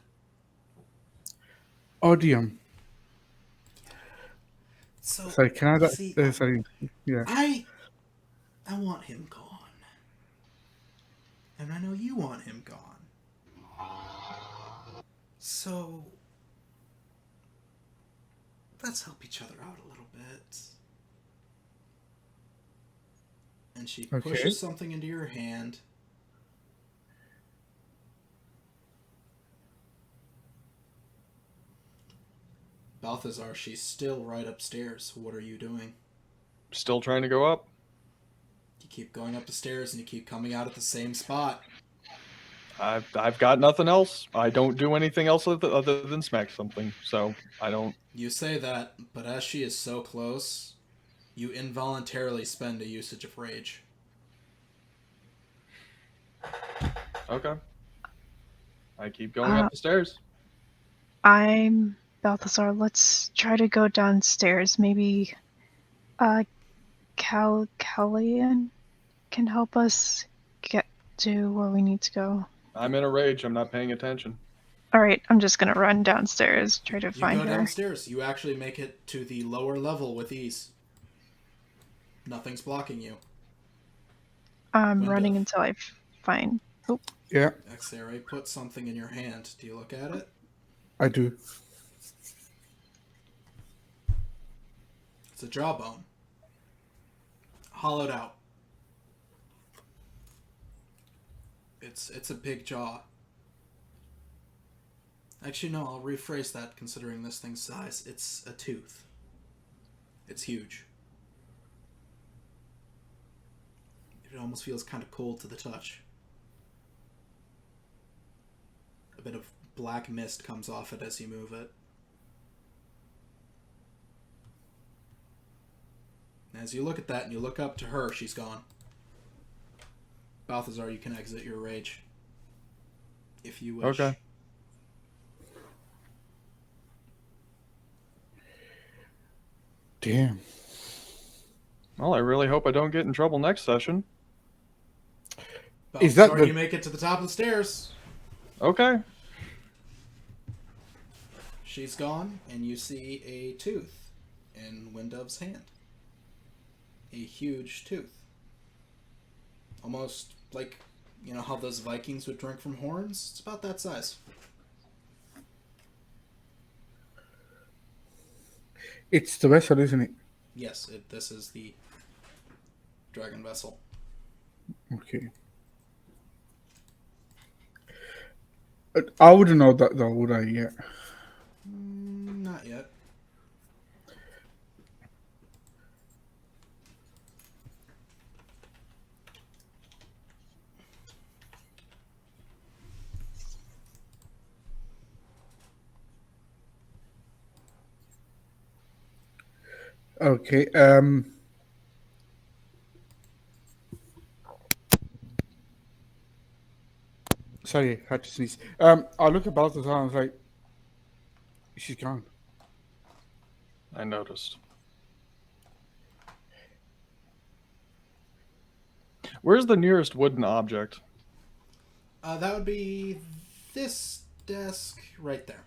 Odium. So, Sorry, can I? see, Sorry, yeah. I want him gone. And I know you want him gone. So, let's help each other out a little bit. And she pushes something into your hand. Balthazar, she's still right upstairs. What are you doing? Still trying to go up. You keep going up the stairs and you keep coming out at the same spot. I've got nothing else. I don't do anything else other than smack something. So I don't. You say that, but as she is so close, you involuntarily spend a usage of rage. Okay. I keep going up the stairs. I'm Balthazar. Let's try to go downstairs. Maybe Callian can help us get to where we need to go. I'm in a rage. I'm not paying attention. Alright, I'm just gonna run downstairs, try to find You go her. downstairs. You actually make it to the lower level with ease. Nothing's blocking you. I'm running until I find... Oh. Yeah. Xera, put something in your hand. Do you look at it? I do. It's a jawbone. Hollowed out. It's a big jaw. Actually, no, I'll rephrase that considering this thing's size. It's a tooth. It's huge. It almost feels kind of cold to the touch. A bit of black mist comes off it as you move it. And as you look at that and you look up to her, she's gone. Balthazar, you can exit your rage. If you wish. Okay. Damn. Well, I really hope I don't get in trouble next session. Balthazar, Is that the... you make it to the top of the stairs. Okay. She's gone, and you see a tooth in Windove's hand. A huge tooth. Almost like, you know how those Vikings would drink from horns? It's about that size. It's the vessel, isn't it? Yes, this is the dragon vessel. Okay. I wouldn't know that though, would I? Yet? Not yet. Okay. Sorry, had to sneeze. I look at Balthazar and I was like, she's gone. I noticed. Where's the nearest wooden object? That would be this desk right there.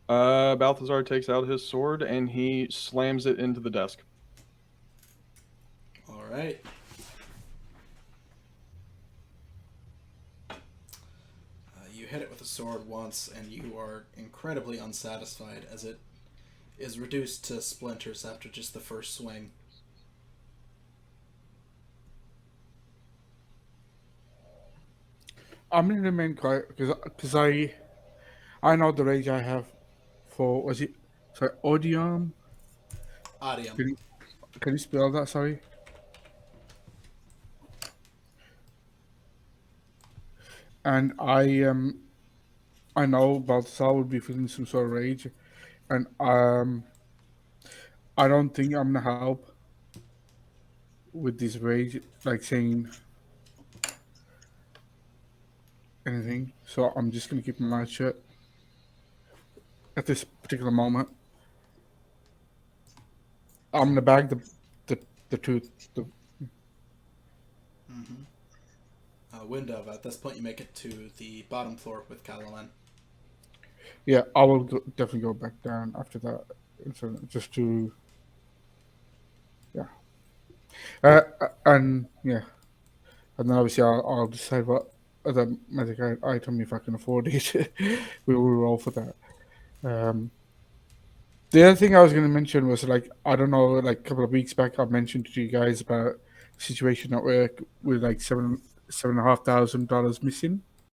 Balthazar takes out his sword and he slams it into the desk. All right. You hit it with a sword once, and you are incredibly unsatisfied as it is reduced to splinters after just the first swing. I'm gonna remain quiet because I know the rage I have for was it sorry Odium. Adium. Can you spell that? Sorry. And I know Balthazar would be feeling some sort of rage, and I don't think I'm gonna help with this rage, like saying anything. So I'm just gonna keep my mouth shut at this particular moment. I'm gonna bag the truth. Window. At this point, you make it to the bottom floor with Calaman. Yeah, I will definitely go back down after that. So just to yeah, and yeah, and then obviously I'll decide what other magic item if I can afford it. We will roll for that. The other thing I was going to mention was like I don't know, like a couple of weeks back I mentioned to you guys about situation at work with like $7,500 missing.